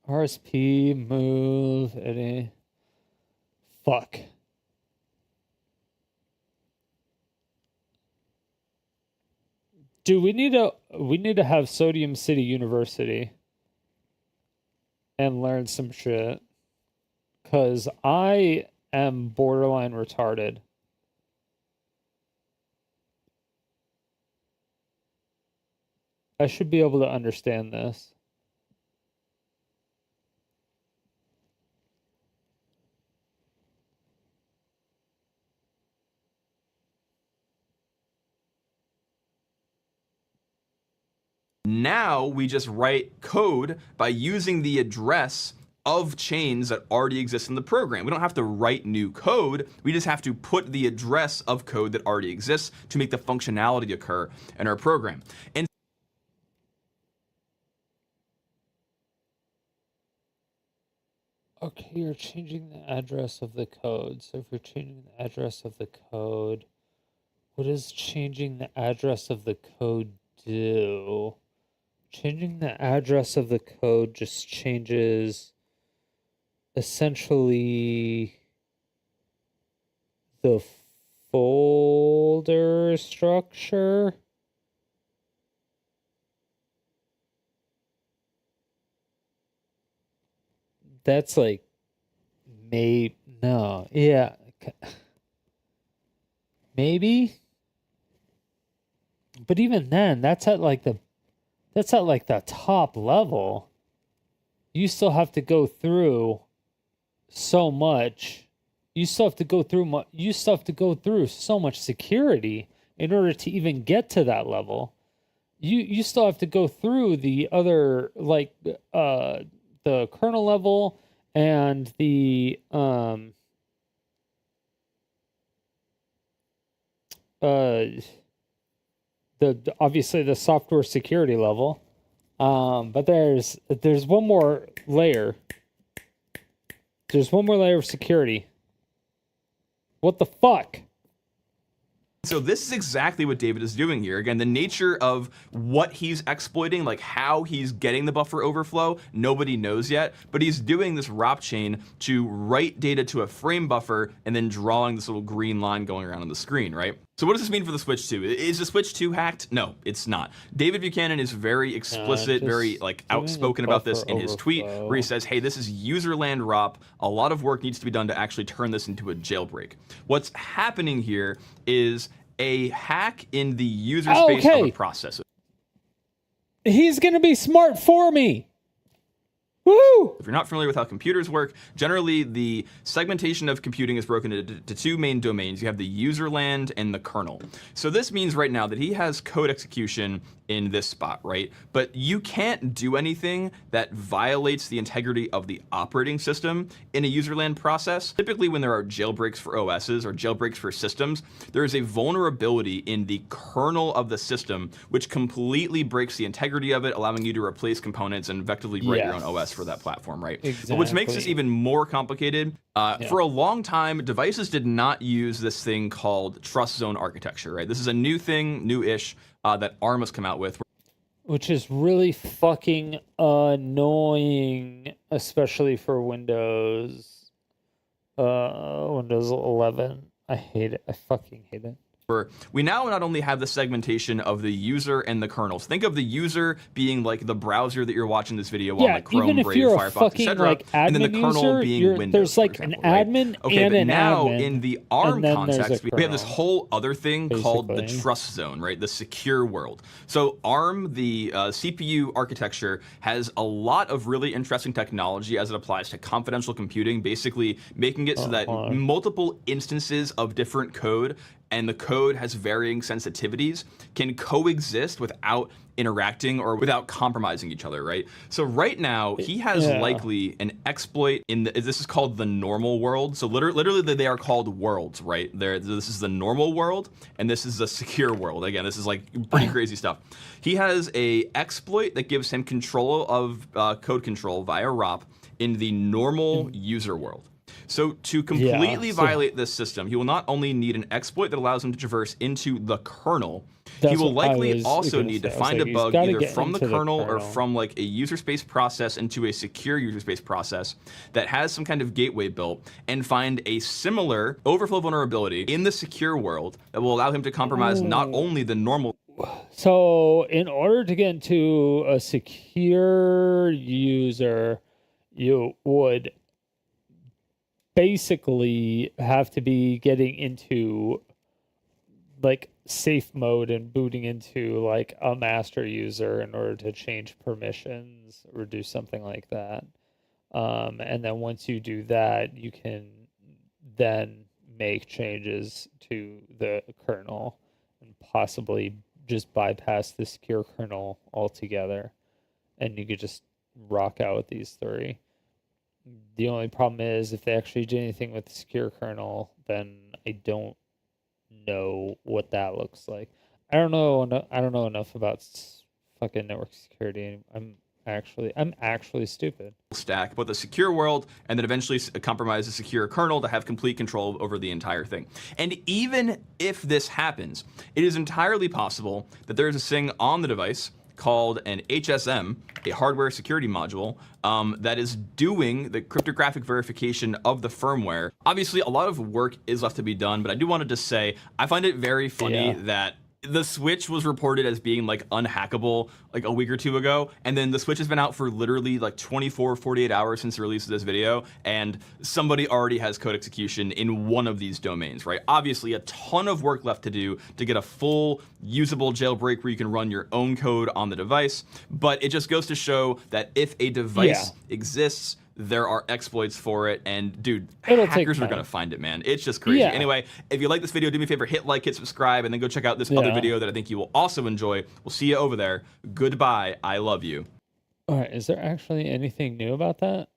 RSP, move, any. Fuck. Dude, we need to have Sodium City University and learn some shit. 'Cause I am borderline retarded. I should be able to understand this. Now we just write code by using the address of chains that already exist in the program. We don't have to write new code. We just have to put the address of code that already exists to make the functionality occur in our program. And okay, you're changing the address of the code. So if you're changing the address of the code, what does changing the address of the code do? Changing the address of the code just changes essentially the folder structure. That's like maybe no, yeah, maybe. But even then, that's at like the top level. You still have to go through so much. You still have to go through so much security in order to even get to that level. You still have to go through the other like the kernel level and the obviously the software security level, but there's one more layer. There's one more layer of security. What the fuck? So this is exactly what David is doing here. Again, the nature of what he's exploiting, like how he's getting the buffer overflow, nobody knows yet, but he's doing this ROP chain to write data to a frame buffer and then drawing this little green line going around on the screen, right? So what does this mean for the Switch 2? Is the Switch 2 hacked? No, it's not. David Buchanan is very explicit, very like outspoken about this in his tweet, where he says, hey, this is userland ROP. A lot of work needs to be done to actually turn this into a jailbreak. What's happening here is a hack in the user space of a processor. He's going to be smart for me. Woo! If you're not familiar with how computers work, generally the segmentation of computing is broken into two main domains. You have the user land and the kernel. So this means right now that he has code execution in this spot, right? But you can't do anything that violates the integrity of the operating system in a user land process. Typically when there are jailbreaks for OSs or jailbreaks for systems, there is a vulnerability in the kernel of the system which completely breaks the integrity of it, allowing you to replace components and effectively write your own OS for that platform, right? Exactly. But which makes this even more complicated. For a long time, devices did not use this thing called trust zone architecture, right? This is a new thing, new-ish, that ARM has come out with. Which is really fucking annoying, especially for Windows 11. I hate it. I fucking hate it. We now not only have the segmentation of the user and the kernels. Think of the user being like the browser that you're watching this video on, like Chrome, even if Brave, you're Firefox, a fucking, etc. like, And then the kernel user, being Windows. there's like example, an right? admin Okay, and but an now admin, in the ARM context, we have this kernel, whole other thing called the basically. trust zone, right? The secure world. So ARM, the CPU architecture, has a lot of really interesting technology as it applies to confidential computing, basically making it so that multiple instances of different code, and the code has varying sensitivities, can coexist without interacting or without compromising each other, right? So right now, he has likely an exploit in the, this is called the normal world. So literally they are called worlds, right? This is the normal world, and this is the secure world. Again, this is like pretty crazy stuff. He has a exploit that gives him control of code control via ROP in the normal user world. So to completely violate this system, he will not only need an exploit that allows him to traverse into the kernel, he will likely also need to find a bug either from the kernel or from like a user space process into a secure user space process that has some kind of gateway built, and find a similar overflow vulnerability in the secure world that will allow him to compromise not only the normal. So in order to get into a secure user, you would basically have to be getting into like safe mode and booting into like a master user in order to change permissions or do something like that. And then once you do that, you can then make changes to the kernel and possibly just bypass the secure kernel altogether. And you could just rock out with these three. The only problem is if they actually do anything with the secure kernel, then I don't know what that looks like. I don't know enough about fucking network security. I'm actually stupid. Stack, but the secure world, and then eventually compromise the secure kernel to have complete control over the entire thing. And even if this happens, it is entirely possible that there is a thing on the device called an HSM, a hardware security module, that is doing the cryptographic verification of the firmware. Obviously, a lot of work is left to be done, but I do want to just say, I find it very funny that the Switch was reported as being like unhackable like a week or two ago, and then the Switch has been out for literally like 24, 48 hours since the release of this video, and somebody already has code execution in one of these domains, right? Obviously, a ton of work left to do to get a full usable jailbreak where you can run your own code on the device, but it just goes to show that if a device exists, there are exploits for it, and dude, hackers are gonna find it, man. It's just crazy. Anyway, if you like this video, do me a favor, hit like, hit subscribe, and then go check out this other video that I think you will also enjoy. We'll see you over there. Goodbye. I love you. All right, is there actually anything new about that?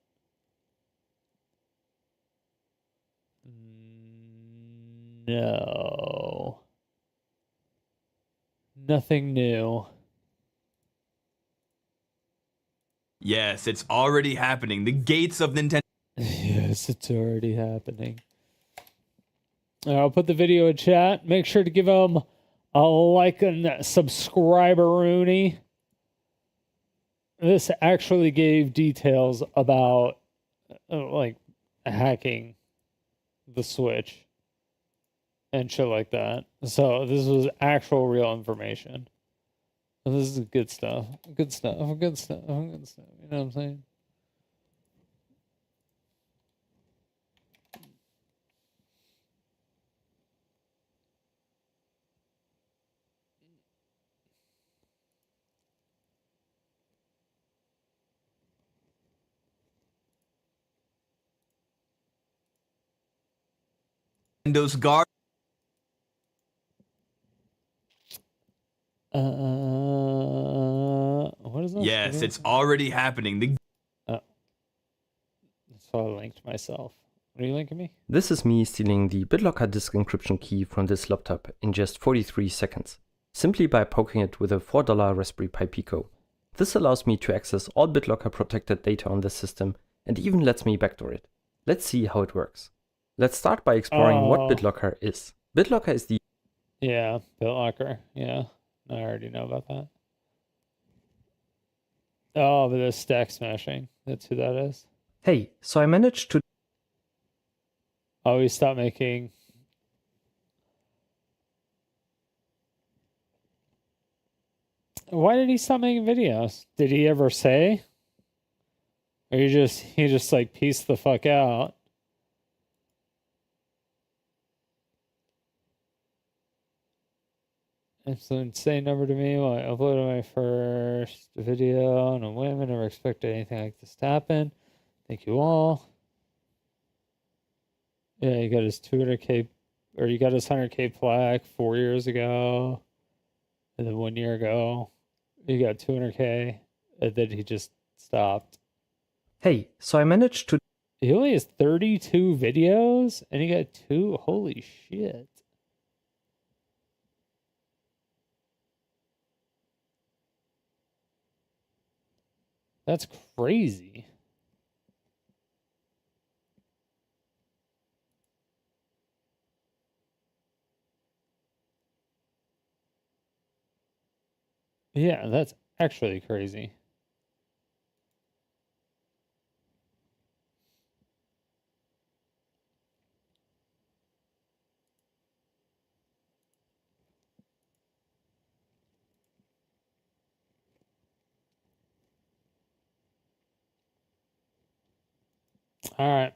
No. Nothing new. Yes, it's already happening. The gates of Nintendo. Yes, it's already happening. I'll put the video in chat. Make sure to give him a like and subscriber, Rooney. This actually gave details about like hacking the Switch and shit like that. So this was actual real information. This is good stuff. Good stuff. Good stuff. Good stuff. You know what I'm saying? Windows Guard. What is this? Yes, it's already happening. So I linked myself. What are you linking me? This is me stealing the BitLocker disk encryption key from this laptop in just 43 seconds, simply by poking it with a $4 Raspberry Pi Pico. This allows me to access all BitLocker protected data on this system and even lets me backdoor it. Let's see how it works. Let's start by exploring what BitLocker is. BitLocker is the... Yeah, BitLocker. Yeah, I already know about that. Oh, but the stack smashing. That's who that is. Hey, so I managed to... Oh, he stopped making... Why did he stop making videos? Did he ever say? Or he just like pieced the fuck out? It's an insane number to me. When I uploaded my first video on a whim, I never expected anything like this to happen. Thank you all. Yeah, he got his 200K, or he got his 100K plaque 4 years ago. And then 1 year ago, he got 200K. And then he just stopped. Hey, so I managed to... He only has 32 videos, and he got 2. Holy shit. That's crazy. Yeah, that's actually crazy. All right.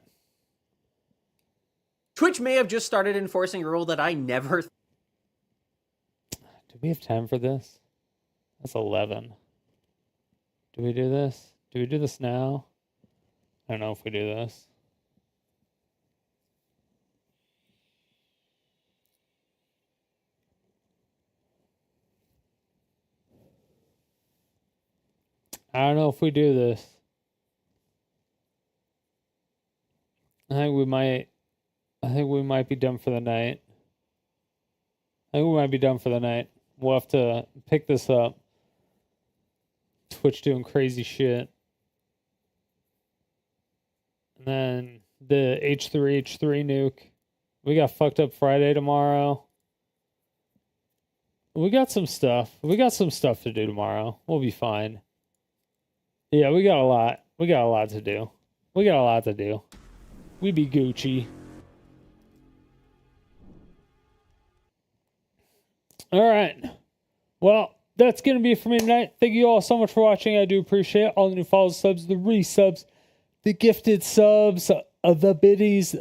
Twitch may have just started enforcing a rule that I never... Do we have time for this? That's 11. Do we do this? Do we do this now? I don't know if we do this. I don't know if we do this. I think we might be done for the night. We'll have to pick this up. Twitch doing crazy shit. And then the H3H3 Nuke. We got fucked up Friday tomorrow. We got some stuff. To do tomorrow. We'll be fine. Yeah, we got a lot. We got a lot to do. We be Gucci. All right. Well, that's going to be it for me tonight. Thank you all so much for watching. I do appreciate it. All the new follows, subs, the resubs, the gifted subs, the biddies,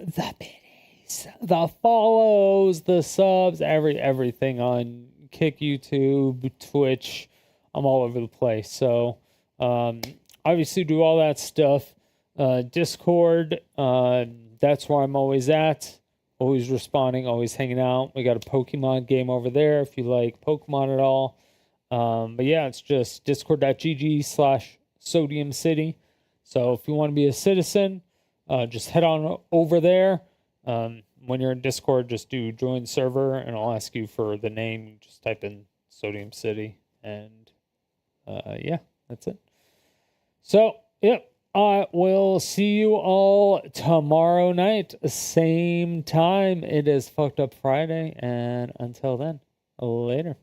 the follows, the subs, everything on Kick, YouTube, Twitch. I'm all over the place. So, obviously do all that stuff. Discord, that's where I'm always at. Always responding, always hanging out. We got a Pokemon game over there if you like Pokemon at all. But yeah, it's just discord.gg/Sodium City. So if you want to be a citizen, just head on over there. When you're in Discord, just do join server, and I'll ask you for the name. You just type in Sodium City, and yeah, that's it. So, yep. I will see you all tomorrow night, same time. It is Fucked Up Friday, and until then, later.